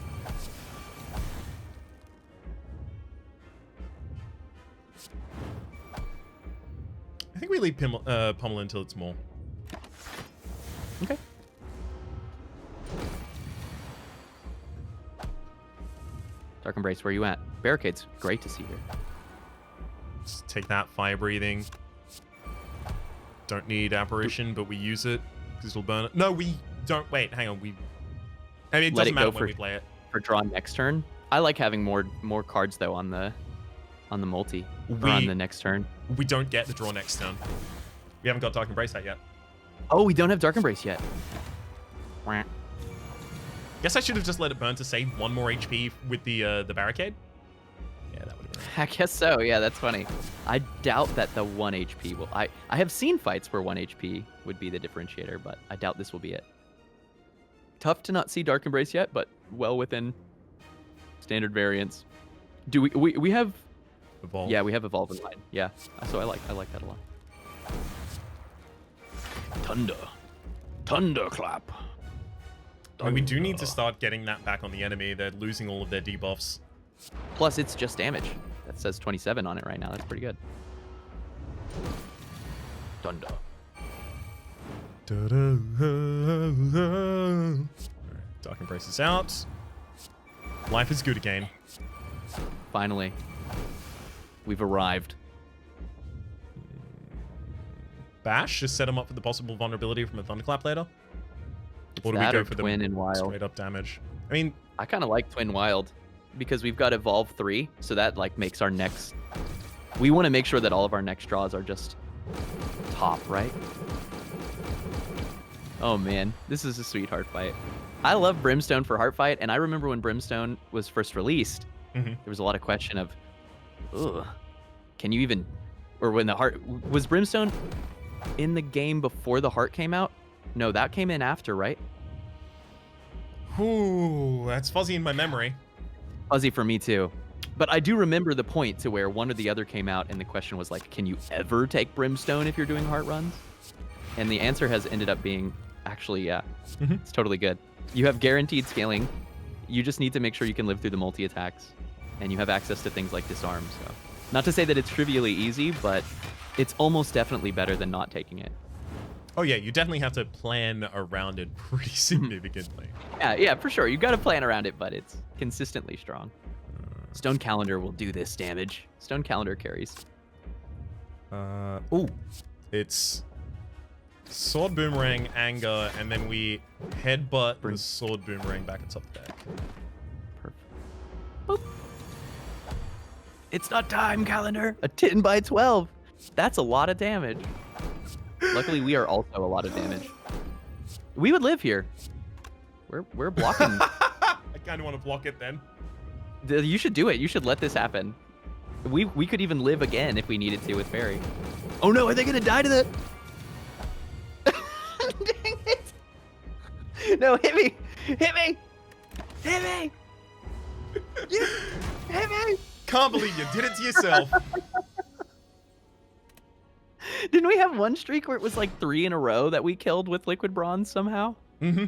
[SPEAKER 1] I think we leave Pommel until it's more.
[SPEAKER 2] Okay. Dark Embrace, where you at? Barricade's great to see here.
[SPEAKER 1] Just take that, fire breathing. Don't need apparition, but we use it because it'll burn it. No, we don't. Wait, hang on. I mean, it doesn't matter when we play it.
[SPEAKER 2] For draw next turn. I like having more cards though on the multi or on the next turn.
[SPEAKER 1] We don't get the draw next turn. We haven't got Dark Embrace out yet.
[SPEAKER 2] Oh, we don't have Dark Embrace yet.
[SPEAKER 1] Guess I should have just let it burn to save 1 more HP with the barricade. Yeah, that would have been.
[SPEAKER 2] I guess so. Yeah, that's funny. I doubt that the 1 HP will. I have seen fights where 1 HP would be the differentiator, but I doubt this will be it. Tough to not see Dark Embrace yet, but well within standard variants. Do we have
[SPEAKER 1] Evolve?
[SPEAKER 2] Yeah, we have Evolve in line. Yeah, so I like that a lot. Thunderclap.
[SPEAKER 1] I mean, we do need to start getting that back on the enemy. They're losing all of their debuffs.
[SPEAKER 2] Plus, it's just damage. That says 27 on it right now. That's pretty good. Thunder.
[SPEAKER 1] Alright, Dark Embrace is out. Life is good again.
[SPEAKER 2] Finally. We've arrived.
[SPEAKER 1] Bash, just set him up for the possible vulnerability from a Thunderclap later.
[SPEAKER 2] It's
[SPEAKER 1] Or do we go for the
[SPEAKER 2] Twin and Wild?
[SPEAKER 1] straight up damage? I mean,
[SPEAKER 2] I kind of like Twin Wild because we've got Evolve 3, so that like makes our next. We want to make sure that all of our next draws are just top, right? Oh man, this is a sweet heart fight. I love Brimstone for heart fight, and I remember when Brimstone was first released, there was a lot of question of, ugh, can you even, or when the heart was Brimstone in the game before the heart came out? No, that came in after, right?
[SPEAKER 1] Ooh, that's fuzzy in my memory.
[SPEAKER 2] Fuzzy for me too. But I do remember the point to where one or the other came out and the question was like, can you ever take Brimstone if you're doing heart runs? And the answer has ended up being, actually, yeah, it's totally good. You have guaranteed scaling. You just need to make sure you can live through the multi-attacks. And you have access to things like disarm. So, not to say that it's trivially easy, but it's almost definitely better than not taking it.
[SPEAKER 1] Oh yeah, you definitely have to plan around it pretty significantly.
[SPEAKER 2] Yeah, for sure. You got to plan around it, but it's consistently strong. Stone Calendar will do this damage. Stone Calendar carries.
[SPEAKER 1] Oh, it's Sword Boomerang, Anger, and then we headbutt the Sword Boomerang back atop the deck.
[SPEAKER 2] Perfect. Boop. It's not time, Calendar. A 10 by 12. That's a lot of damage. Luckily, we are also a lot of damage. We would live here. We're blocking.
[SPEAKER 1] I kind of want to block it then.
[SPEAKER 2] You should do it. You should let this happen. We could even live again if we needed to with Fairy. Oh no, are they gonna die to the... Dang it! No, hit me! Hit me! Hit me! Hit me!
[SPEAKER 1] Can't believe you did it to yourself.
[SPEAKER 2] Didn't we have one streak where it was like 3 in a row that we killed with Liquid Bronze somehow?
[SPEAKER 1] Mm-hmm.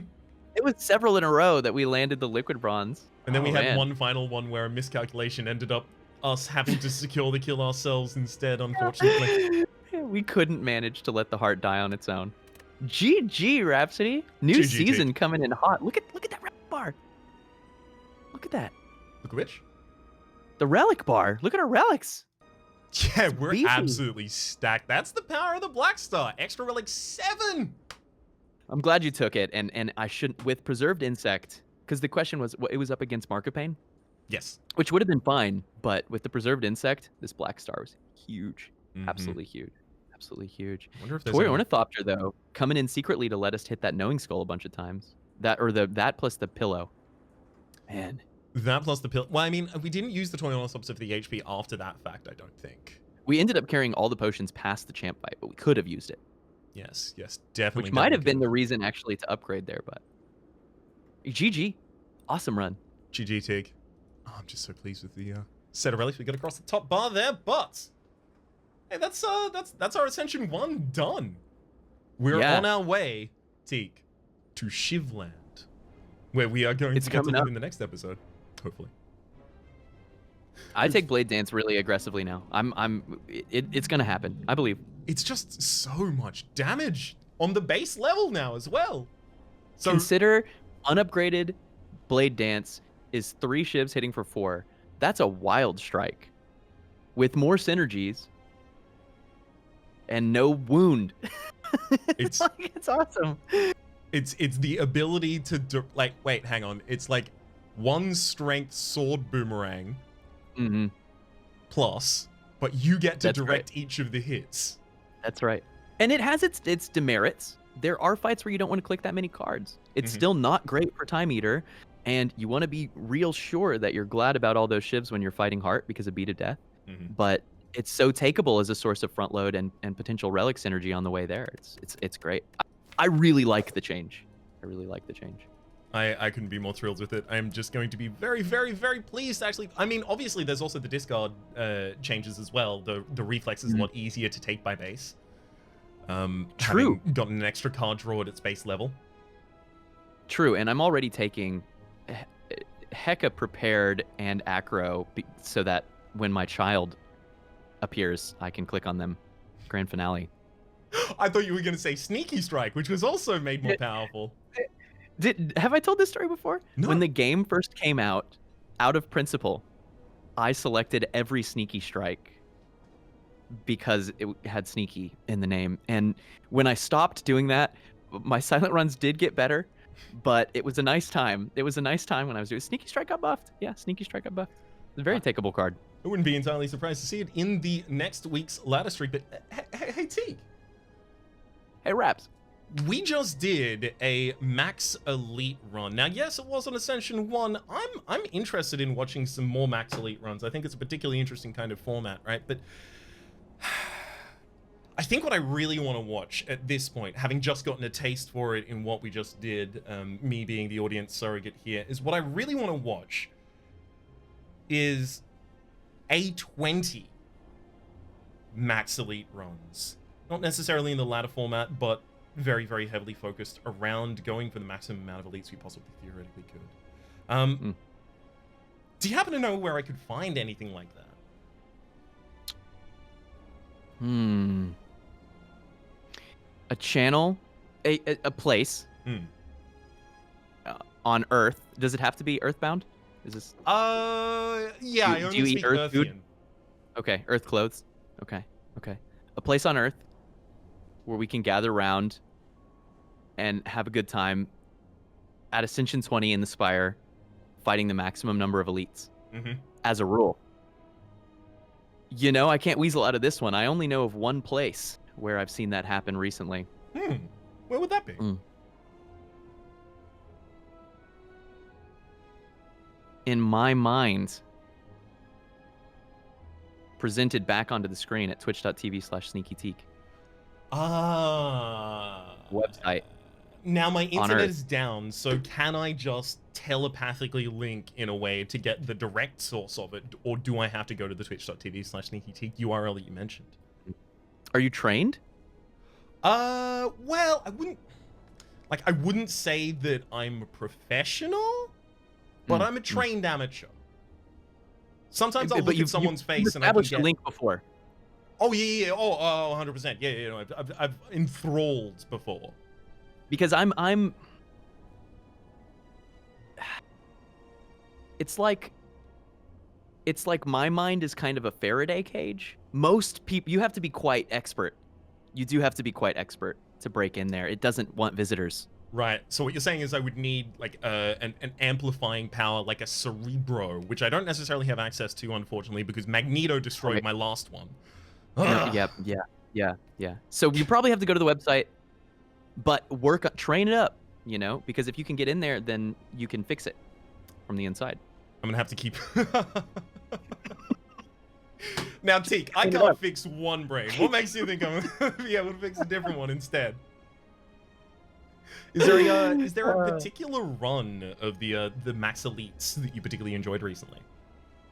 [SPEAKER 2] It was several in a row that we landed the Liquid Bronze.
[SPEAKER 1] And then we had one final one where a miscalculation ended up us having to secure the kill ourselves instead, unfortunately.
[SPEAKER 2] We couldn't manage to let the heart die on its own. GG, Rhapsody. New
[SPEAKER 1] GG.
[SPEAKER 2] season coming in hot. Look at that relic bar. Look at that.
[SPEAKER 1] Look at which?
[SPEAKER 2] The relic bar. Look at our relics.
[SPEAKER 1] Yeah, we're
[SPEAKER 2] beefy.
[SPEAKER 1] absolutely stacked. That's the power of the Black Star. Extra relic 7.
[SPEAKER 2] I'm glad you took it, and I shouldn't with Preserved Insect, because the question was, it was up against Marcopain.
[SPEAKER 1] Yes.
[SPEAKER 2] Which would have been fine, but with the Preserved Insect, this Black Star was huge. Absolutely huge. Absolutely huge.
[SPEAKER 1] I wonder if there's
[SPEAKER 2] Toy
[SPEAKER 1] any...
[SPEAKER 2] Ornithopter, though, coming in secretly to let us hit that Knowing Skull a bunch of times. That plus the pillow. Man.
[SPEAKER 1] That plus the pill. Well, I mean, we didn't use the Toy Ornithopter for the HP after that fact, I don't think.
[SPEAKER 2] We ended up carrying all the potions past the champ fight, but we could have used it.
[SPEAKER 1] Yes, definitely.
[SPEAKER 2] Which might have been the reason, actually, to upgrade there, but... GG. Awesome run.
[SPEAKER 1] GG, Tig. Oh, I'm just so pleased with the set of relics we got across the top bar there, but... Hey, that's our Ascension 1 done. We're on our way, Tig, to Shivland, where we are going to get to live in the next episode, hopefully.
[SPEAKER 2] I take Blade Dance really aggressively now. It's gonna happen. I believe.
[SPEAKER 1] It's just so much damage on the base level now as well. So
[SPEAKER 2] consider unupgraded Blade Dance is 3 shivs hitting for 4. That's a wild strike. With more synergies, and no wound.
[SPEAKER 1] It's
[SPEAKER 2] it's awesome.
[SPEAKER 1] It's the ability to like, wait, hang on. It's like 1 strength sword boomerang plus, but you get to direct each of the hits.
[SPEAKER 2] That's right. And it has its demerits. There are fights where you don't want to click that many cards. It's still not great for Time Eater, and you want to be real sure that you're glad about all those shivs when you're fighting Heart because of Beat of Death. But it's so takeable as a source of front load and potential relic synergy on the way there. It's great. I really like the change. I really like the change.
[SPEAKER 1] I couldn't be more thrilled with it. I'm just going to be very, very, very pleased, actually. I mean, obviously, there's also the discard changes as well. The reflex is a lot easier to take by base.
[SPEAKER 2] True.
[SPEAKER 1] Having gotten an extra card draw at its base level.
[SPEAKER 2] True, and I'm already taking Heka prepared and Acro so that when my child appears, I can click on them. Grand finale.
[SPEAKER 1] I thought you were going to say Sneaky Strike, which was also made more powerful.
[SPEAKER 2] Have I told this story before?
[SPEAKER 1] No.
[SPEAKER 2] When the game first came out of principle, I selected every Sneaky Strike because it had Sneaky in the name. And when I stopped doing that, my silent runs did get better, but it was a nice time. It was a nice time when I was doing Sneaky Strike got buffed. Yeah, Sneaky Strike got buffed. It's a very takeable card.
[SPEAKER 1] I wouldn't be entirely surprised to see it in the next week's ladder streak, but hey, Teak.
[SPEAKER 2] Hey, Raps.
[SPEAKER 1] We just did a Max Elite run. Now, yes, it was on Ascension 1. I'm interested in watching some more Max Elite runs. I think it's a particularly interesting kind of format, right? But I think what I really want to watch at this point, having just gotten a taste for it in what we just did, me being the audience surrogate here, is what I really want to watch is A20 Max Elite runs. Not necessarily in the ladder format, but very, very heavily focused around going for the maximum amount of elites we possibly theoretically could. Do you happen to know where I could find anything like that?
[SPEAKER 2] A channel, a place on Earth. Does it have to be Earthbound? Is this?
[SPEAKER 1] Yeah. I only speak
[SPEAKER 2] Earth
[SPEAKER 1] Earthian.
[SPEAKER 2] food? Okay, Earth clothes. Okay. A place on Earth where we can gather around and have a good time at Ascension 20 in the Spire, fighting the maximum number of elites. As a rule. You know, I can't weasel out of this one. I only know of one place where I've seen that happen recently.
[SPEAKER 1] Where would that be?
[SPEAKER 2] In my mind, presented back onto the screen at twitch.tv/sneakyteak. Website.
[SPEAKER 1] Now my internet is down, so can I just telepathically link in a way to get the direct source of it, or do I have to go to the twitch.tv/sneakyteak URL that you mentioned?
[SPEAKER 2] Are you trained?
[SPEAKER 1] Well, I wouldn't say that I'm a professional, but I'm a trained amateur. Sometimes I'll look at someone's face and I can get...
[SPEAKER 2] a link before.
[SPEAKER 1] Oh, yeah. Oh, 100%. Yeah, I've enthralled before.
[SPEAKER 2] Because I'm... It's like my mind is kind of a Faraday cage. Most people... You have to be quite expert. You do have to be quite expert to break in there. It doesn't want visitors.
[SPEAKER 1] Right. So what you're saying is I would need like an amplifying power like a Cerebro, which I don't necessarily have access to, unfortunately, because Magneto destroyed my last one. Yeah. So you probably have to go to the website, but train it up, you know, because if you can get in there, then you can fix it from the inside. I'm gonna have to keep... Now, Teak, I can't fix one brain. What makes you think I'm gonna be able to fix a different one instead? Is there a particular run of the Max Elites that you particularly enjoyed recently?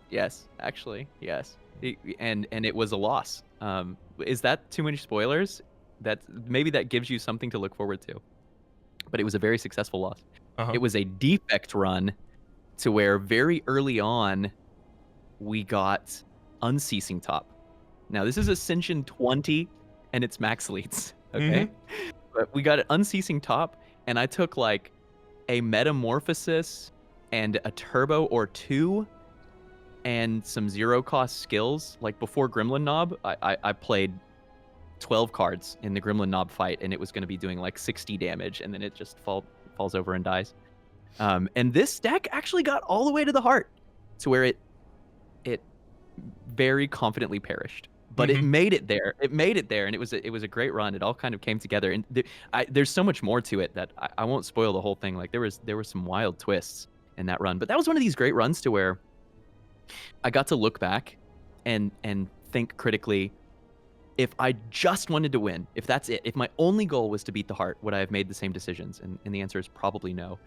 [SPEAKER 1] Yes, actually, yes. And it was a loss. Is that too many spoilers? Maybe that gives you something to look forward to. But it was a very successful loss. It was a defect run to where very early on we got Unceasing Top. Now this is Ascension 20 and it's Max Elites, okay? But we got an Unceasing Top, and I took like a Metamorphosis and a Turbo or two and some zero cost skills. Like before Gremlin Knob, I played
[SPEAKER 2] 12 cards in the Gremlin Knob fight, and it was going to be doing like 60 damage, and then it just falls over and dies. And this deck actually got all the way to the heart, to where it very confidently perished. But it made it there. It made it there, and it was a great run. It all kind of came together, and there's so much more to it that I won't spoil the whole thing. Like there were some wild twists in that run, but that was one of these great runs to where I got to look back and think critically. If I just wanted to win, if that's it, if my only goal was to beat the heart, would I have made the same decisions? And the answer is probably no.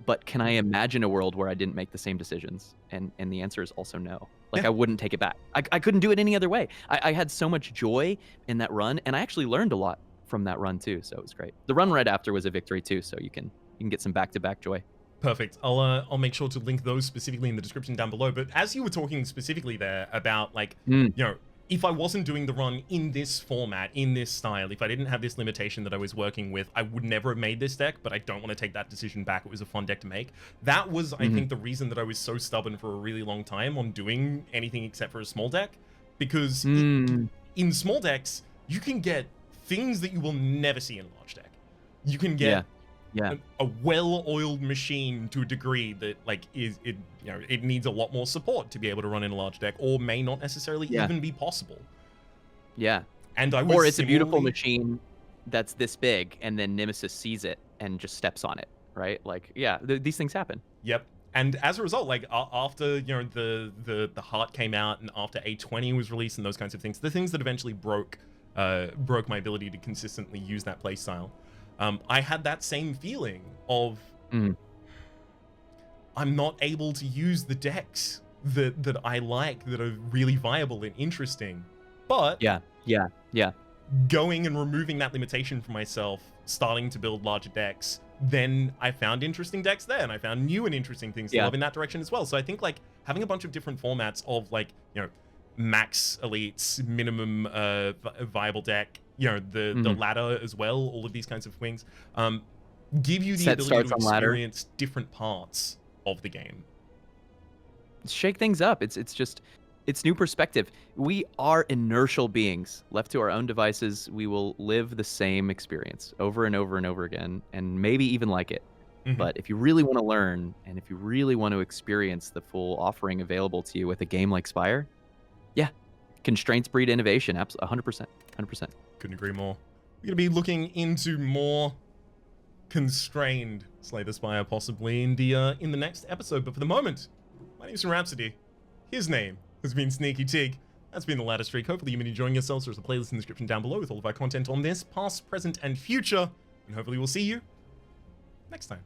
[SPEAKER 2] But can I imagine a world where I didn't make the same decisions? And the answer is also no. Like, I wouldn't take it back. I couldn't do it any other way. I had so much joy in that run, and I actually learned a lot from that run too, so it was great. The run right after was a victory too, so you can get some back-to-back joy.
[SPEAKER 1] Perfect. I'll make sure to link those specifically in the description down below. But as you were talking specifically there about, like, you know, if I wasn't doing the run in this format, in this style, if I didn't have this limitation that I was working with, I would never have made this deck, but I don't want to take that decision back. It was a fun deck to make. That was, I think, the reason that I was so stubborn for a really long time on doing anything except for a small deck. Because in small decks, you can get things that you will never see in a large deck. You can get a well-oiled machine to a degree that, like, it needs a lot more support to be able to run in a large deck, or may not necessarily even be possible. And or
[SPEAKER 2] it's a beautiful machine that's this big, and then Nemesis sees it and just steps on it, right? Like, these things happen.
[SPEAKER 1] And as a result, like, after, you know, the Heart came out, and after A20 was released and those kinds of things, the things that eventually broke my ability to consistently use that playstyle, I had that same feeling of I'm not able to use the decks that I like, that are really viable and interesting. But going and removing that limitation for myself, starting to build larger decks, then I found interesting decks there, and I found new and interesting things to love in that direction as well. So I think, like, having a bunch of different formats of, like, you know, max elites, minimum viable deck, you know, the ladder as well, all of these kinds of things, give you the ability to experience different parts of the game.
[SPEAKER 2] Shake things up. It's new perspective. We are inertial beings. Left to our own devices, we will live the same experience over and over and over again, and maybe even like it. But if you really want to learn, and if you really want to experience the full offering available to you with a game like Spire, constraints breed innovation. 100%.
[SPEAKER 1] Couldn't agree more. We're going to be looking into more constrained Slay the Spire possibly in the next episode. But for the moment, my name's Rhapsody. His name has been sneakyteak. That's been the Ladder Streak. Hopefully you've been enjoying yourselves. There's a playlist in the description down below with all of our content on this, past, present, and future. And hopefully we'll see you next time.